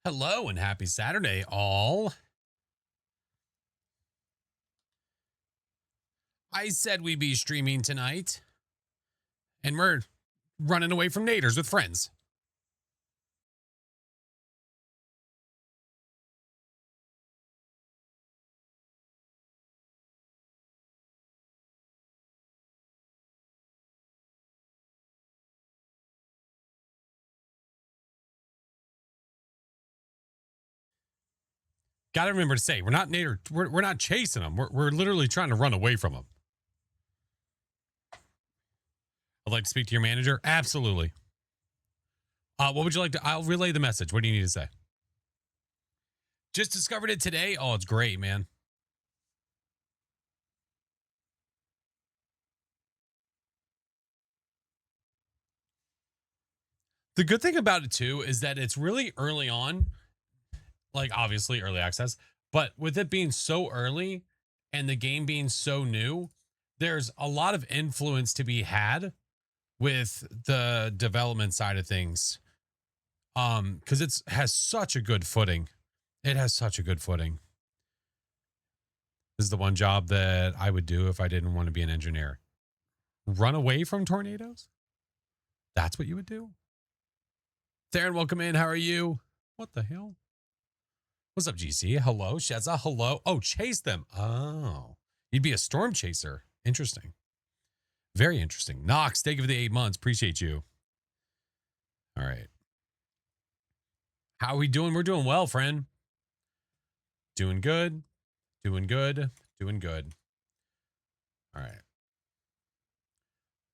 Hello and happy Saturday, all. I said we'd be streaming tonight, and we're running away from naders with friends. Got to remember to say, we're not nader. We're not chasing them. We're literally trying to run away from them. I'd like to speak to your manager. Absolutely. What would you like to? I'll relay the message. What do you need to say? Just discovered it today. Oh, it's great, man. The good thing about it too is that it's really early on, like obviously early access, but with it being so early and the game being so new, there's a lot of influence to be had with the development side of things. Because it's has such a good footing. It has such a good footing. This is the one job that I would do if I didn't want to be an engineer. Run away from tornadoes? That's what you would do? Theron, welcome in. How are you? What the hell? What's up, GC? Hello, Sheza. Hello. Oh, chase them. Oh, you'd be a storm chaser. Interesting. Very interesting. Knox, thank you for the 8 months. Appreciate you. All right. How are we doing? We're doing well, friend. Doing good. Doing good. Doing good. All right.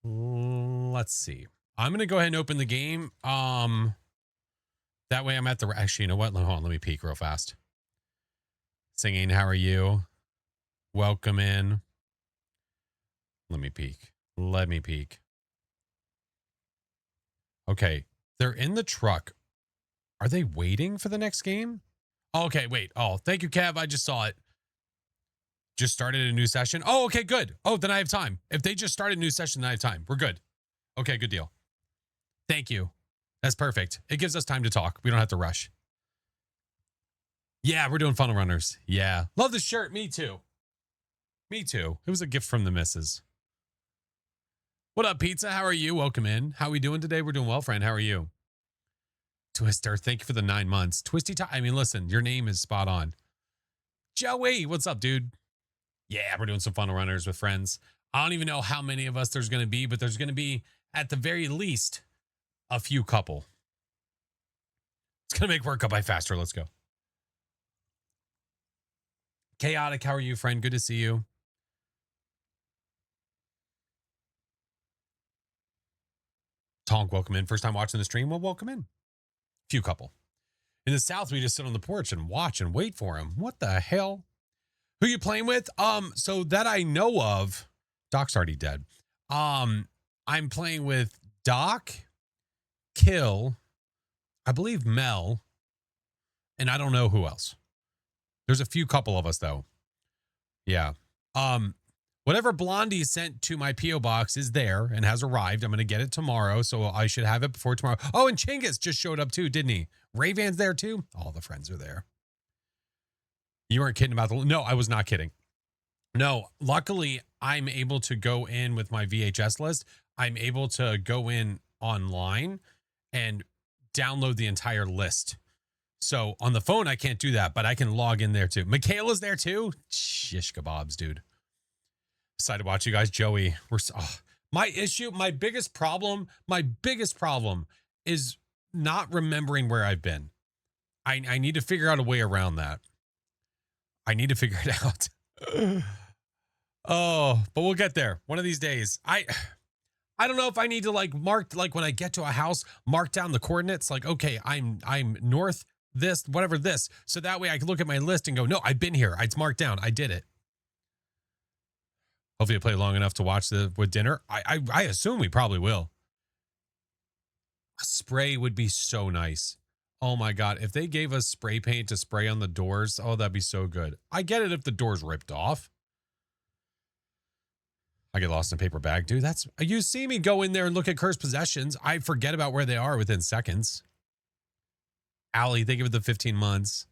Let's see. I'm going to go ahead and open the game. That way I'm at the... Actually, you know what? Hold on. Let me peek real fast. Singing, how are you? Welcome in. Let me peek. Let me peek. Okay. They're in the truck. Are they waiting for the next game? Oh, okay, wait. Oh, thank you, Kev. I just saw it. Just started a new session. Oh, okay, good. Oh, then I have time. If they just started a new session, then I have time. We're good. Okay, good deal. Thank you. That's perfect. It gives us time to talk. We don't have to rush. Yeah, we're doing funnel runners. Yeah. Love the shirt. Me too. Me too. It was a gift from the missus. What up, Pizza? How are you? Welcome in. How are we doing today? We're doing well, friend. How are you? Twister, thank you for the 9 months. Twisty I mean, listen, your name is spot on. Joey, what's up, dude? Yeah, we're doing some funnel runners with friends. I don't even know how many of us there's going to be, but there's going to be, at the very least, a few couple. It's going to make work go by faster. Let's go. Chaotic, how are you, friend? Good to see you. Tonk, welcome in. First time watching the stream? Well, welcome in. Few couple. In the South, we just sit on the porch and watch and wait for him. What the hell? Who you playing with? So that I know of, Doc's already dead. I'm playing with Doc, Kill, I believe Mel, and I don't know who else. There's a few couple of us though. Yeah. Whatever Blondie sent to my P.O. box is there and has arrived. I'm going to get it tomorrow, so I should have it before tomorrow. Oh, and Chinggis just showed up too, didn't he? Rayvan's there too? All the friends are there. You weren't kidding about the... No, I was not kidding. No, luckily, I'm able to go in with my VHS list. I'm able to go in online and download the entire list. So on the phone, I can't do that, but I can log in there too. Michaela's there too? Shish kebabs, dude. Excited to watch you guys. Joey, my biggest problem is not remembering where I've been. I need to figure out a way around that. I need to figure it out. Oh, but we'll get there one of these days. I don't know if I need to like mark, like when I get to a house, mark down the coordinates. Like, okay, I'm north this, whatever this. So that way I can look at my list and go, no, I've been here. It's marked down. I did it. Hopefully I play long enough to watch with dinner. I assume we probably will. A spray would be so nice. Oh my God. If they gave us spray paint to spray on the doors, oh, that'd be so good. I get it if the door's ripped off. I get lost in a paper bag. Dude, you see me go in there and look at cursed possessions. I forget about where they are within seconds. Allie, thank you for the 15 months.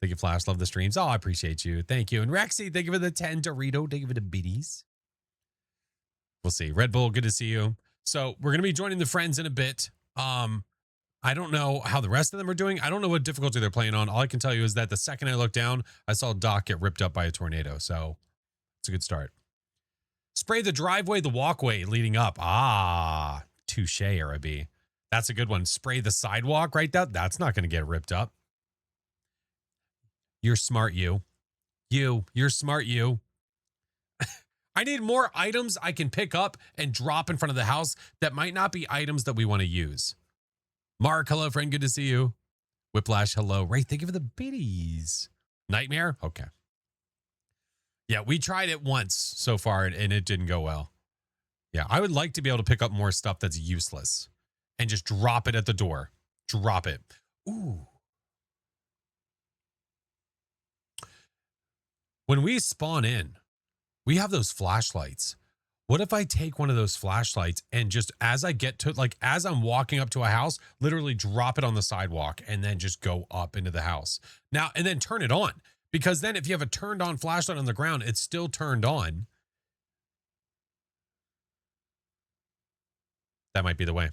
Thank you, Flash. Love the streams. Oh, I appreciate you. Thank you. And Rexy, thank you for the 10 Dorito. Thank you for the biddies. We'll see. Red Bull, good to see you. So we're going to be joining the friends in a bit. I don't know how the rest of them are doing. I don't know what difficulty they're playing on. All I can tell you is that the second I looked down, I saw Doc get ripped up by a tornado. So it's a good start. Spray the driveway, the walkway leading up. Ah, touche, Araby. That's a good one. Spray the sidewalk right there. That's not going to get ripped up. You're smart, you. You're smart, you. I need more items I can pick up and drop in front of the house that might not be items that we want to use. Mark, hello, friend. Good to see you. Whiplash, hello. Ray, thank you for the biddies. Nightmare? Okay. Yeah, we tried it once so far, and it didn't go well. Yeah, I would like to be able to pick up more stuff that's useless and just drop it at the door. Drop it. Ooh. When we spawn in, we have those flashlights. What if I take one of those flashlights and just as I get to, like, as I'm walking up to a house, literally drop it on the sidewalk and then just go up into the house? Now, and then turn it on. Because then if you have a turned on flashlight on the ground, it's still turned on. That might be the way.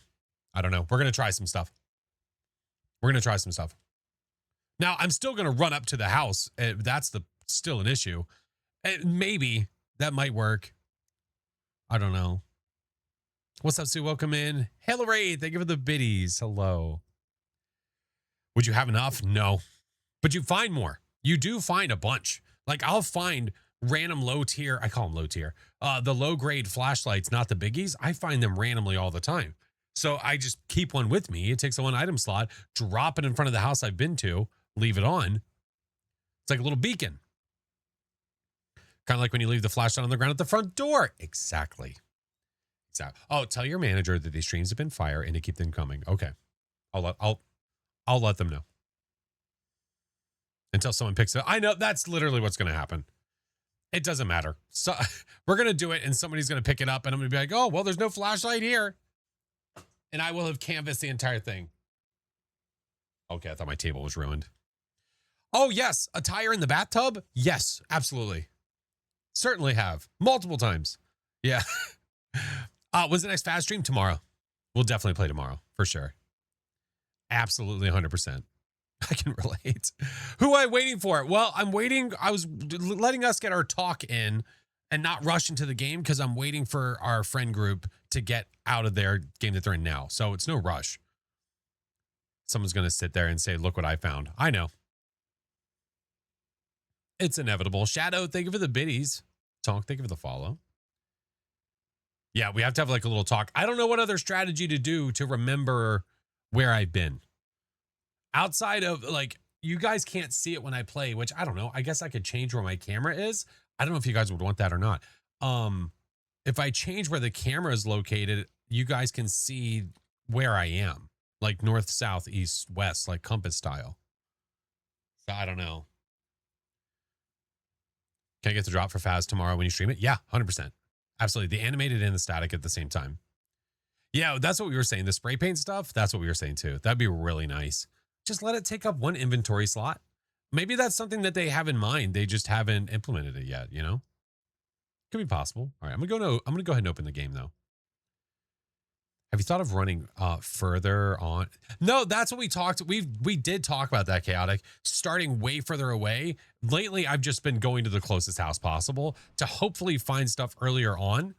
I don't know. We're going to try some stuff. Now, I'm still going to run up to the house. That's still an issue. Maybe that might work. I don't know. What's up, Sue? Welcome in. Hillary, thank you for the biddies. Hello. Would you have enough? No. But you find more. You do find a bunch. Like, I'll find random low tier. I call them low tier. The low grade flashlights, not the biggies. I find them randomly all the time. So I just keep one with me. It takes a one item slot, drop it in front of the house I've been to, leave it on. It's like a little beacon. Kind of like when you leave the flashlight on the ground at the front door. Exactly. Oh, tell your manager that these streams have been fire and to keep them coming. Okay. I'll let them know. Until someone picks it up. I know that's literally what's going to happen. It doesn't matter. So we're going to do it and somebody's going to pick it up and I'm going to be like, oh, well, there's no flashlight here. And I will have canvassed the entire thing. Okay, I thought my table was ruined. Oh, yes. A tire in the bathtub? Yes, absolutely. Certainly have. Multiple times. Yeah. When's the next fast stream? Tomorrow. We'll definitely play tomorrow, for sure. Absolutely 100%. I can relate. Who am I waiting for? Well, I'm waiting. I was letting us get our talk in and not rush into the game because I'm waiting for our friend group to get out of their game that they're in now. So it's no rush. Someone's going to sit there and say, look what I found. I know. It's inevitable. Shadow, thank you for the biddies. Tonk, thank you for the follow. Yeah, we have to have like a little talk. I don't know what other strategy to do to remember where I've been. Outside of, like, you guys can't see it when I play, which I don't know. I guess I could change where my camera is. I don't know if you guys would want that or not. If I change where the camera is located, you guys can see where I am. Like north, south, east, west, like compass style. So I don't know. Can I get the drop for Faz tomorrow when you stream it? Yeah, 100%. Absolutely. The animated and the static at the same time. Yeah, that's what we were saying. The spray paint stuff, that's what we were saying too. That'd be really nice. Just let it take up one inventory slot. Maybe that's something that they have in mind. They just haven't implemented it yet, you know? Could be possible. All right, I'm gonna go ahead and open the game though. Have you thought of running further on? No, that's what we talked. We did talk about that, Chaotic. Starting way further away. Lately, I've just been going to the closest house possible to hopefully find stuff earlier on.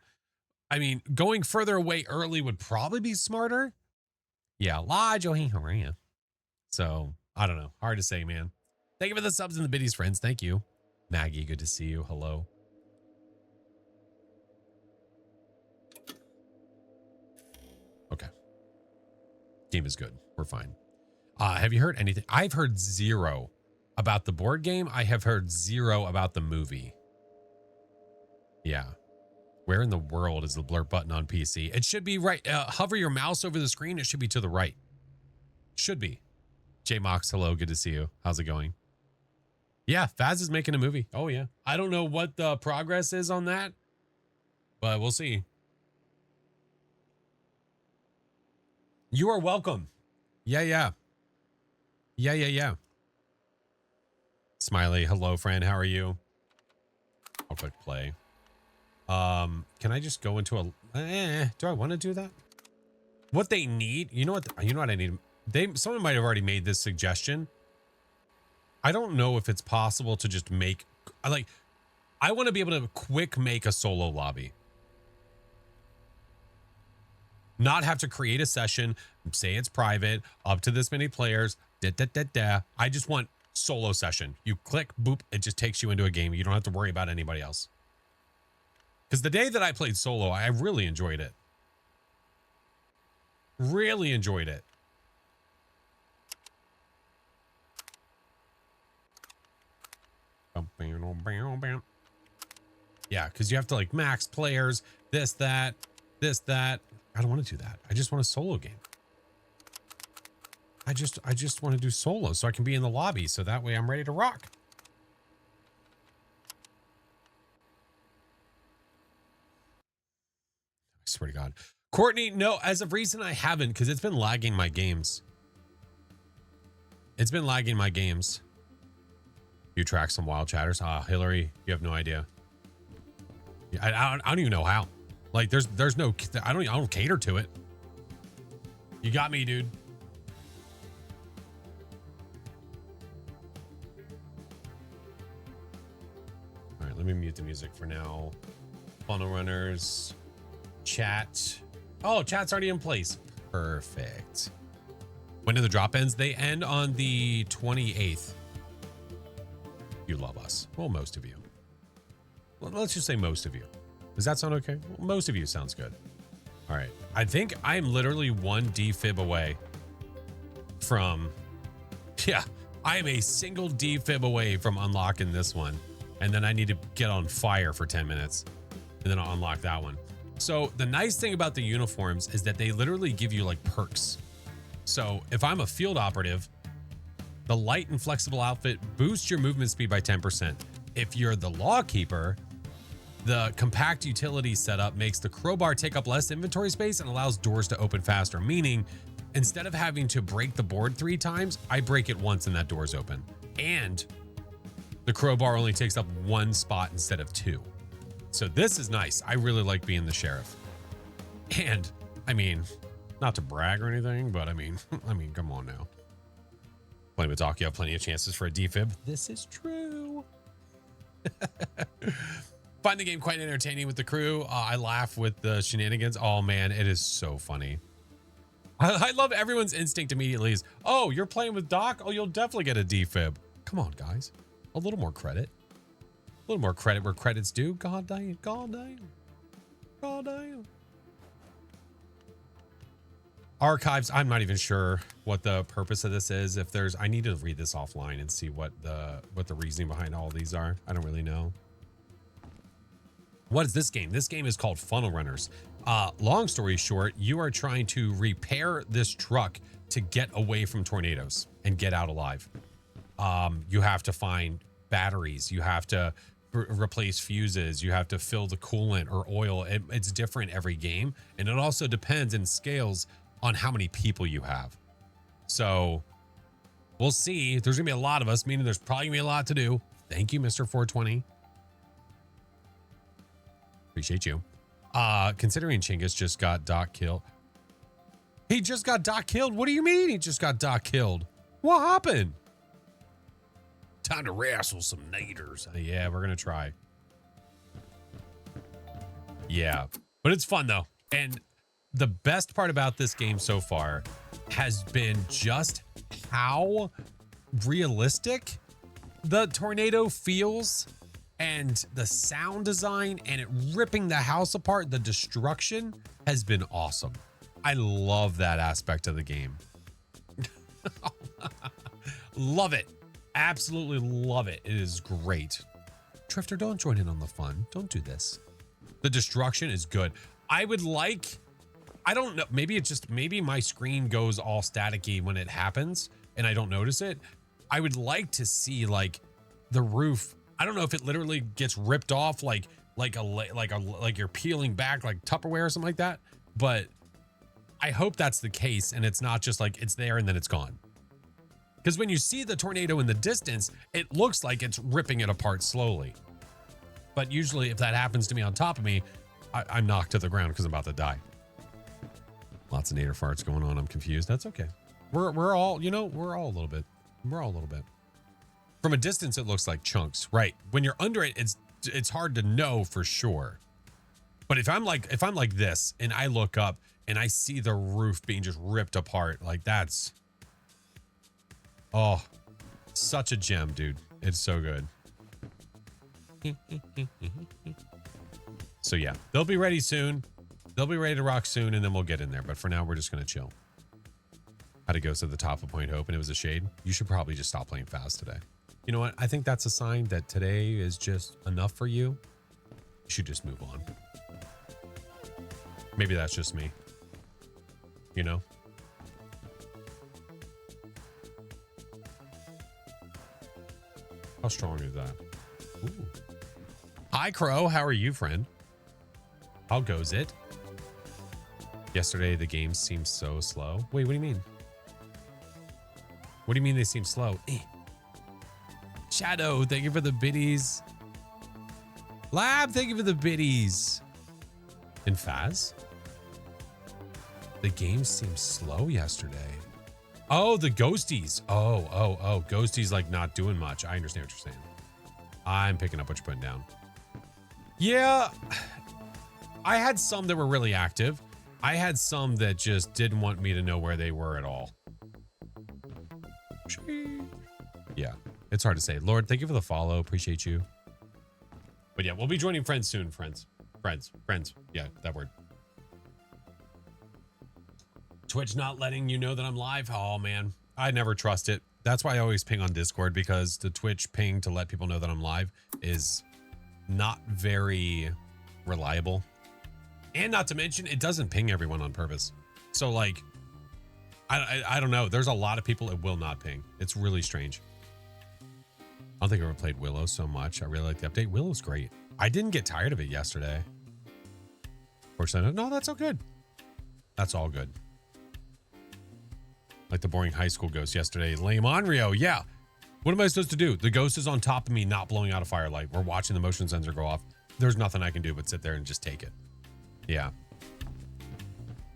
I mean, going further away early would probably be smarter. Yeah, la Joey, how are you? So, I don't know. Hard to say, man. Thank you for the subs and the biddies, friends. Thank you. Maggie, good to see you. Hello. Okay. Game is good. We're fine. Have you heard anything? I've heard zero about the board game. I have heard zero about the movie. Yeah. Where in the world is the blur button on PC? It should be right. Hover your mouse over the screen. It should be to the right. Should be. J Mox, hello. Good to see you. How's it going? Yeah, Faz is making a movie. Oh, yeah. I don't know what the progress is on that, but we'll see. You are welcome. Yeah, yeah. Yeah. Smiley, hello, friend. How are you? I'll click play. Can I just go into a... do I want to do that? What they need... You know what I need? Someone might have already made this suggestion. I don't know if it's possible to just make... I want to be able to quick make a solo lobby. Not have to create a session, say it's private, up to this many players, I just want solo session. You click, boop, it just takes you into a game. You don't have to worry about anybody else. Because the day that I played solo, I really enjoyed it. Really enjoyed it. Yeah, because you have to like max players, this, that. I don't want to do that. I just want a solo game. I just want to do solo so I can be in the lobby so that way I'm ready to rock. I swear to God. Courtney, no, as of recent, I haven't because it's been lagging my games. It's been lagging my games. You track some wild chatters. Hillary, you have no idea. I don't even know how. Like there's no, I don't cater to it. You got me, dude. All right, let me mute the music for now. Funnel runners, chat. Oh, chat's already in place. Perfect. When do the drop ends? They end on the 28th. You love us. Well, most of you. Well, let's just say most of you. Does that sound okay? Well, most of you sounds good. All right. I think I'm literally one defib away from... Yeah, I am a single defib away from unlocking this one. And then I need to get on fire for 10 minutes. And then I'll unlock that one. So the nice thing about the uniforms is that they literally give you like perks. So if I'm a field operative, the light and flexible outfit boosts your movement speed by 10%. If you're the law keeper, the compact utility setup makes the crowbar take up less inventory space and allows doors to open faster, meaning instead of having to break the board 3 times, I break it once and that door's open. And the crowbar only takes up 1 spot instead of 2. So this is nice. I really like being the sheriff. And I mean, not to brag or anything, but I mean, come on now. Playing with Doc, you have plenty of chances for a defib. This is true. Find the game quite entertaining with the crew. I laugh with the shenanigans. Oh man, it is so funny. I love everyone's instinct immediately is, oh, you're playing with Doc? Oh, you'll definitely get a defib. Come on, guys. A little more credit. A little more credit where credit's due. God damn. God damn. God damn. Archives, I'm not even sure what the purpose of this is. If there's, I need to read this offline and see what the reasoning behind all these are. I don't really know. What is this game? This game is called Funnel Runners. Long story short, you are trying to repair this truck to get away from tornadoes and get out alive. You have to find batteries. You have to replace fuses. You have to fill the coolant or oil. It's different every game. And it also depends and scales on how many people you have. So we'll see. There's gonna be a lot of us, meaning there's probably gonna be a lot to do. Thank you, Mr. 420. Appreciate you. Considering Chinggis just got Doc killed. He just got Doc killed? What do you mean he just got Doc killed? What happened? Time to wrestle some naders. Yeah, we're gonna try. Yeah, but it's fun though. And the best part about this game so far has been just how realistic the tornado feels and the sound design and it ripping the house apart. The destruction has been awesome. I love that aspect of the game. Love it. Absolutely love it. It is great. Drifter, don't join in on the fun. Don't do this. The destruction is good. I would like, I don't know, maybe it's just, maybe my screen goes all staticky when it happens and I don't notice it. I would like to see like the roof. I don't know if it literally gets ripped off like you're peeling back like Tupperware or something like that, but I hope that's the case and it's not just like it's there and then it's gone. Because when you see the tornado in the distance, it looks like it's ripping it apart slowly. But usually if that happens to me on top of me, I'm knocked to the ground because I'm about to die. Lots of nader farts going on. I'm confused. That's okay. We're all, you know, we're all a little bit. We're all a little bit. From a distance, it looks like chunks, right? When you're under it, it's hard to know for sure. But if I'm like this and I look up and I see the roof being just ripped apart, like that's, oh, such a gem, dude. It's so good. So yeah, they'll be ready soon. They'll be ready to rock soon, and then we'll get in there. But for now, we're just going to chill. Had to go to the top of Point Hope, and it was a shade. You should probably just stop playing fast today. You know what? I think that's a sign that today is just enough for you. You should just move on. Maybe that's just me. You know? How strong is that? Ooh. Hi, Crow. How are you, friend? How goes it? Yesterday, the game seemed so slow. Wait, what do you mean? What do you mean they seem slow? Shadow, thank you for the biddies. Lab, thank you for the biddies. And Faz? The game seemed slow yesterday. Oh, the ghosties. Oh. Ghosties like not doing much. I understand what you're saying. I'm picking up what you're putting down. Yeah. I had some that were really active. I had some that just didn't want me to know where they were at all. Yeah, it's hard to say. Lord, thank you for the follow. Appreciate you. But yeah, we'll be joining friends soon. Friends. Yeah, that word. Twitch not letting you know that I'm live. Oh man, I never trust it. That's why I always ping on Discord, because the Twitch ping to let people know that I'm live is not very reliable. And not to mention, it doesn't ping everyone on purpose. So like, I don't know. There's a lot of people it will not ping. It's really strange. I don't think I ever played Willow so much. I really like the update. Willow's great. I didn't get tired of it yesterday. Fortunately, no, that's all good. That's all good. Like the boring high school ghost yesterday. Lame Onryo. Yeah. What am I supposed to do? The ghost is on top of me, not blowing out a firelight. We're watching the motion sensor go off. There's nothing I can do but sit there and just take it. Yeah.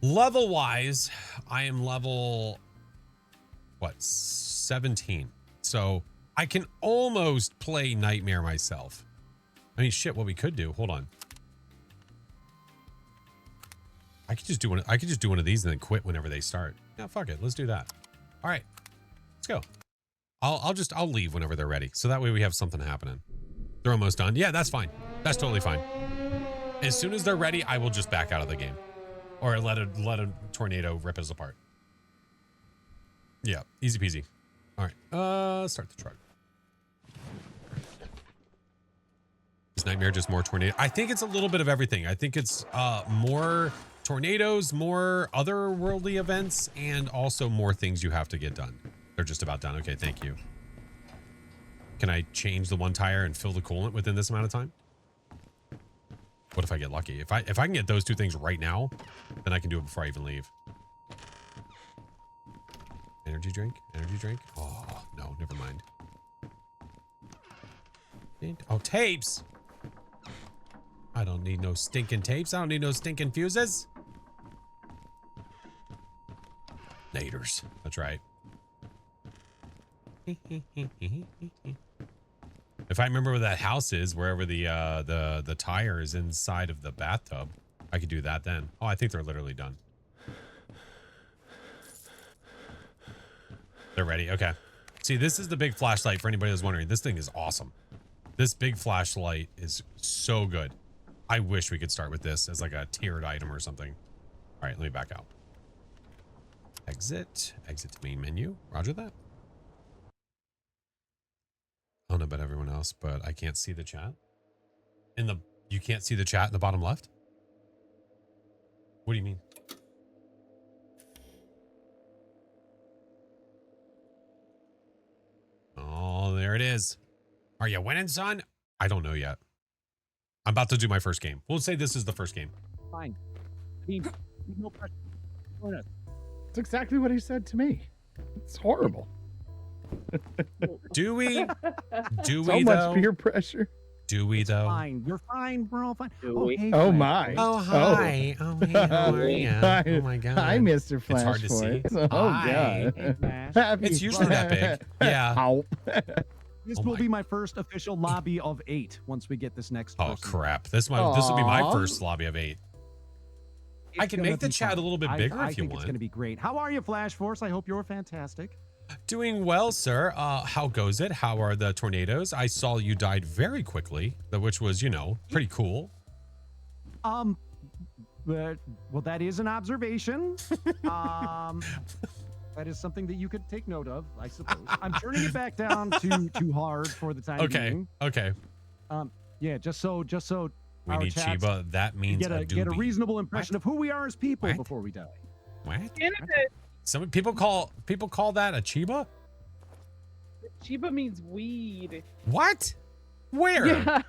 Level wise, I am level, what, 17. So I can almost play Nightmare myself. I mean, shit, what we could do, hold on. I could just do one of these and then quit whenever they start. Yeah, fuck it. Let's do that. All right, let's go. I'll leave whenever they're ready. So that way we have something happening. They're almost done. Yeah, that's fine. That's totally fine. As soon as they're ready, I will just back out of the game. Or let a tornado rip us apart. Yeah, easy peasy. All right, start the truck. Is Nightmare just more tornado? I think it's a little bit of everything. I think it's more tornadoes, more otherworldly events, and also more things you have to get done. They're just about done. Okay, thank you. Can I change the one tire and fill the coolant within this amount of time? What if I get lucky? If I can get those two things right now, then I can do it before I even leave. Energy drink? Energy drink? Oh, no, never mind. Oh, tapes! I don't need no stinking tapes. I don't need no stinking fuses. Naders. That's right. If I remember where that house is, wherever the tire is inside of the bathtub, I could do that then. Oh, I think they're literally done. They're ready. Okay. See, this is the big flashlight for anybody that's wondering. This thing is awesome. This big flashlight is so good. I wish we could start with this as like a tiered item or something. All right, let me back out. Exit. Exit to main menu. Roger that. I don't know about everyone else, but I can't see the chat. You can't see the chat in the bottom left? What do you mean? Oh, there it is. Are you winning, son? I don't know yet. I'm about to do my first game. We'll say this is the first game. Fine. No pressure. That's exactly what he said to me. It's horrible. Do we? Do So we much though? peer pressure. Do we It's though? fine. You're fine. We're all fine. Do Oh, we? hey, Oh, Flash my. Boy. Oh hi. Oh hey, how are you? Hi, Oh my god. Hi, Mr. It's hard to see. FlashForce. Oh Hi. Hey, God. Flash. Happy It's usually that big. Yeah. Ow. This Oh will my- be my first official lobby of 8 once we get this next Oh person. crap. This will be my Aw. first lobby of 8. I It's can gonna make the be chat fun. a little bit bigger I if you think want. it's going to be great. How are you, Flash Force? I hope you're fantastic. Doing well, sir. How goes it? How are the tornadoes? I saw you died very quickly, which was, you know, pretty cool. Well, that is an observation. That is something that you could take note of, I suppose. I'm turning it back down to too hard for the time Okay. being. Okay. Yeah, just so We our need chats Chiba. That means get a doobie. reasonable impression of who we are as people What? before we die. What? Canada, Some people call that a Chiba? Chiba means weed. What? Where? Yeah.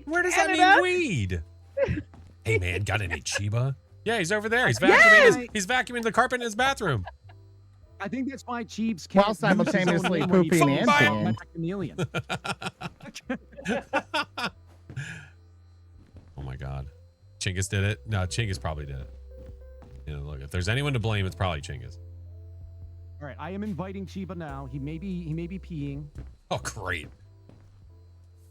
Where does Canada? that mean weed? Hey man, got any Chiba? Yeah, he's over there. He's vacuuming. Yes! He's vacuuming the carpet in his bathroom. I think that's why Cheebs While can't use his own simultaneously name when he pooping phones and out peeing. like a chameleon. Oh my god. Chinggis did it? No, Chinggis probably did it. You know, look, if there's anyone to blame, it's probably Chinggis. All right, I am inviting Chiba now. He may be peeing. Oh, great.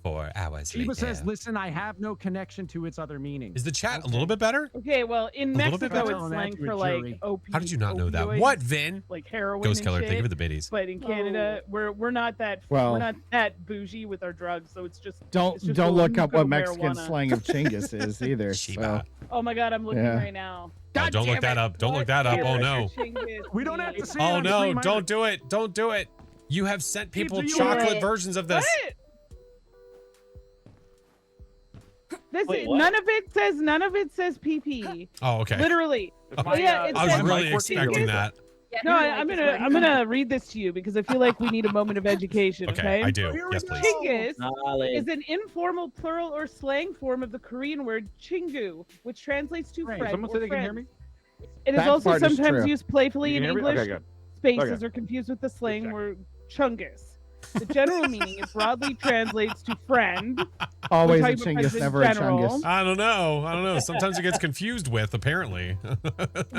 4 hours Chiba later. says, "Listen, I have no connection to its other meaning." Is the chat a Okay. little bit better? Okay, well, in A little bit Mexico, better? it's slang Accurate for like jury. opiates. How did you not know that? opioids, What, Vin? Like heroin Ghost and Killer, shit. thank you for the biddies. But in Canada, we're not that Well- we're not that bougie with our drugs, so it's just Don't it's just don't a look up what lucrative Mexican marijuana. slang of Chinggis is either. Shiba. So. Oh my god, I'm looking Yeah. right now. Oh, don't look that up. Don't look that up. Oh no. We don't have to say it Oh on no, stream don't either. do it. Don't do it. You have sent people do you chocolate want? versions of this. What? This Wait, is, what? none of it says PP. Oh, okay. Literally. Okay. Yeah, it I was says- really Mic working? expecting that. No, I'm gonna read this to you because I feel like we need a moment of education. Okay, I do. Here we Yes, go. please. Chinggis Knowledge. is an informal plural or slang form of the Korean word chingu, which translates to Right. friend Someone or say they can hear friend. me? It is That also part is sometimes true. used playfully You in can hear me? English Okay, good. spaces Okay. or confused with the slang check. word chungus. The general meaning it broadly translates to friend. Always a talking about Chinggis, friends in never a general. Chungus. I don't know. Sometimes it gets confused with, apparently.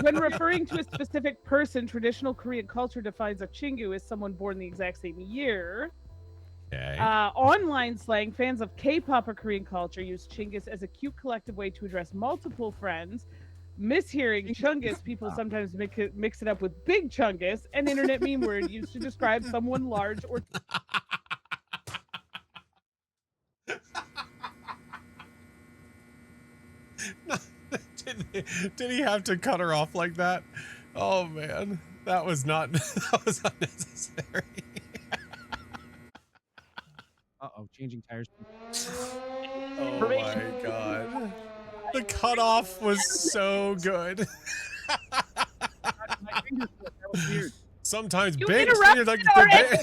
When referring to a specific person, traditional Korean culture defines a chingu as someone born the exact same year. Okay. Online slang, fans of K-pop or Korean culture use chingus as a cute collective way to address multiple friends. Mishearing chungus, people sometimes mix it up with big chungus, an internet meme word used to describe someone large or Did he have to cut her off like that? Oh man, that was not that was unnecessary. Uh-oh, changing tires. Oh my god. The cutoff was so good. My fingers slipped. That was weird. Sometimes You big, interrupted like, already.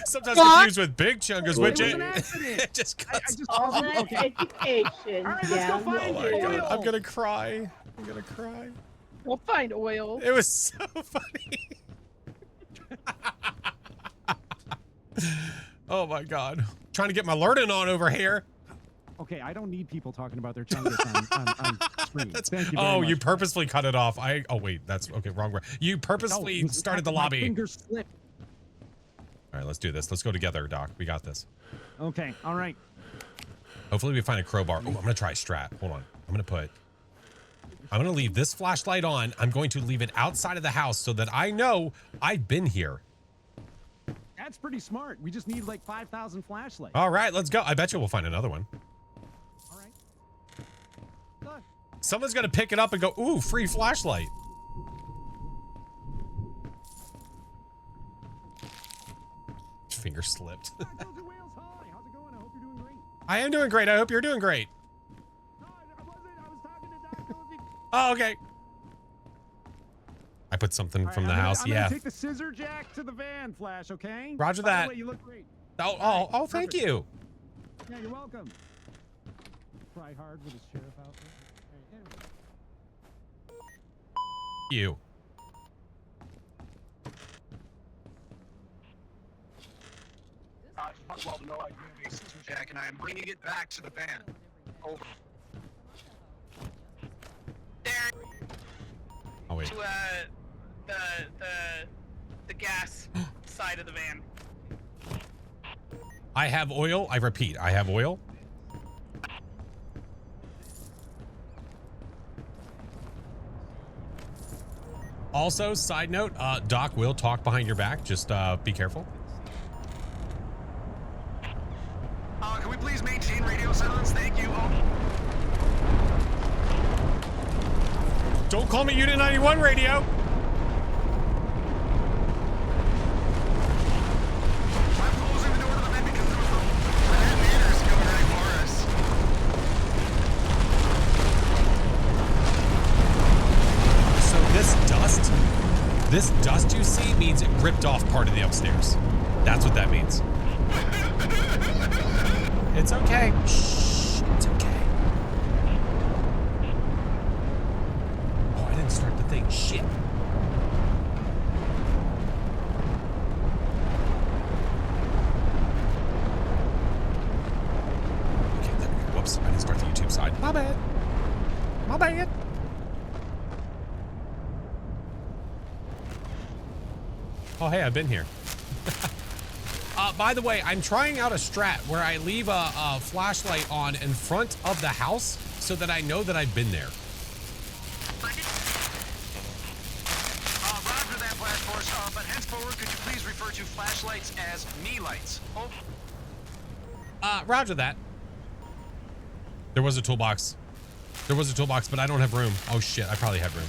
sometimes What? confused with big chungus, which It was it, an accident. it just I cuts. just All that okay. education. All right, let's go find Oh it. my god, Oil. I'm gonna cry. I'm gonna cry. we'll find oil. It was so funny. Oh my god. Trying to get my learning on over here. Okay, I don't need people talking about their chungus on screen. Thank you very Oh, much. you purposely cut it off. Oh wait, that's okay, wrong word. You No, purposely it was started the my lobby. fingers slipped. All right, let's do this. Let's go together, Doc. We got this. Okay, all right. Hopefully we find a crowbar. Oh, I'm gonna try a strat. Hold on. I'm gonna leave this flashlight on. I'm going to leave it outside of the house so that I know I've been here. That's pretty smart. We just need like 5,000 flashlights. All right, let's go. I bet you we'll find another one. All right. Look. Someone's gonna pick it up and go, ooh, free flashlight. Finger slipped. I told you whales high. How's it going? I hope you're doing great. I am doing great. I hope you're doing great. No, I wasn't. I was talking to Doc Phillips. Oh, okay. I put something All right, from the I'm gonna- house. I'm Yeah. gonna take the scissor jack to the van, Flash, okay? Roger By the that. way, you look great. Oh, thank Perfect. you. Yeah, you're welcome. Try hard with his sheriff outfit. All right, You. jack, and I am bringing it back to the van. Over. There. Oh wait. To the gas side of the van. I have oil. I repeat, I have oil. Also, side note, Doc will talk behind your back. Just be careful. Can we please maintain radio silence? Thank you. Don't call me Unit 91 radio. I'm closing the door to the van because there was a detonators coming right for us. So this dust you see means it ripped off part of the upstairs. That's what that means. It's okay. Shh, it's okay. Oh, I didn't start the thing. Shit. Okay, there we go. Whoops, I didn't start the YouTube side. My bad. My bad. Oh, hey, I've been here. By the way, I'm trying out a strat where I leave a flashlight on in front of the house so that I know that I've been there. Roger that, FlashForce. But henceforward, could you please refer to flashlights as me lights? Oh. Roger that. There was a toolbox. There was a toolbox, but I don't have room. Oh shit, I probably had room.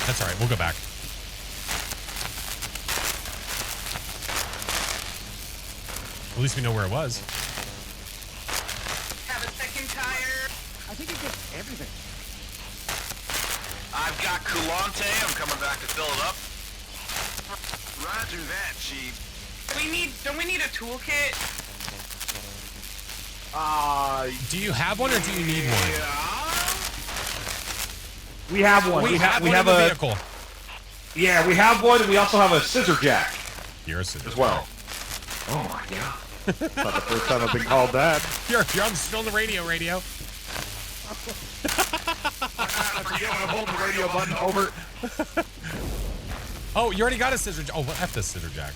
That's all right, we'll go back. At least we know where it was. Have a second tire. I think it gets everything. I've got Coulante. I'm coming back to fill it up. Roger that, Chief. Don't we need a toolkit? Do you have one or do you need one? We have one. We have one have in the a vehicle. Yeah, we have one, and we also have a scissor jack You're a scissor as well. Oh my god! Not the first time I've been called that. You're still on the radio. Hold the radio button over. Oh, you already got a scissor. Oh, F this scissor jack.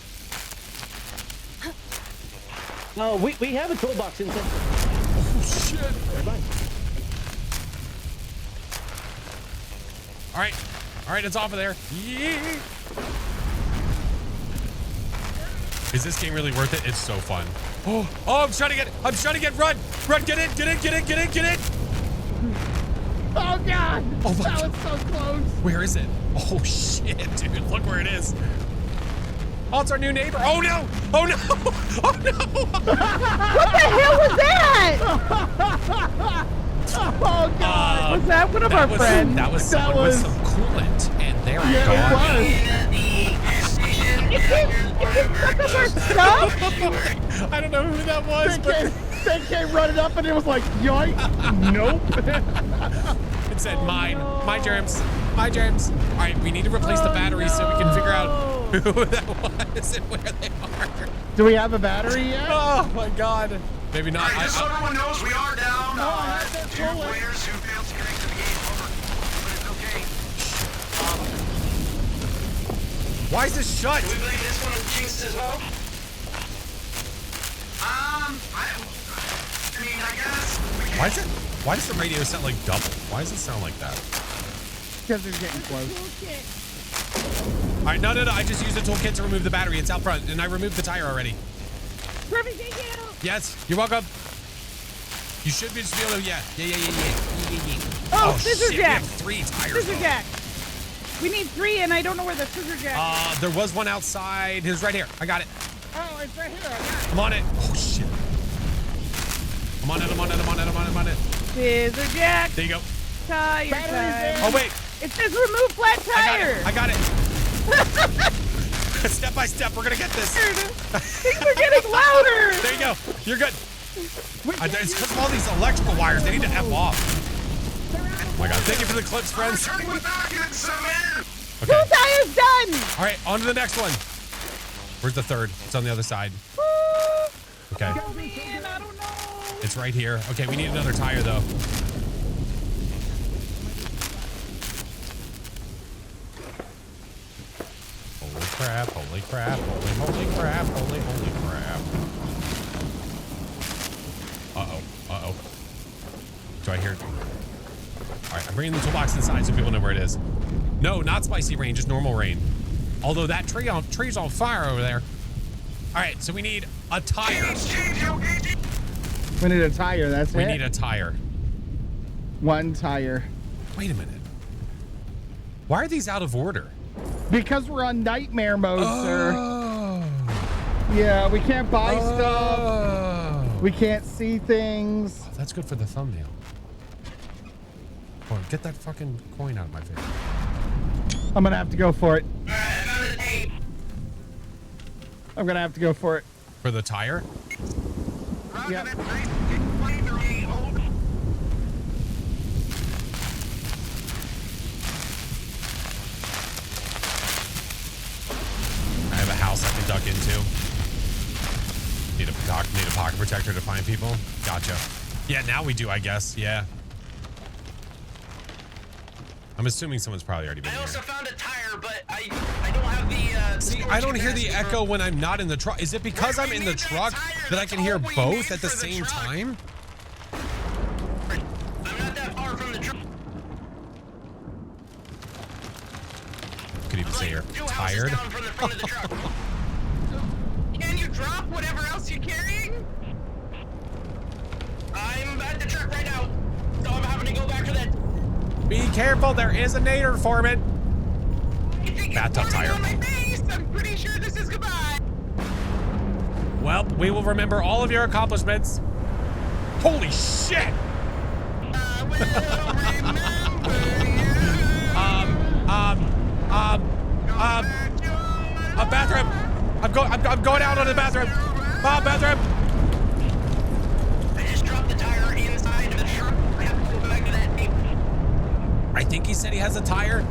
No, we have a toolbox inside. Oh shit! All right, it's off of there. Yeah. Is this game really worth it? It's so fun. Oh, I'm trying to get, run, get in. Oh god! Oh my That was so close. Where is it? Oh shit, dude, look where it is. Oh, it's our new neighbor. Oh no! Oh no! Oh no! What the hell was that? Oh god! Was that one of our friends? That was someone with some coolant, and they're gone. It came stuck on our stuff. I don't know who that was, but They came running up and it was like, yoink. Nope. it said mine. My germs. All right, we need to replace the battery so we can figure out who that was and where they are. Do we have a battery yet? Oh my god. Maybe not. Alright, just so everyone knows, we are down that two toilet. players who failed to connect to the game. Over. But it's okay. Why is this shut? Do we blame this one on Jinx as well? I mean, I guess. Why does the radio sound like double? Why does it sound like that? Because they're getting close. All right, no. I just used the toolkit to remove the battery. It's out front, and I removed the tire already. Perfect, thank you. Yes, you're welcome. You should be just be able to, yeah. Oh, scissor shit, jack. we have 3 tires. Scissor jack. We need 3, and I don't know where the scissor jack is. There was one outside. It was right here. I got it. Oh, it's right here. I got it. I'm on it. Oh shit. I'm on it. Scissor jack. There you go. Tire. Tire. Oh wait. It says remove flat tire. I got it. Step by step, we're gonna get this. Things are getting louder. There you go. You're good. It's because of all these electrical wires. They need to F off. Oh my god. Thank you for the clips, friends. Turning my back and some in. Two tires done. All right, on to the next one. Where's the third? It's on the other side. Okay. Oh, man, I don't know. It's right here. Okay, we need another tire though. Holy crap, holy crap, holy crap, holy crap. Uh-oh. Do I hear it? All right, I'm bringing the toolbox inside so people know where it is. No, not spicy rain, just normal rain. Although that tree's on fire over there. All right, so we need a tire. We need a tire, that's We it? need a tire. One tire. Wait a minute. Why are these out of order? Because we're on nightmare mode, sir. Oh. Yeah, we can't buy stuff. Oh. We can't see things. That's good for the thumbnail. Oh, get that fucking coin out of my face. I'm gonna have to go for it. I'm gonna have to go for it. For the tire? Yep. I have a house I can duck into. Need a pocket protector to find people. Gotcha. Yeah, now we do, I guess. Yeah. I'm assuming someone's probably already been I also here. found a tire, but I don't have the. See, I don't hear the echo when I'm not in the truck. Is it because I'm in the truck that I can hear both at the same time? I'm not that far from the truck. Could even say you're tired. Down from the front of the truck. Can you drop whatever else you're carrying? I'm at the truck right now, so I'm having to go back to that. Be careful, there is a nader foreman. Bathtub tire. On my face. I'm pretty sure this is goodbye. Well, we will remember all of your accomplishments. Holy shit! I will remember you. A bathroom. I'm going out on the bathroom. Bathroom. I just dropped the tire inside of the truck. I have to go back to that tape. I think he said he has a tire.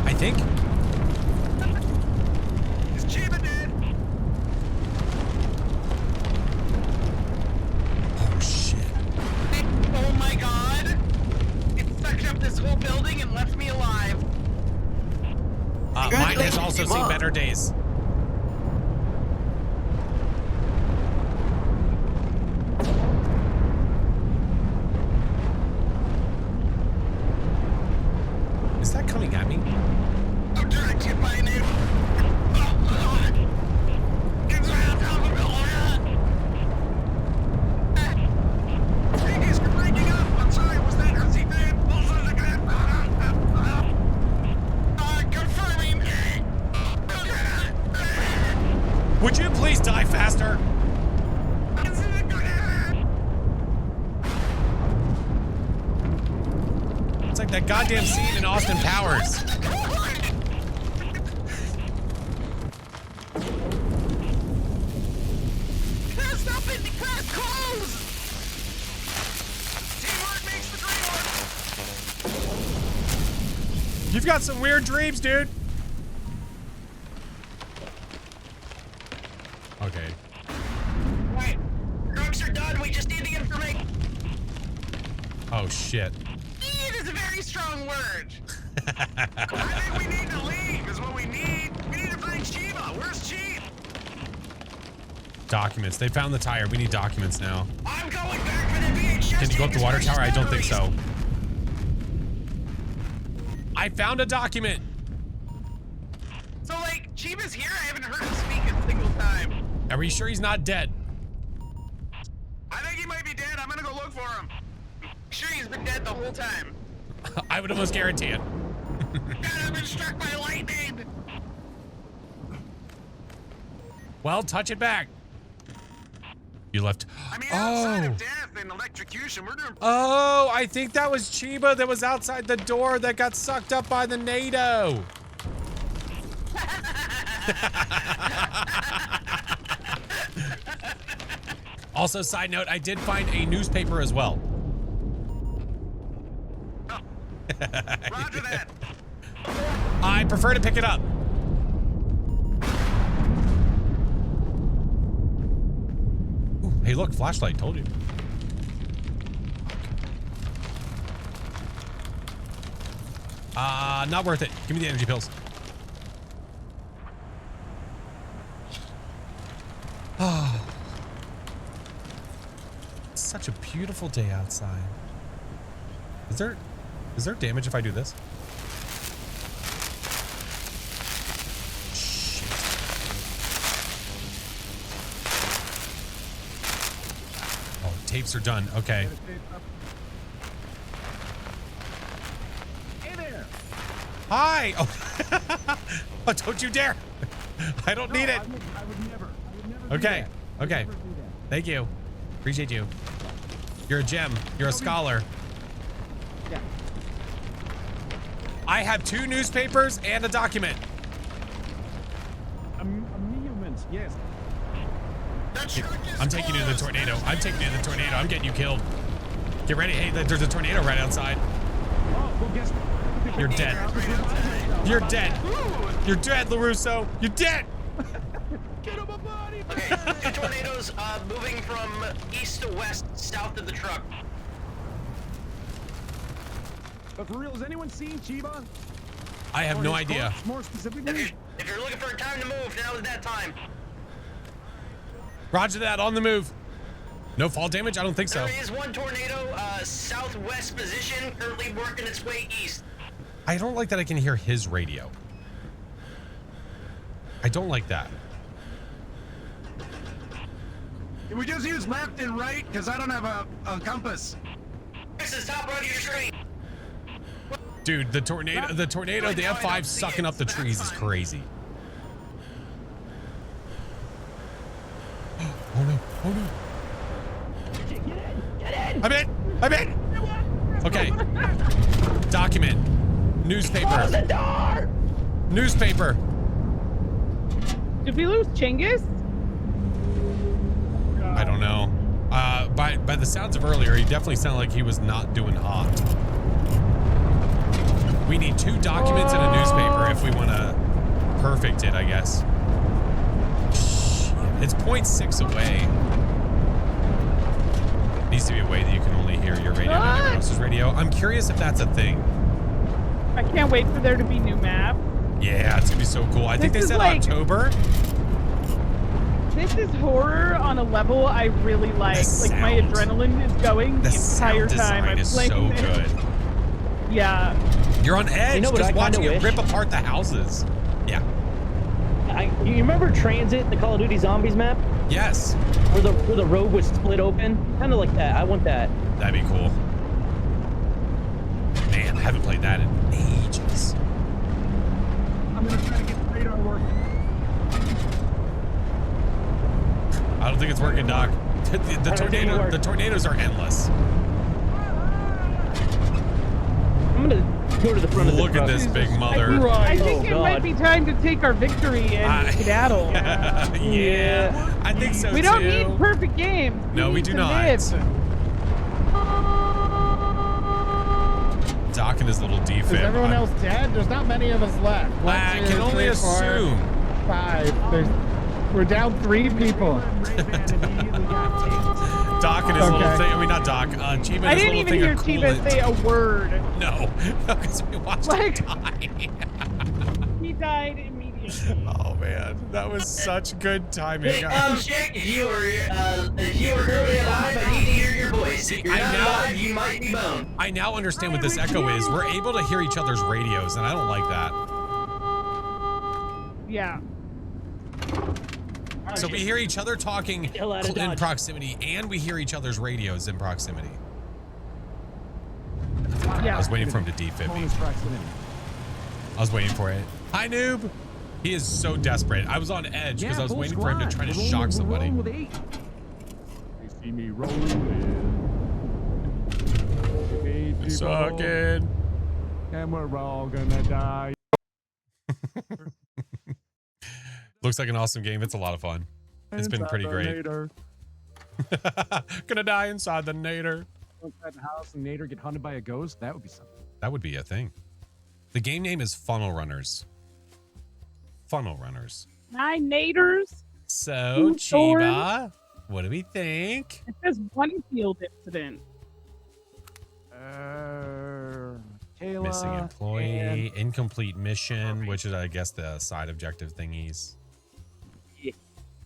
I think. It's Chiba dead. Oh shit. Oh my god. It sucked up this whole building and left me alive. Mine has also seen better days. Is that coming at me? I'm trying to get my name. Oh god. It's right on top of me. Fingers are breaking up. I'm sorry, was that Earthy fan? Confirming. Would you please die faster? It's like that goddamn scene in Austin Powers. Cast up in the cast close. Teamwork makes the dream work. You've got some weird dreams, dude. Okay. Right. Drugs are done. We just need the information. Oh shit. Need is a very strong word. I think we need to leave is what we need. We need to find Chiba. Where's Chiba? Documents. They found the tire. We need documents now. I'm going back for the VHS. Can you go up the water tape as tower? I don't far think as so. I found a document. So, like, Chiba's here? I haven't heard him speak a single time. Are we sure he's not dead? I think he might be dead. I'm gonna go look for him. I'm sure he's been dead the whole time. I would almost guarantee it. God, I've been struck by lightning. Well, touch it back. You left. I mean, outside Oh. of death and electrocution, we're doing. Oh, I think that was Chiba that was outside the door that got sucked up by the NATO. Also, side note, I did find a newspaper as well. Roger that. I prefer to pick it up. Hey, look, flashlight. Told you. Not worth it. Give me the energy pills. Oh. It's such a beautiful day outside. Is there damage if I do this? Shit. Oh, tapes are done. Okay. Hey there. Hi. Oh, oh don't you dare. I don't need it. I would never. Do Okay. that. Okay. Never do that. Thank you. Appreciate you. You're a gem. You're a scholar. Yeah. I have 2 newspapers and a document. Amusement, yes. I'm taking you to the tornado. I'm taking you to the tornado. I'm getting you killed. Get ready. Hey, there's a tornado right outside. Oh, well, guess what? You're dead. You're dead. You're dead, LaRusso. You're dead. Get him a body! Okay, 2 tornadoes moving from east to west, south of the truck. But for real, has anyone seen Chiba? I have Or no his idea. corpse, more specifically? If you're looking for a time to move, now is that time. Roger that. On the move. No fall damage? I don't think so. There is one tornado, southwest position, currently working its way east. I don't like that I can hear his radio. I don't like that. Can we just use left and right? Because I don't have a compass. This is top right of your screen. Dude, the tornado, the F5 sucking up the trees is crazy. Oh no, oh no. I'm in! I'm in! Okay. Document. Newspaper. Close the door! Newspaper. Did we lose Chinggis? I don't know. By the sounds of earlier, he definitely sounded like he was not doing hot. We need 2 documents and a newspaper if we want to perfect it, I guess. Shit, it's 0.6 away. Needs to be a way that you can only hear your radio and everyone else's radio. I'm curious if that's a thing. I can't wait for there to be new map. Yeah, it's gonna be so cool. I think they This is said like- October. This is horror on a level I really like. The Like my sound. adrenaline is going the sound entire time design I'm is playing so this. good. Yeah. You're on edge You know what just I kinda watching it wish? rip apart the houses. Yeah. You remember Transit, the Call of Duty Zombies map? Yes. Where the road was split open? Kind of like that. I want that. That'd be cool. Man, I haven't played that in ages. I'm gonna try to get the radar working. I don't think it's working, Doc. The tornadoes are endless. I'm gonna go to the front of the Look at truck. this big mother. I think Oh, it God. might be time to take our victory and skedaddle. Yeah, I think so We too. don't need perfect games. No, we need do to not. live. Doc and his little Is defib. everyone else dead? There's not many of us left. One, I two, can only three, four, assume. 5. We're down 3 people. Doc and his little Okay. thing. I mean, not Doc. Chiba and I his didn't little even thing hear of Chiba coolant. say a word. No, because we watched Like- him die. He died immediately. Oh man, that was such good timing. Chick, if you were currently alive, I need to hear your voice. If you're I not know. alive, you might be boned. I now understand what this echo is. We're able to hear each other's radios, and I don't like that. Yeah. So we hear each other talking Hell out of in Dodge. proximity, and we hear each other's radios in proximity. Yeah. I was waiting for him to defib me. Bonus proximity. I was waiting for it. Hi, noob. He is so desperate. I was on edge because I was full waiting for him to squad. try to We're shock rolling- somebody. we're rolling with 8. They see me rolling. 8 people, Sucking. and we're all gonna die. Looks like an awesome game. It's a lot of fun. It's been pretty great. Nader. Gonna die inside the nader. Inside the house and Nader get hunted by a ghost. That would be something. That would be a thing. The game name is Funnel Runners. Funnel Runners. Hi, Naders. So, Thorn. Chiba, What do we think? It says one field incident. Kayla Missing employee, and- incomplete mission, which is, I guess, the side objective thingies.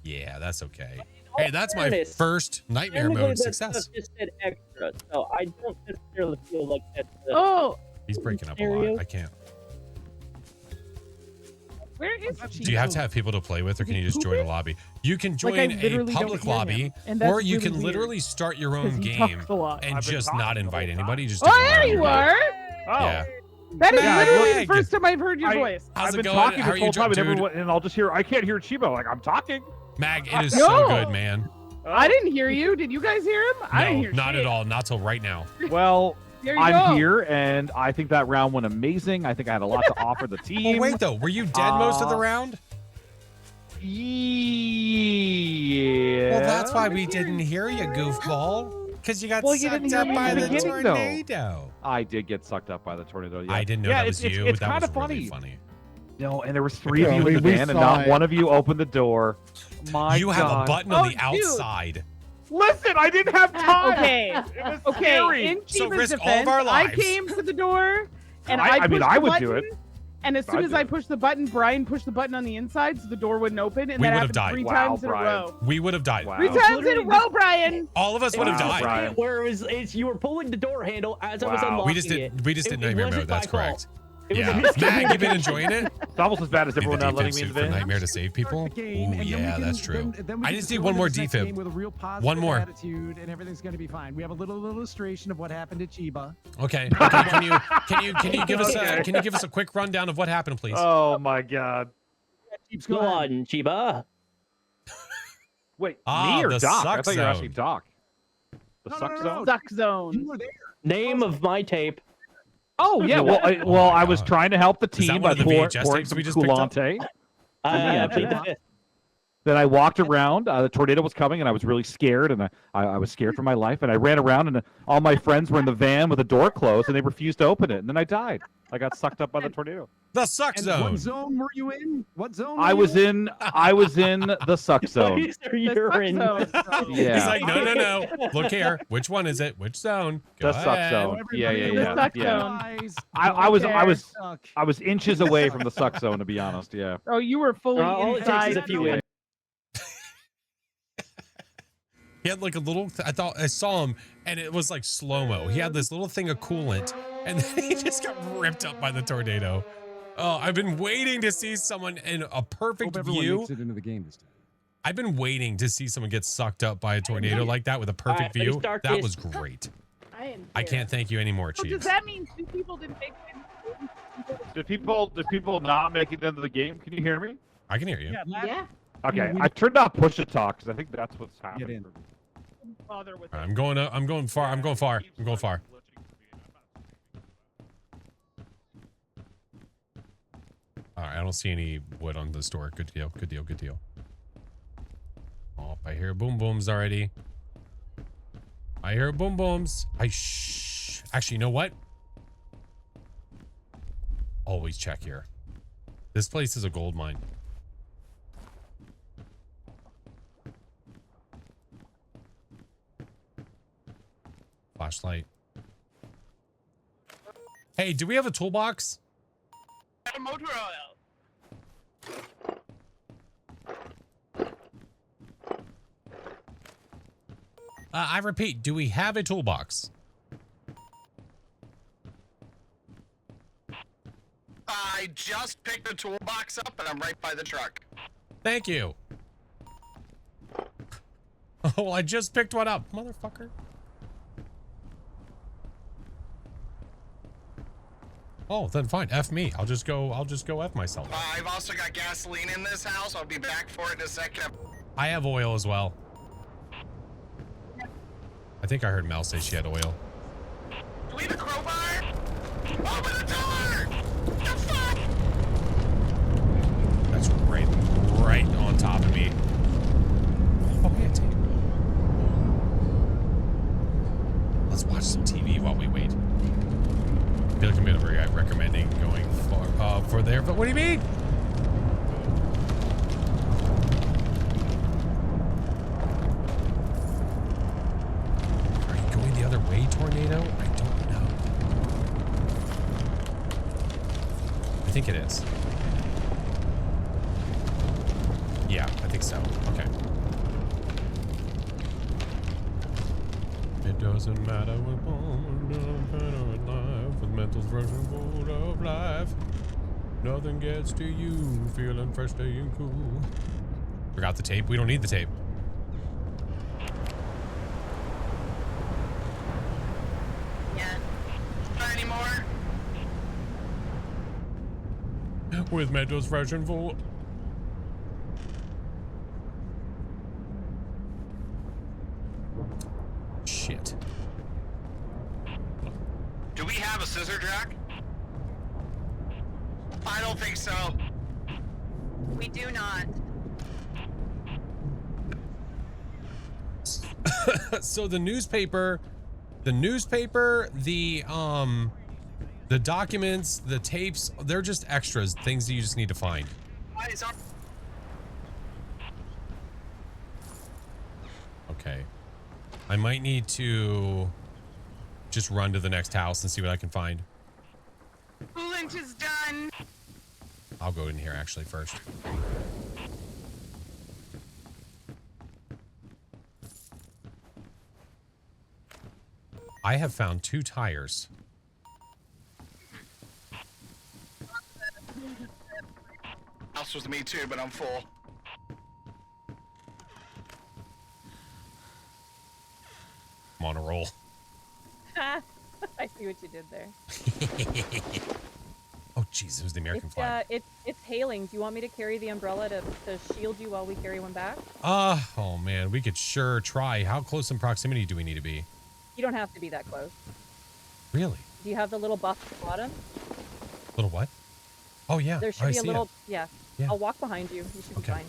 Yeah, that's okay. Hey, that's my fairness, first nightmare Technically, mode that success. stuff just said extra, so I don't necessarily feel like that's. Oh, He's breaking up a lot. I can't. where is Do you have to have people to play with, or can you just join a lobby? You can join I a literally don't public hear him, lobby, and that's or you really can weird, literally start your 'cause own he game talks a lot. and I've been just talking not the whole invite time. anybody. Just Oh, there you are. Yeah. That is Yeah, literally Meg. the first time I've heard your I- voice. How's I've it been going? talking How are this you, whole time, and dude? everyone, and I'll just hear. I can't hear Chibo. Like I'm talking. Mag, it is No. so good, man. I didn't hear you. Did you guys hear him? I didn't No, hear not shit. at all. Not till right now. Well, There you I'm go. here, and I think that round went amazing. I think I had a lot to offer the team. Oh, wait, though. Were you dead most of the Uh, round? Yeah. Well, that's why we didn't hear you, goofball. Because you got Well, you sucked didn't hear up me by in the the beginning, though. tornado. I did get sucked up by the tornado. Yeah. I didn't know Yeah, that was it's you, it's but that kinda was really funny. funny. No, and there was 3 of Yeah, you in the we van, and saw not it. one of you opened the door. My You have a God. button on Oh, the dude. outside. Listen, I didn't have time. Okay. It was Okay. scary. In So Chiba's risk all of defense, our I lives. came to the door, and I mean, pushed I the would do button, it. And as soon I'd as do I it. pushed the button, Brian pushed the button on the inside, so the door wouldn't open, and We that would have happened died. 3 Wow, times in a Brian. row. We would have died. Wow. 3 times in a row, Brian. All of us would have Wow, died. Brian. Where it's you were pulling the door handle as I was Wow. unlocking We just did. it. We just did It nightmare wasn't mode. That's my fault. correct. It was a Yeah, miscommunication. Mag, you been enjoying it? It's almost as bad as Need everyone the not letting defib me in suit the for van. nightmare to save people. Start the game, Ooh, and then we yeah, can- that's true. then we I can just go need one into more this next defib. game with a real One positive more. attitude, and everything's going to be fine. We have a little illustration of what happened to Chiba. Okay. Okay. Can you give us a quick rundown of what happened, please? Oh my God. Go on, Chiba. Wait, Ah, me or the Doc? I suck thought you were asking zone. Doc. The No, suck no, no, zone? no. Suck zone. You were there. Name of my tape. Oh yeah. Well, I my was God. trying to help the Is that team one by of the pouring VHS tapes some we just picked up? Coulante. I plead the yeah. fifth. Then I walked around. The tornado was coming, and I was really scared, and I was scared for my life. And I ran around, and all my friends were in the van with the door closed, and they refused to open it. And then I died. I got sucked up by the tornado. The suck And zone. what zone were you in? What zone? I were was you in the suck zone. These are The suck urine. zone. Yeah. He's like, no. Look here. Which one is it? Which zone? Go The suck ahead. zone. Yeah. The suck Yeah. zone. Guys, I was suck. I was inches away from the suck zone, to be honest. Yeah. Oh, you were fully All it takes inside. is a few in. He had like a little, I thought I saw him and it was like slow-mo. He had this little thing of coolant and then he just got ripped up by the tornado. Oh, I've been waiting to see someone in a perfect Hope everyone view. makes it into the game this time. I've been waiting to see someone get sucked up by a tornado like that with a perfect Alright, view. start That this. was great. I I can't thank you anymore, So does Chiefs. that mean 2 people didn't make it? Did people not make it into the game? Can you hear me? I can hear you. Yeah. Okay, I turned off push to talk because I think that's what's happening. in. Bother with I'm going up. I'm going far. I'm going far. All right, I don't see any wood on the store. Good deal. Oh, I hear boom booms already. I hear boom booms. Actually, you know what? Always check here. This place is a gold mine. Flashlight. Hey, do we have a toolbox? Motor oil. I repeat, do we have a toolbox? I just picked the toolbox up and I'm right by the truck. Thank you. Oh, I just picked one up, motherfucker. Oh, then fine. F me. I'll just go F myself. I've also got gasoline in this house. I'll be back for it in a second. I have oil as well. I think I heard Mel say she had oil. Do we have a crowbar? Open the door! The fuck? That's right on top of me. Oh, yeah, take it. Let's watch some TV while we wait. I feel like I'm gonna be recommending going for there, but what do you mean? I think it is. Yeah, I think so. Okay. It doesn't matter what born in life with mental structure full of life. Nothing gets to you, feeling fresh, staying cool. Forgot the tape. We don't need the tape. Yeah. Not anymore. With mentals fresh and full. Shit. Do we have a scissor jack? I don't think so. We do not. So the newspaper, the documents, the tapes, they're just extras, things that you just need to find. Why is our Okay. I might need to just run to the next house and see what I can find. coolant is done? I'll go in here actually first. I have found 2 tires. House was me too, but I'm full. I'm on a roll. I see what you did there. Oh, jeez, it was the American flag. It's hailing. Do you want me to carry the umbrella to shield you while we carry one back? Oh man, we could sure try. How close in proximity do we need to be? You don't have to be that close. Really? Do you have the little buff at the bottom? Little what? Oh yeah. There should I be a see little. it. Yeah. Yeah. I'll walk behind you. You should be Okay. fine.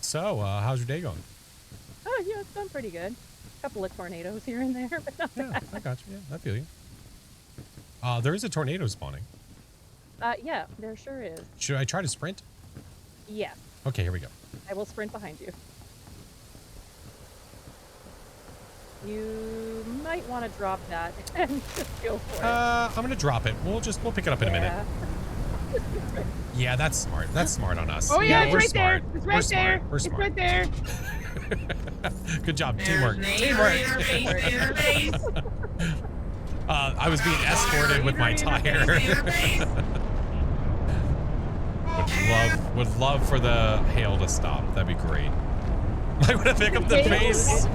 So, how's your day going? Oh yeah, it's done pretty good. A couple of tornadoes here and there, but not Yeah, bad. I got you. Yeah, I feel you. There is a tornado spawning. Yeah, there sure is. Should I try to sprint? Yeah, Okay, here we go. I will sprint behind you. You might want to drop that and just go for it. I'm gonna drop it. We'll pick it up in a minute. Yeah, that's smart. That's smart on us. Oh yeah, we're it's right smart. there. It's We're right smart. there. We're It's smart. right there. Good job. Teamwork. Teamwork. I was being escorted with my tire. would love for the hail to stop. That'd be great. Might want to pick up the pace.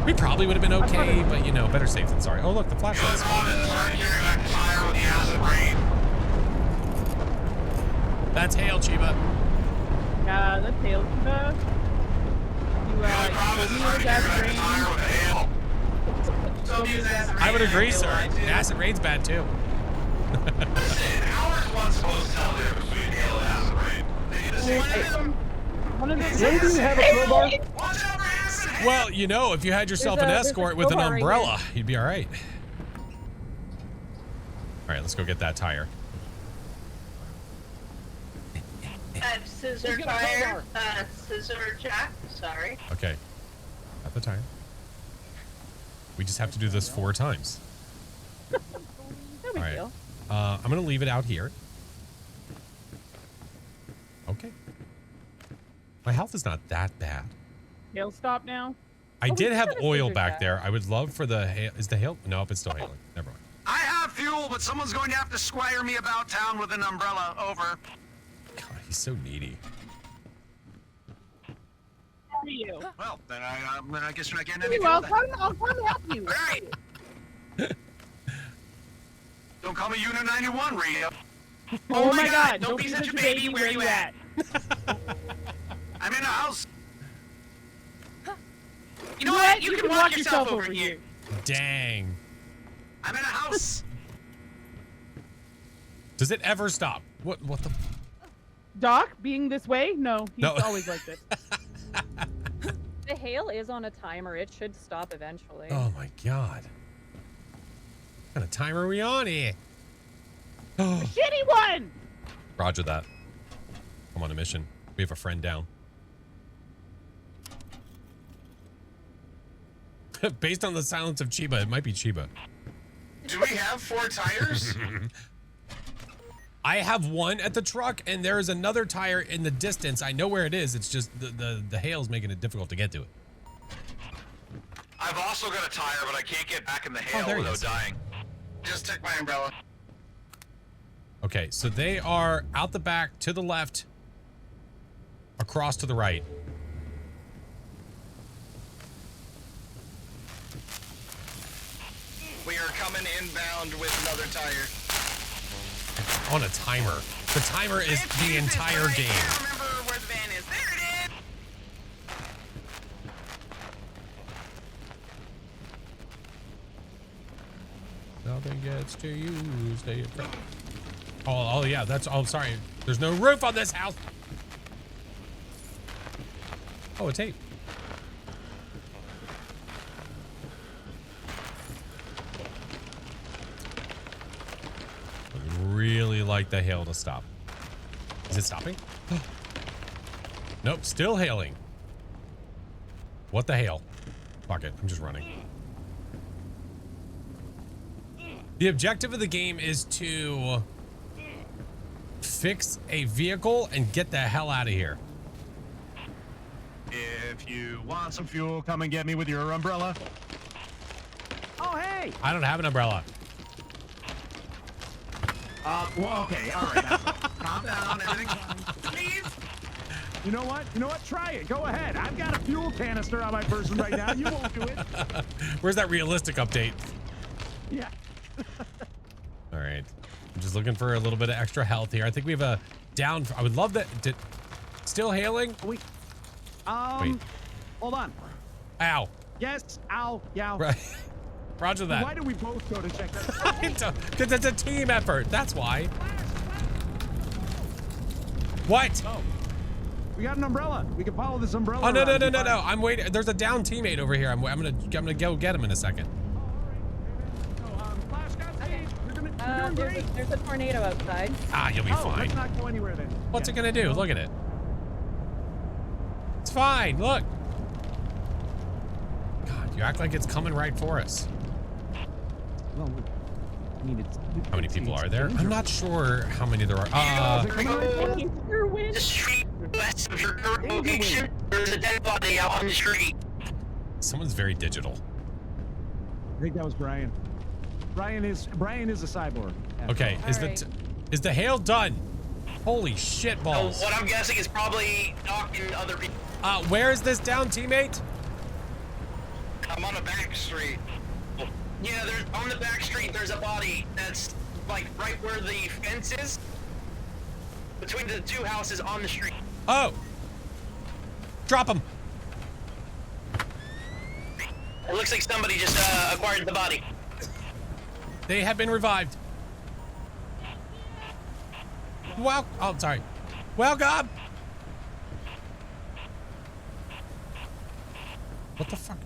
We probably would have been okay, but you know, better safe than sorry. Oh look, the flashlights. That's hail, Chiba. That's hail. You told me it was acid rain. Told me it was acid rain. I would agree, sir. Acid rain's bad too. One of those. Maybe you have a crowbar? Well, you know, if you had yourself an There's a escort with an crowbar right umbrella, you'd be all right. All right, let's go get that tire. Scissor tire, scissor jack, sorry. Okay, got the tire. We just have to do this 4 times. No big All right. deal. I'm gonna leave it out here. Okay. My health is not that bad. Hail stop now. I we did do have have a oil scissor back jack. there. I would love for the hail. Is the hail? Nope, it's still hailing. Never mind. I have fuel, but someone's going to have to squire me about town with an umbrella. Over. God, he's so needy. How are you? Well, then I guess you're not getting any Pretty fuel. well. then. I'll come help you. All right. Don't call me Unit 91, Rio. Oh my God! Don't be such a baby. Where you at? I'm in a house. You know what? You can walk yourself over here. Dang. I'm in a house. Does it ever stop? What the? Doc, being this way? No, he's No. always like this. The hail is on a timer. It should stop eventually. Oh my God. What kind of time are we on here? Oh, Shitty one. Roger that. I'm on a mission. We have a friend down. Based on the silence of Chiba, it might be Chiba. Do we have 4 tires? I have one at the truck, and there is another tire in the distance. I know where it is. It's just the hail's making it difficult to get to it. I've also got a tire, but I can't get back in the hail there he without is. dying. Just took my umbrella. Okay, so they are out the back to the left, across to the right. We are coming inbound with another tire. On a timer. The timer is the entire game. I can't remember where the van is. There it is! Nothing gets to you. Stay in front. Oh yeah, that's. Oh, sorry. There's no roof on this house. Oh, a tape. Would really like the hail to stop. Is it stopping? Nope, still hailing. What the hail? Fuck it, I'm just running. The objective of the game is to fix a vehicle and get the hell out of here. If you want some fuel, come and get me with your umbrella. Oh, hey! I don't have an umbrella. Well, okay, all right. Calm down, everything's fine. Please. You know what? You know what? Try it. Go ahead. I've got a fuel canister on my person right now. You won't do it. Where's that realistic update? Yeah. All right. I'm just looking for a little bit of extra health here. I think we have a down. I would love that. Still hailing? Wait. Wait. Hold on. Ow. Yes. Ow. Yeah. Right. Roger that. Why do we both go to check that? Because it's a team effort. That's why. What? Oh. We got an umbrella. We can follow this umbrella. Oh no no around. no no no! I'm waiting. There's a down teammate over here. I'm gonna go get him in a second. There's a tornado outside. Ah, you'll be fine. Let's not go anywhere then. What's it gonna do? Look at it. It's fine. Look. God, you act like it's coming right for us. Well, I mean, How many people are there? I'm not sure how many there are. The street west of your location, there's a dead body out on the street. Someone's very digital. I think that was Brian. Brian is a cyborg. Okay, is the hail done? Holy shit balls. What I'm guessing is probably knocking other people. Where is this down teammate? I'm on a back street. Yeah, there's on the back street. There's a body that's like right where the fence is, between the 2 houses on the street. Oh. Drop him. It looks like somebody just acquired the body. They have been revived. Well, oh, sorry. Welcome. What the fuck?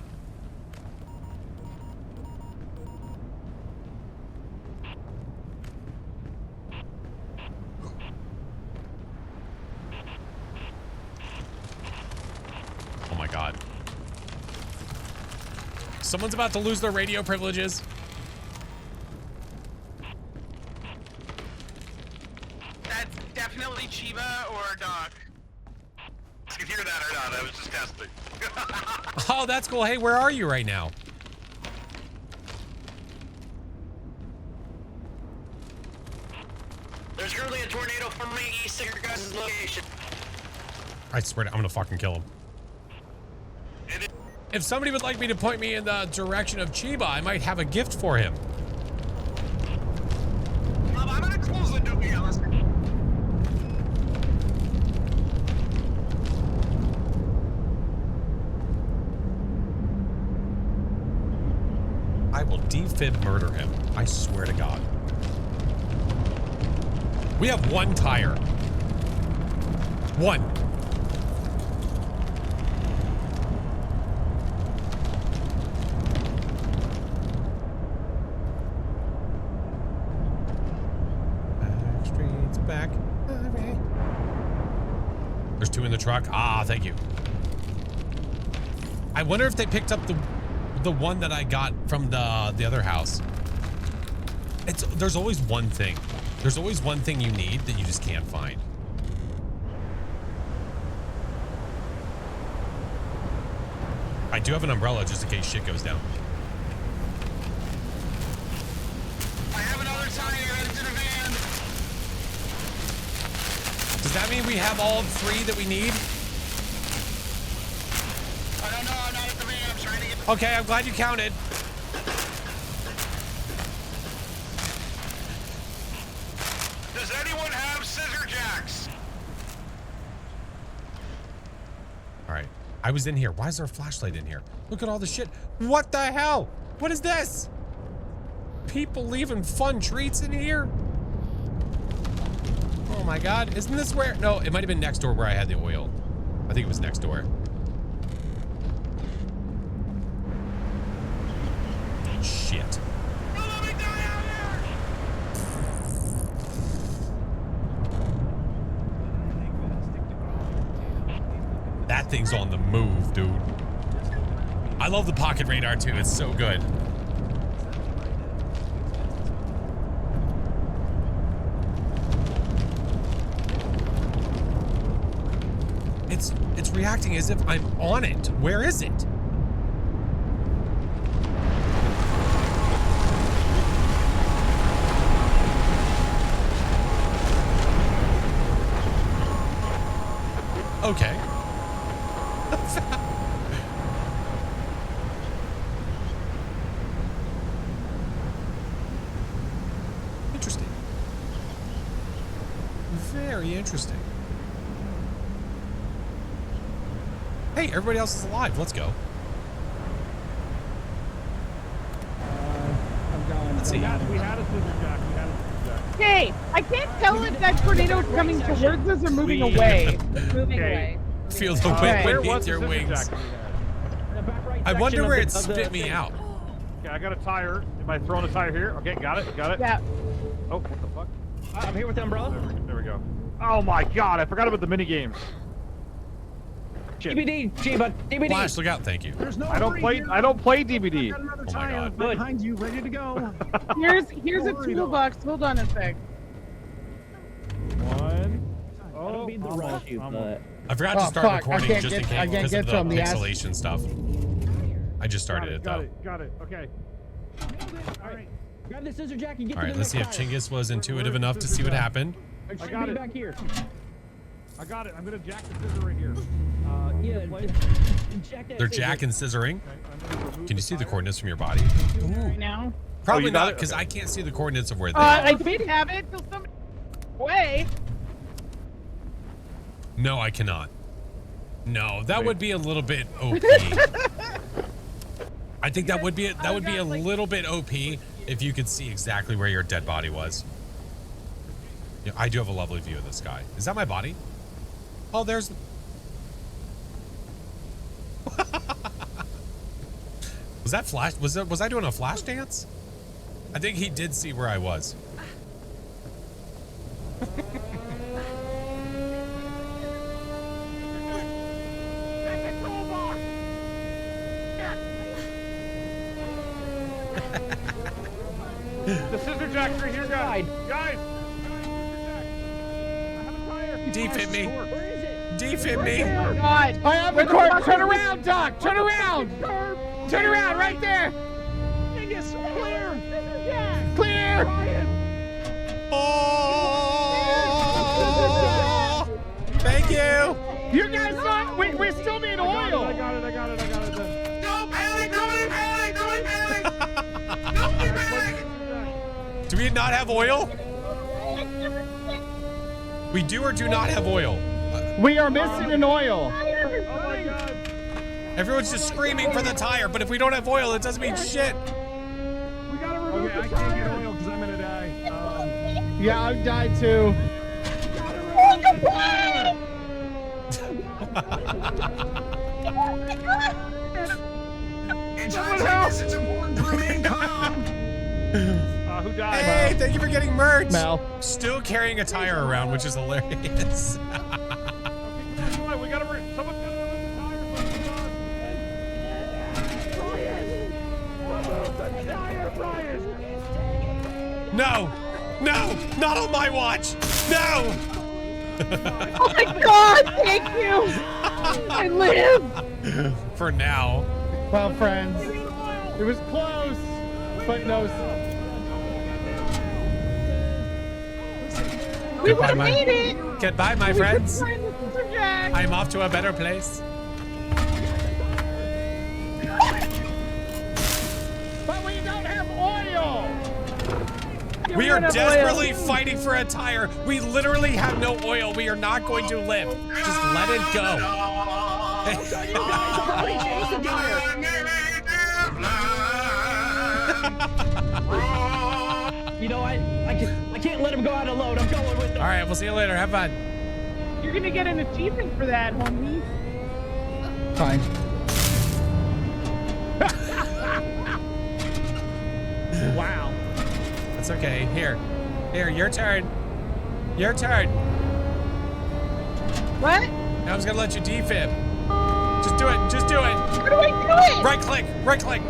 Oh my God. Someone's about to lose their radio privileges. That's definitely Chiba or Doc. You can hear that or not, I was just testing. Oh, that's cool. Hey, where are you right now? There's currently a tornado from me east of your guys' location. I swear to, I'm gonna fucking kill him. If somebody would like me to point me in the direction of Chiba, I might have a gift for him. I'm gonna close the door. Yeah, let's... I will defib murder him. I swear to God. We have 1 tire. 1. Back streets back. There's 2 in the truck. Ah, thank you. I wonder if they picked up the one that I got from the other house. There's always one thing. There's always one thing you need that you just can't find. I do have an umbrella just in case shit goes down. I have another tire into the van. Does that mean we have all 3 that we need? I don't know. I'm not at the van. I'm trying to get. Okay, I'm glad you counted. Does anyone have scissor jacks? All right. I was in here. Why is there a flashlight in here? Look at all the shit. What the hell? What is this? People leaving fun treats in here? Oh my God. Isn't this where? No, it might have been next door where I had the oil. I think it was next door. Shit. That thing's on the move, dude. I love the pocket radar too. It's so good. It's reacting as if I'm on it. Where is it? Okay. Interesting. Very interesting. Hey, everybody else is alive. Let's go. Let's see. We had a scissor jack. We had a scissor jack. Hey, I can't tell if that tornado is coming towards us or moving away. Moving away. Feel the wind beneath your wings. I wonder where it spit me out. Okay, I got a tire. Am I throwing a tire here? Okay, got it. Got it. Yeah. Oh, what the fuck? I'm here with the umbrella. There we go. Oh my God! I forgot about the mini games. Shit. DVD, Chiba, DVD. Flash, look out! Thank you. There's no I don't play. here. I don't play DVD. I got another Oh my tire God. behind you, ready to go. Here's a Don't worry, toolbox. Hold on a sec. One. I don't mean to rush you, but I forgot to Oh, start fuck, I recording can't just in get- case I can't because get of the from the ass. pixelation stuff. I just started it though. Got it. Okay. all right. Grab the scissor jack and get All to right, the let's see if next tire. Chinggis was intuitive enough to see what happened. I Should got be it. back here. I got it. I'm gonna jack the scissor right here. Yeah, jack that They're scissor. jack and scissoring. Okay, I'm gonna remove Can you see the coordinates from your body? Right now. Probably you got not, it? because Okay. I can't see the coordinates of where they I are. did have it till somebody away. No, I cannot. No, that Wait. would be a little bit OP. I think that would be a little bit OP if you could see exactly where your dead body was. Yeah, I do have a lovely view of this guy. Is that my body? Oh, there's. Was that flash? Was I doing a flash dance? I think he did see where I was. The scissor jack's right here, guys. Guys. Defib me. Where is it? Defib me. Oh God. I have the cord. Turn around, Doc. Turn around. Turn around right there. Clear. Clear. Oh! Thank you. You guys not. We still need oil. I got it. Then. Don't panic! Nobody panic! Nobody panic! Nobody panic! Do we not have oil? We do or do not have oil? We are missing an oil. Oh my God. Everyone's just screaming for the tire, but if we don't have oil, it doesn't mean shit. We gotta remove Okay, I the can't tire. get oil because I'm gonna die. Yeah, I've died too. It's important to remain calm. Who died? Hey, thank you for getting merch. Mal. Still carrying a tire around, which is hilarious. Come on, we gotta someone's gotta remove the tire. No! No! Not on my watch! No! Oh my God! Thank you. I live. For now. Well, friends, it was close, but no. We would have made it. Goodbye, my We couldn't friends. find the Super Jack. I'm off to a better place. But we don't have oil. We are desperately fighting for a tire. We literally have no oil. We are not going to live. Just let it go. You know, I can't let him go out alone. I'm going with him. All right, we'll see you later. Have fun. You're gonna get an achievement for that, homie. Fine. Wow. That's okay. Here, your turn. Your turn. What? I was gonna let you defib. Just do it. Just do it. How do I do it? Right click. Right click.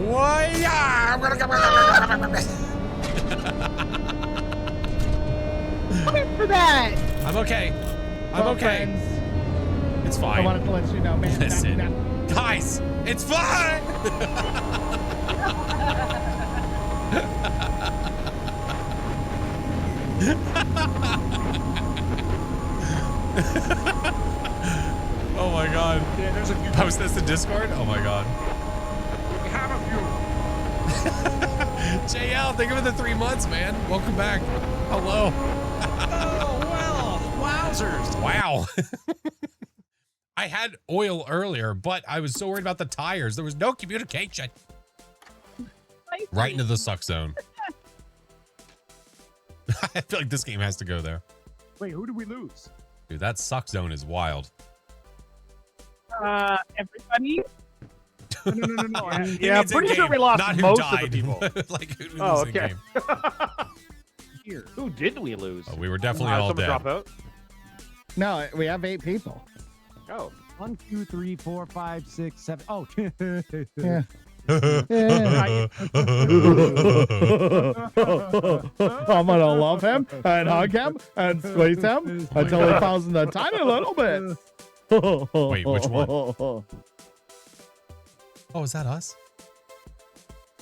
Why? I'm gonna go. For that. I'm okay. I'm Well, okay. friends, It's I fine. wanted to let you know, man. Listen. that- Guys, it's fine. Oh my god. Yeah, there's a few. Post this to Discord? Oh my god. We have a few. JL, thank you for the 3 months, man. Welcome back. Hello. Oh, well. Wowzers. Wow. I had oil earlier, but I was so worried about the tires. There was no communication. Right into the suck zone. I feel like this game has to go there. Wait, who did we lose? Dude, that suck zone is wild. Everybody. No. He Yeah, I'm means pretty in sure game, we lost not who most died. of the people. Like who we Oh, lose in okay. game. Here. Who did we lose? Oh, we were definitely all someone dead. drop out? No, we have 8 people. Oh. 1, 2, 3, 4, 5, 6, 7. Oh. Yeah. I'm gonna love him and hug him and squeeze him until he falls in the tiny little bit. Wait, which one? Oh, is that us?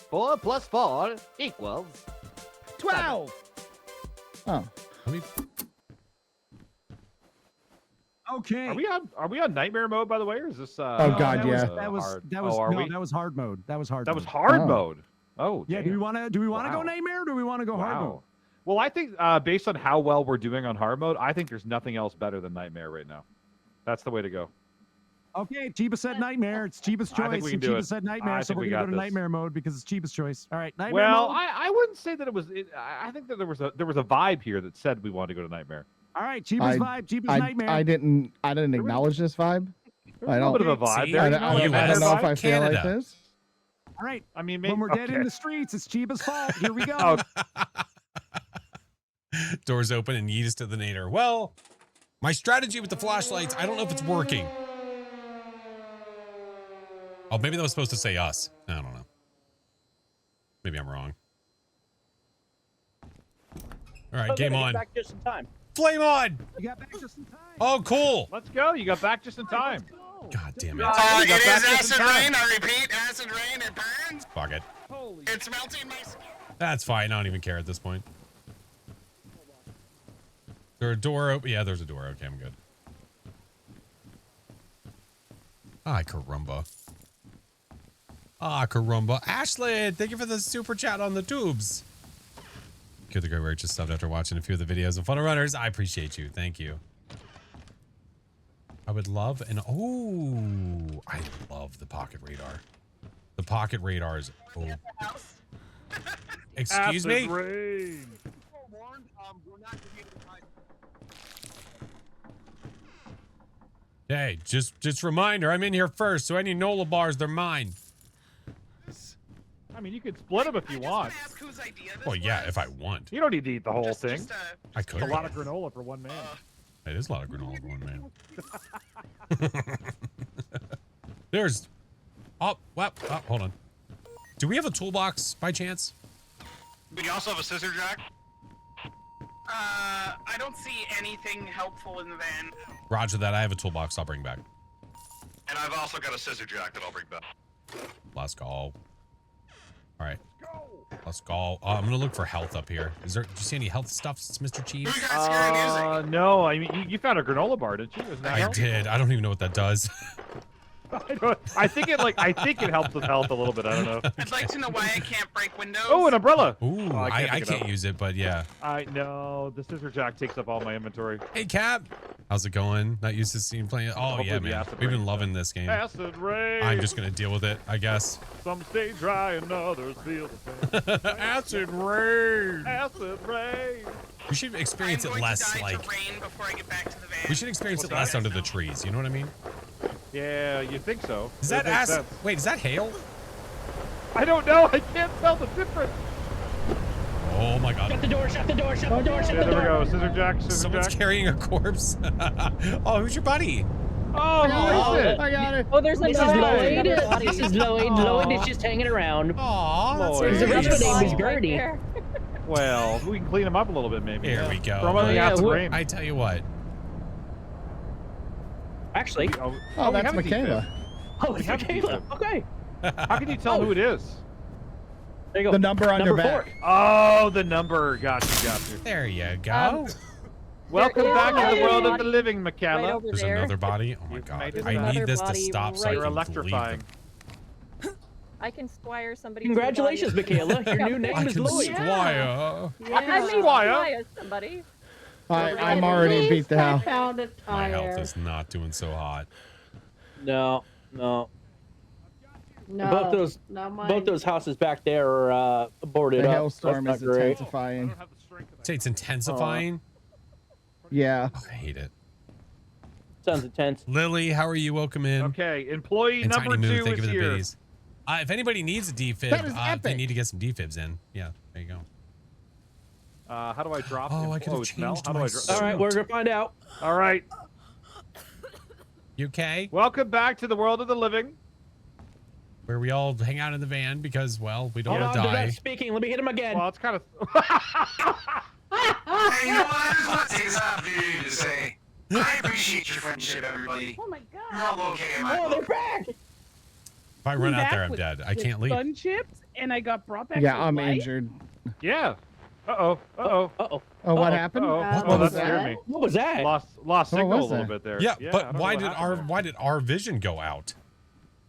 4 plus 4 equals 12. Oh. Let me... Okay. Are we on nightmare mode, by the way, or is this Oh, God, yeah. That was hard? that was Oh, are no, we? that was hard mode. That was hard. That was mode. hard Oh. mode. Oh, Yeah. damn. Do we want to go Wow. nightmare? Or do we want to go hard mode? Wow. Well, I think based on how well we're doing on hard mode, I think there's nothing else better than nightmare right now. That's the way to go. Okay, Chiba said nightmare. It's Chiba's I think choice. we And can do Chiba it. said I nightmare, so think we're we gonna got go to this. nightmare mode because it's Chiba's choice. All right, nightmare Well, mode. I wouldn't say that it was. I think that there was a vibe here that said we wanted to go to nightmare. All right, Chiba's vibe. Chiba's nightmare. I didn't acknowledge this vibe. There was I a don't. little bit of a vibe See? there. I you don't, know, I like don't, a I don't know if vibe. I feel like Canada. this. All right, I mean, maybe, when we're dead okay. in the streets, it's Chiba's fault. Here we go. Oh. Doors open and yeet us to the nadir. Well, my strategy with the flashlights, I don't know if it's working. Oh, maybe that was supposed to say us. I don't know. Maybe I'm wrong. All right, game on. Back just in time. Flame on! You got back just in time. Oh, cool. Let's go. You got back just in time. God damn it. It got is back just in acid time. rain. I repeat, acid rain. It burns. Fuck it. It's melting my skin. That's fine. I don't even care at this point. Is there a door open? Yeah, there's a door. Okay, I'm good. Ah, carumba. Ah, carumba. Ashley, thank you for the super chat on the tubes. Good to go where just subbed after watching a few of the videos of Funnel Runners. I appreciate you. Thank you. I would love an... Oh, I love the pocket radar. The pocket radar is... Oh. Excuse me? Acid rain. Hey, just reminder, I'm in here first, so any NOLA bars, they're mine. I mean, you could split them if you want. Ask whose idea this Well, yeah, was. if I want. You don't need to eat the whole thing. I could. A lot of granola for one man. It is a lot of granola for one man. There's... Oh, well, oh, hold on. Do we have a toolbox by chance? But you also have a scissor jack? I don't see anything helpful in the van. Roger that. I have a toolbox I'll bring back. And I've also got a scissor jack that I'll bring back. Let's go. All right. Let's go. I'm gonna look for health up here. Do you see any health stuff, Mr. Cheese? Who you guys scaring using? No, I mean, you found a granola bar, didn't you? Isn't that I health? did. I don't even know what that does. I think it helps with health a little bit. I don't know. I'd like to know why I can't break windows. Oh, an umbrella. Ooh, Oh, I can't use it, but yeah. I know the scissor jack takes up all my inventory. Hey, Cap. How's it going? Not used to seeing playing. Oh, Hopefully yeah, the man. acid We've been rain loving this game. Acid rain. I'm just gonna deal with it, I guess. Some stay dry and others feel the pain. Acid rain. Acid rain. We should experience it less like. Rain before I get back to the van. We should experience it less under the trees. You know what I mean? Yeah, you think so? Is that makes acid? sense. Wait, is that hail? I don't know. I can't tell the difference. Oh my God. Shut the door, shut the door, shut the door, shut Yeah, the there we door. go. Scissor jack, scissor Someone's jack. carrying a corpse. Oh, who's your buddy? Oh, who is it? I got it. Oh, there's This is another Lloyd. body. This is Lloyd. Lloyd is just hanging around. Aw, that's Lloyd. His nice. original name is Right Gertie. there. Well, we can clean him up a little bit, maybe. Here yeah. we go. Throw him on the Yeah, acid what- rain. I tell you what. Actually, Oh, we that's have a Michaela. oh, it's have a Michaela. defib. Okay. How can you tell who it is? There you go. The number on your Number back. 4. Oh, the number. Got you. There you go. Welcome There is back to the another world of body the living, Right Michaela. over There's there. another body. Oh my You've God. made it I back. need this to Another stop body so I You're can electrifying. leave I can squire somebody. Congratulations, to the body. Michaela. Your new name I is can Lloyd. squire. Yeah, I made squire. squire somebody. I'm already beat the hell. Found a My tire. health is not doing so hot. No. No, Both those houses back there are boarded The up. hailstorm That's is not great. intensifying. Say it's intensifying. Yeah. I hate it. Sounds intense. Lily, how are you? Welcome in. Okay, employee And number Tiny Moo, 2 thank you is for the here. biddies. If anybody needs a defib, That is they epic. need to get some defibs in. Yeah, there you go. How do I drop? Oh, I could've smell? changed How do my I drop? All right, we're gonna find out. All right. You okay? Welcome back to the world of the living. Where we all hang out in the van because, well, we don't Hold want on, to they're die. not speaking. Let me hit him again. Well, it's kind of. Hey, you know what? I just want to take this opportunity to say, I appreciate your friendship, everybody. Oh my You're God. all okay in my Oh, they're book. back. If I run out there, I'm With- dead. I with can't leave. Fun chips, and I got brought back. Yeah, to I'm life? injured. Yeah. Uh-oh. Uh-oh. Uh-oh. Oh, what Uh-oh. happened? Uh-oh. What What the was that scared that? me. What was that? Lost What signal a was little that? bit there. Yeah, I but don't know why what did happened there. our vision go out?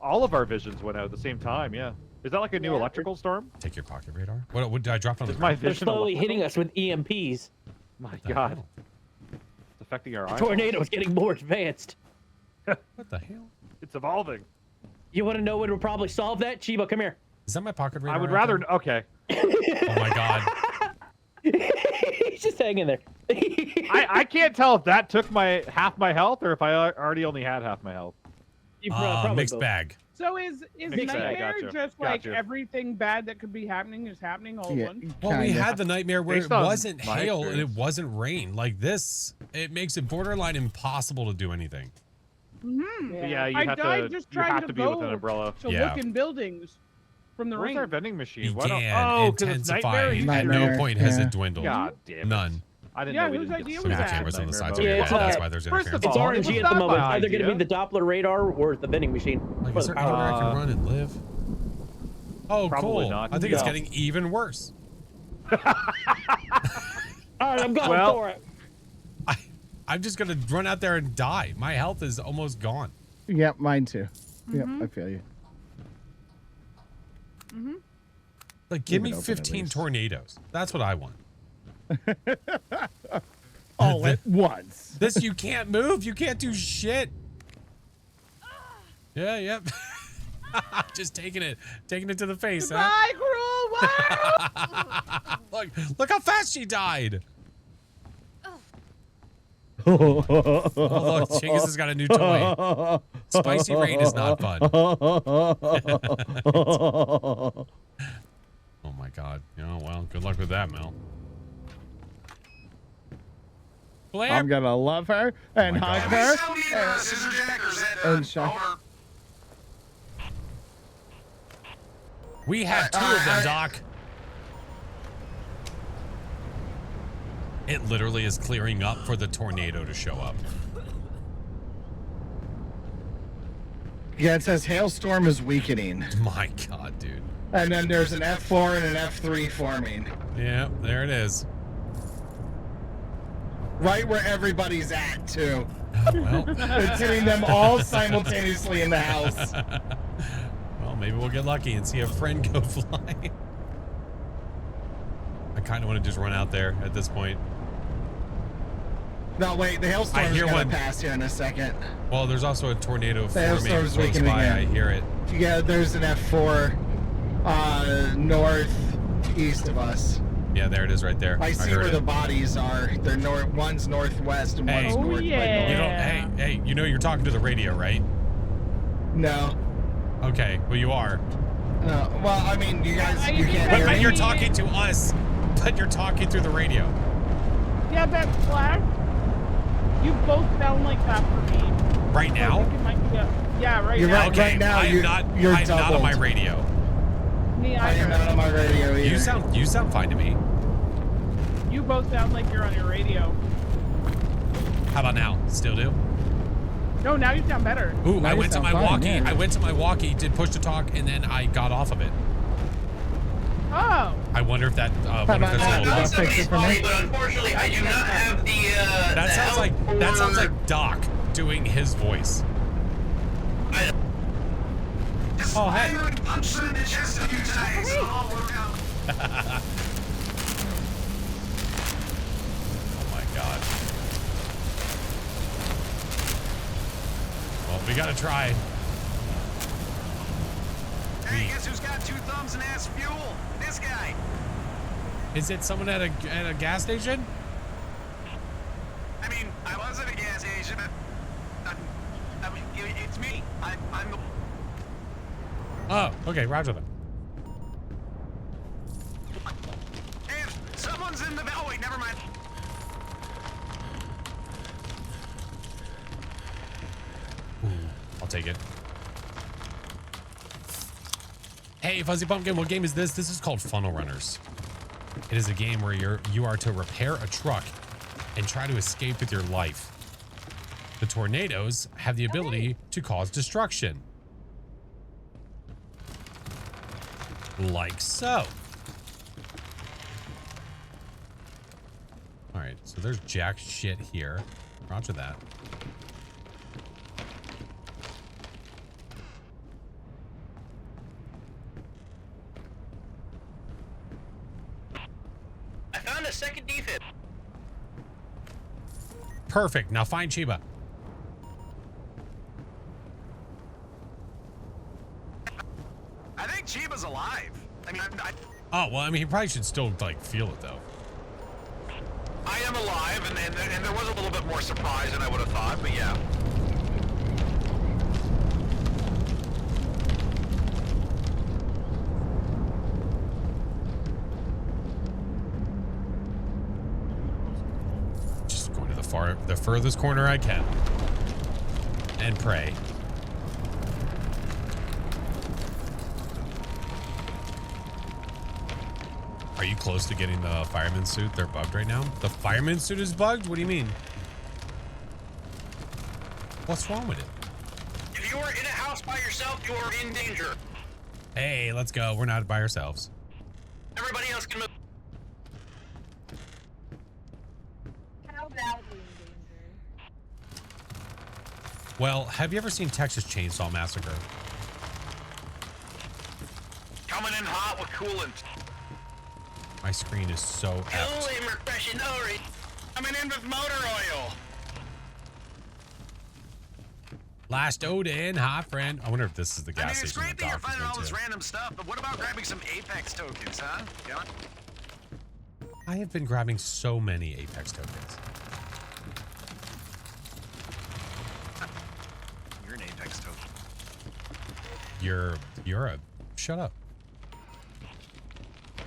All of our visions went out at the same time? Yeah. Is that like a new Yeah. electrical storm? Take your pocket radar. What did I drop on the Is my ground? They're vision slowly electrical? hitting us with EMPs. My What the God. hell? It's affecting our eyes. Tornado's getting more advanced. What the hell? It's evolving. You want to know what would probably solve that? Chiba, come here. Is that my pocket radar? I would right rather. there? Okay. Oh my God. He's just hanging there. I can't tell if that took my half my health or if I already only had half my health. You probably Mixed both. bag. So is Mixed bag, nightmare gotcha, just like gotcha. everything bad that could be happening is happening all at Yeah. once? Well, we kinda. had the nightmare where Based it on wasn't my hail and it experience. wasn't rain. Like this, it makes it borderline impossible to do anything. Mm-hmm. But yeah, you I have died to. just You trying have to to be with an go umbrella. to Yeah. look in buildings from the Where's rain. our vending machine? Why don't? Began Oh, 'cause it's nightmare. intensifying. You At should- no Nightmare, point has yeah. it dwindled. God damn it. None. I didn't Yeah, know we whose didn't idea get was There's that? cameras on the sides of Yeah, your it's, vehicle. That's uh, why there's first of interference. It's all, RNG it was at the not moment. my It's either going to be idea. the Doppler radar or the vending machine. Like, For is the there power. anywhere I can run and live? Oh, Probably cool. not. I think it's No. getting even worse. All right, I'm going Well- for it. I'm just gonna run out there and die. My health is almost gone. Yep, mine too. Yep, I feel you. Like, give Leave me it open at 15 least. tornadoes. That's what I want. All at once. This, you can't move. You can't do shit. Yeah, yep. Just taking it to the face, huh? Bye, cruel world! Look how fast she died. Oh, look, Chingus has got a new toy. Spicy rain is not fun. Oh my God. Oh, well, good luck with that, Mel. Blair? I'm gonna love her and my hug God. her. Still need a scissor jack or is that and shock. over? We have two of them, Doc. It literally is clearing up for the tornado to show up. Yeah, it says hailstorm is weakening. My God, dude. And then there's an F4 and an F3 forming. Yeah, there it is. Right where everybody's at, too. Well, it's hitting them all simultaneously in the house. Well, maybe we'll get lucky and see a friend go fly. I kind of want to just run out there at this point. No, wait, the hailstorm's hear gonna one. pass here in a second. Well, there's also a tornado The forming hailstorm's close weakening by. I again. hear it. Yeah, there's an F4 northeast of us. Yeah, there it is right there. I see heard where it. the bodies are. They're one's northwest and Hey. one's Oh, north. yeah. You don't. Hey, you know you're talking to the radio, right? No. Okay, well you are. No. Well, I mean, you guys, you can't But, hear me. you're talking to us, but you're talking through the radio. Yeah, that's Flash. You both sound like that for me. Right now? I think it might be yeah, right You're now. right. Okay, now, I'm you're- not. you're I'm not on my doubled. radio. Me I am either. not on my radio either. You sound fine to me. You both sound like you're on your radio. How about now? Still do? No, now you sound better. Ooh, Now I you went to sound my fine, walkie. yeah. I went to my walkie, did push to talk, and then I got off of it. Oh. I wonder if that. Wonder if there's a I'm little. not somebody's body, but unfortunately, I do not have the. That sounds like Doc doing his voice. Oh hey. I would punch them in the chest a few times. It'll all work out. Oh my God. Well, we gotta try. Hey, guess who's got 2 thumbs and has fuel? This guy. Is it someone at a gas station? I mean, I was at a gas station, but I mean, it's me. I'm the. Oh, okay, roger that. Hey, someone's in the. Oh wait, never mind. Ooh, I'll take it. Hey, Fuzzy Pumpkin, what game is this? This is called Funnel Runners. It is a game where you are to repair a truck and try to escape with your life. The tornadoes have the ability to cause destruction. Like so. All right, so there's jack shit here. Roger that. I found a second defib. Perfect. Now find Chiba. I think Chiba's alive. I mean, Oh, well, I mean, he probably should still, like, feel it, though. I am alive, and there was a little bit more surprise than I would have thought, but yeah. Just going to the furthest corner I can. And pray. Are you close to getting the fireman's suit? They're bugged right now. The fireman's suit is bugged? What do you mean? What's wrong with it? If you are in a house by yourself, you are in danger. Hey, let's go. We're not by ourselves. Everybody else can move. How badly in danger? Well, have you ever seen Texas Chainsaw Massacre? Coming in hot with coolant. My screen is so effed. Holy refreshing orange. Coming in with motor oil. Last ode in, hot friend. I wonder if this is the I mean, gas it's station. great that that you're Doc is finding all this into. random stuff, but what about grabbing some Apex tokens, huh? Yeah. I have been grabbing so many Apex tokens. You're an Apex token. You're a shut up.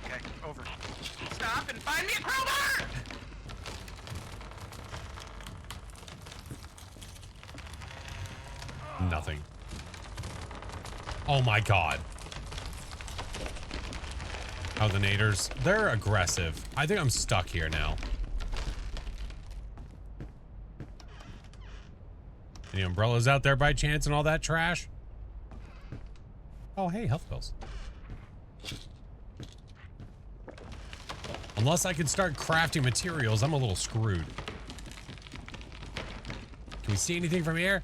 Okay, over. Stop and find me a crowbar! Nothing. Oh my god. Oh, the naders. They're aggressive. I think I'm stuck here now. Any umbrellas out there by chance and all that trash? Oh, hey, health pills. Unless I can start crafting materials, I'm a little screwed. Can we see anything from here?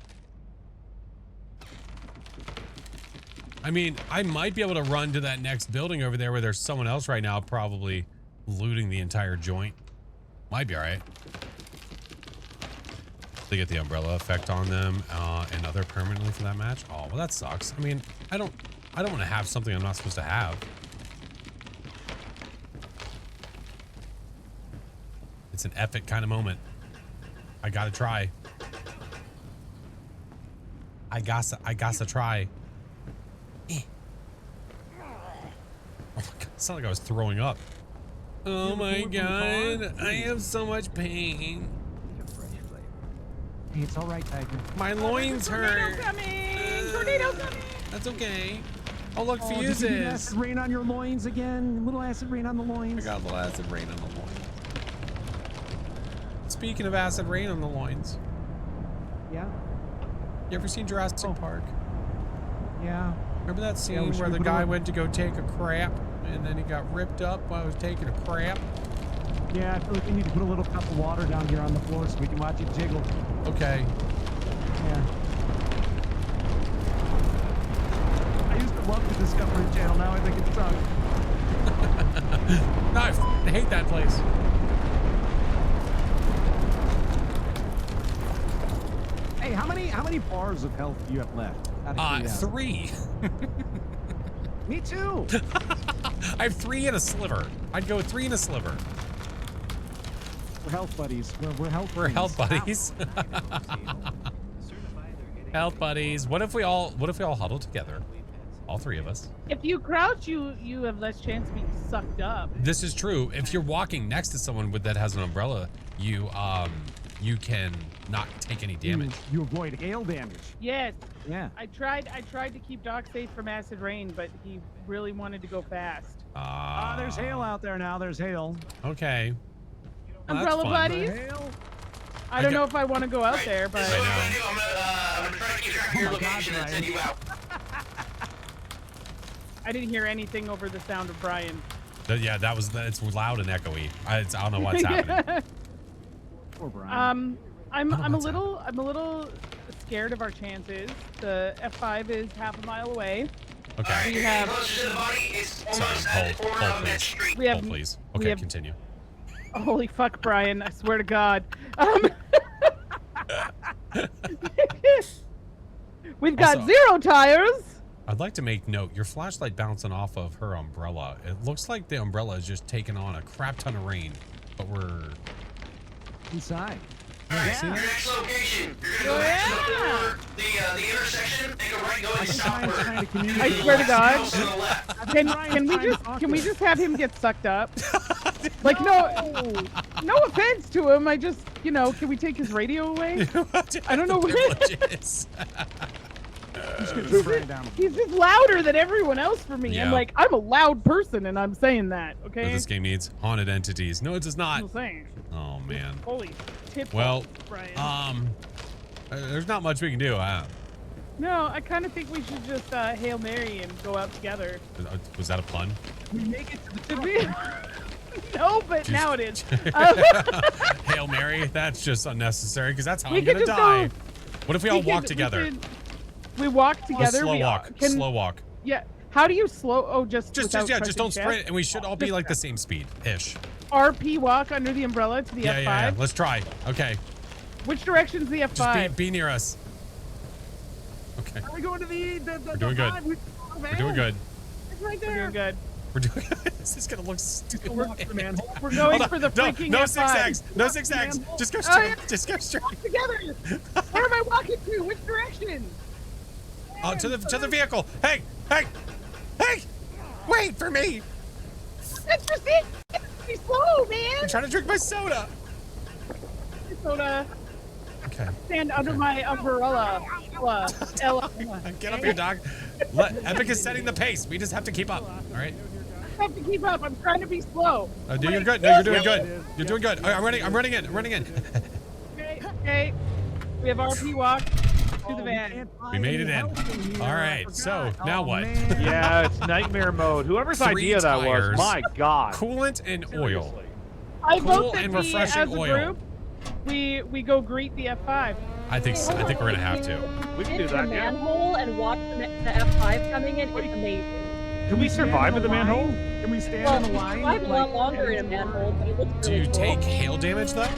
I mean, I might be able to run to that next building over there where there's someone else right now probably looting the entire joint. Might be all right. They get the umbrella effect on them and other permanently for that match. Oh, well, that sucks. I mean, I don't want to have something I'm not supposed to have. It's an epic kind of moment. I gotta try. I gotta try. Eh. Oh my god, it sounded like I was throwing up. Oh my god, I have so much pain. Hey, it's all right, Tiger. My loins hurt. Tornado coming! Tornado coming! That's okay. Oh look, Did you get fuses. acid rain on your loins again? A little acid rain on the loins. I got a little acid rain on the loins. Speaking of acid rain on the loins. Yeah? You ever seen Jurassic Park? Yeah. Remember that scene we should where the put guy a- went to go take a crap and then he got ripped up while he was taking a crap? Yeah, I feel like we need to put a little cup of water down here on the floor so we can watch it jiggle. Okay. Yeah. I used to love the Discovery Channel, now I think it sucks. No, I hate that place. Hey, how many bars of health do you have left? Out of curiosity? 3. Me too. I have 3 and a sliver. I'd go with 3 and a sliver. We're health buddies. We're health. We're buddies. health buddies. Health buddies. What if we all huddle together? All 3 of us. If you crouch, you have less chance of being sucked up. This is true. If you're walking next to someone that has an umbrella, you can not take any damage. You avoid hail damage. Yes. Yeah. I tried to keep Doc safe from acid rain, but he really wanted to go fast. There's hail out there now. There's hail. Okay. Well, that's Umbrella fun. buddies. Hail. I don't know if I want to go out there, but This is what I'm gonna do. I'm gonna try to keep track of your location and send you out. I didn't hear anything over the sound of Brian. Yeah, it's loud and echoey. I don't know what's happening. Poor Brian. I'm a little scared of our chances. The F5 is half a mile away. Okay. We have. Closer to the body is Sorry, almost at the hold, corner hold, of that please. street. We have. Hold, please. we Okay, have- continue. Holy fuck, Brian! I swear to God. We've got Also- 0 tires. I'd like to make note, your flashlight bouncing off of her umbrella. It looks like the umbrella is just taking on a crap ton of rain, but we're... Inside. Alright, see your that? next location. You're gonna go right to the corner, the intersection, take a right, go I into think Brian's southward. trying to communicate. I swear to God. To the left. Can we just have him get sucked up? Like no offense to him. I just can we take his radio away? I don't know where Privileges. he's just louder than everyone else for me. Yeah. I'm a loud person and I'm saying that. Okay. This game needs haunted entities. No, it does not. I'm saying. Oh man. Holy tip. Well, Brian. there's not much we can do. No, I kind of think we should just Hail Mary and go out together. Was that a pun? We make it to the Did we? No, but Jeez. now it is. Hail Mary? That's just unnecessary because that's how We I'm could gonna just die. go- What if we all walk together? We walk together. Slow we walk. Can, Slow walk. Yeah. How do you slow? Oh, just Just without just don't pressing sprint, shift? and we should all be like the same speed-ish. RP walk under the umbrella to the Yeah, F5. yeah, yeah. Let's try. Okay. Which direction's the F5? Just be near us. Okay. Are we going to the We're doing good. We're doing good. It's right We're doing good. We're doing good. This is gonna look stupid. We're Hold going on. for the freaking no F5. zigzags. No zigzags. Just go Oh, straight. yeah. Just go straight. Walk together. Where am I walking to? Which direction? To the vehicle. Hey. Wait for me. That's just it. Be slow, man. I'm trying to drink my soda. Soda. Okay. Stand under my umbrella. Ella. Get up here, dog. Epic is setting the pace. We just have to keep up. All right. I have to keep up. I'm trying to be slow. You're good. No, you're doing good. You're doing good. All right, I'm running in. Okay. We have RP walk. to the van. We made it in. All right, so now what? Yeah, it's nightmare mode. Whoever's 3 idea that tires, was, my God. Coolant and oil. Seriously. I Cool vote that and we, refreshing as a oil. group, we go greet the F5. I think we're gonna have to. We can do Into the that, yeah. manhole and watch the F5 coming in. It's amazing. Can we survive in the manhole? Can we stand Well, in the you line? survive a lot longer in a manhole, but it looks Do really you cool. take hail damage though?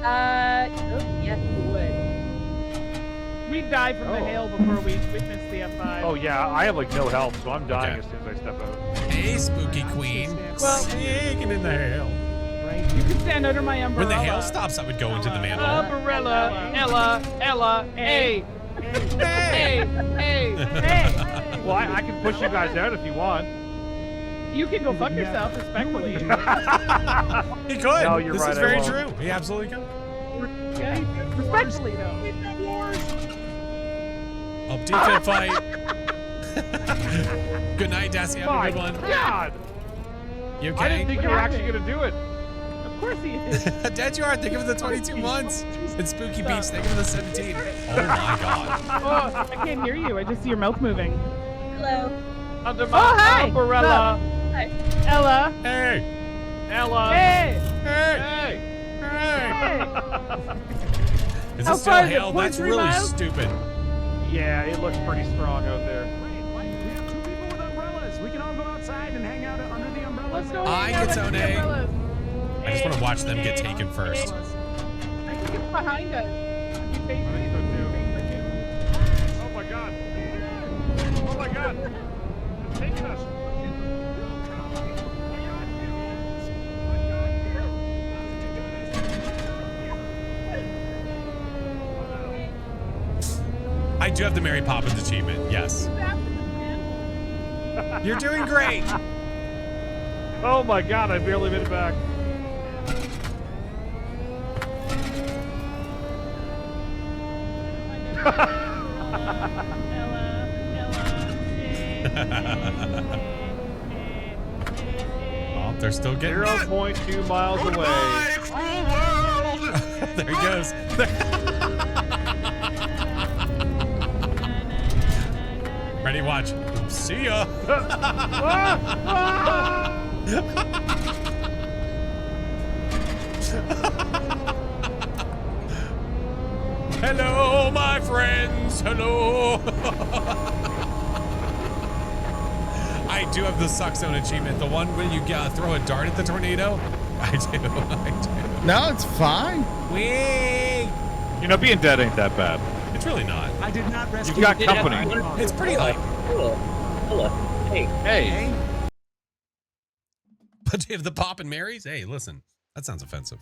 Yes, you would. We die from the hail before we witness the F5. Oh, yeah, I have like no health, so I'm dying as soon as I step out. Hey, spooky queen. Well, Sneaking in the hail. you can stand under my umbrella. When the hail stops, I would go into the manhole. Umbrella, Ella, hey, hey, hey, hey. Well, I can push you guys out if you want. You can go fuck yourself, respectfully. He could. No, you're this right, is I very won't. true. He absolutely could. Yeah. Respectfully, though. Up deep pit fight. Good night, Desi. Have a good one. God. You okay? I didn't think you were actually going to do it. Of course he is. Dead you are. Think of the 22 months. And Spooky Beach. Think of the 17. Oh my God. Oh, I can't hear you. I just see your mouth moving. Hello. Under Oh, hi. umbrella. Hi. Ella. Hey. Ella. Hey. Hey. Hey. Is How this still far is it? hail? That's 0.3 really miles? stupid. Yeah, it looks pretty strong out there. We have 2 people with umbrellas. We can all go outside and hang out under the umbrellas. Let's go. I hang out get under the Tone. umbrellas. I just want to watch them get taken first. I think it's behind us. You face I think it. so too. Oh my God. Oh my God. It's taking us. I do have the Mary Poppins achievement. Yes. You're doing great. Oh my God, I barely made it back. Oh, they're still getting 0.2 miles away. Goodbye, cruel world! There he goes. Ready, watch. See ya. Hello, my friends. Hello. I do have the suck zone achievement. The one where you throw a dart at the tornado. I do. No, it's fine. Wee. You know, being dead ain't that bad. It's really not. I did not rescue. You've got company. It's pretty light. Hey. Hey. But if the Pop and Marys, hey, listen, that sounds offensive.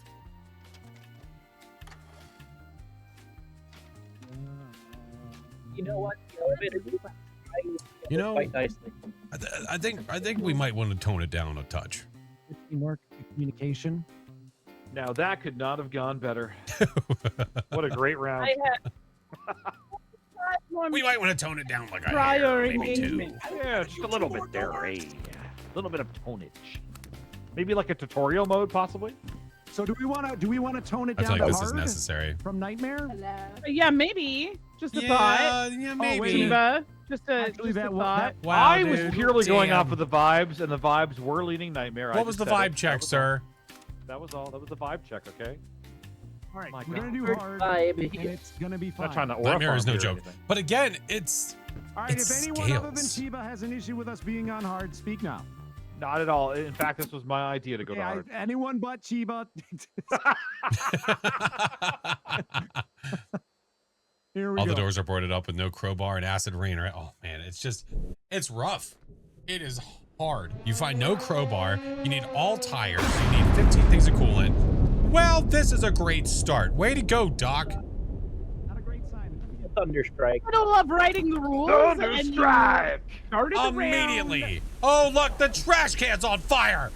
You know what? The elevator group You know, quite nicely. I think we might want to tone it down a touch. Teamwork, communication. Now that could not have gone better. What a great round. I had We might want to tone it down like a prior hair, maybe two. engagement. Yeah, just a little bit there, eh? A little bit of tonage. Maybe like a tutorial mode, possibly. So do we want to tone it I down feel like to this is hard necessary. from Nightmare? Yeah, maybe. Just a thought. Yeah, wait a maybe. minute. Shiva. Just a Actually, just a that wa- thought. that- Wow, I was dude. purely going Damn. off of the vibes, and the vibes were leaning Nightmare. I What was just the said it. vibe check, sir? That was all. That was the vibe check, okay? All right, My we're God. gonna do hard, Vibe. and it's gonna be I'm fine. not trying to Nightmare is no orphan here or joke. anything. But again, it's All right, it if anyone other than scales. Chiba has an issue with us being on hard, speak now. Not at all. In fact, this was my idea to go Okay, to hard. anyone but Chiba. Here we All go. the doors are boarded up with no crowbar and acid rain. Right? Oh man, it's rough. It is hard. You find no crowbar. You need all tires. You need 15 things of coolant. Well, this is a great start. Way to go, Doc. Not a great sign. Thunderstrike. I don't love writing the rules. and you started the round. Immediately. Oh, look, the trash can's on fire.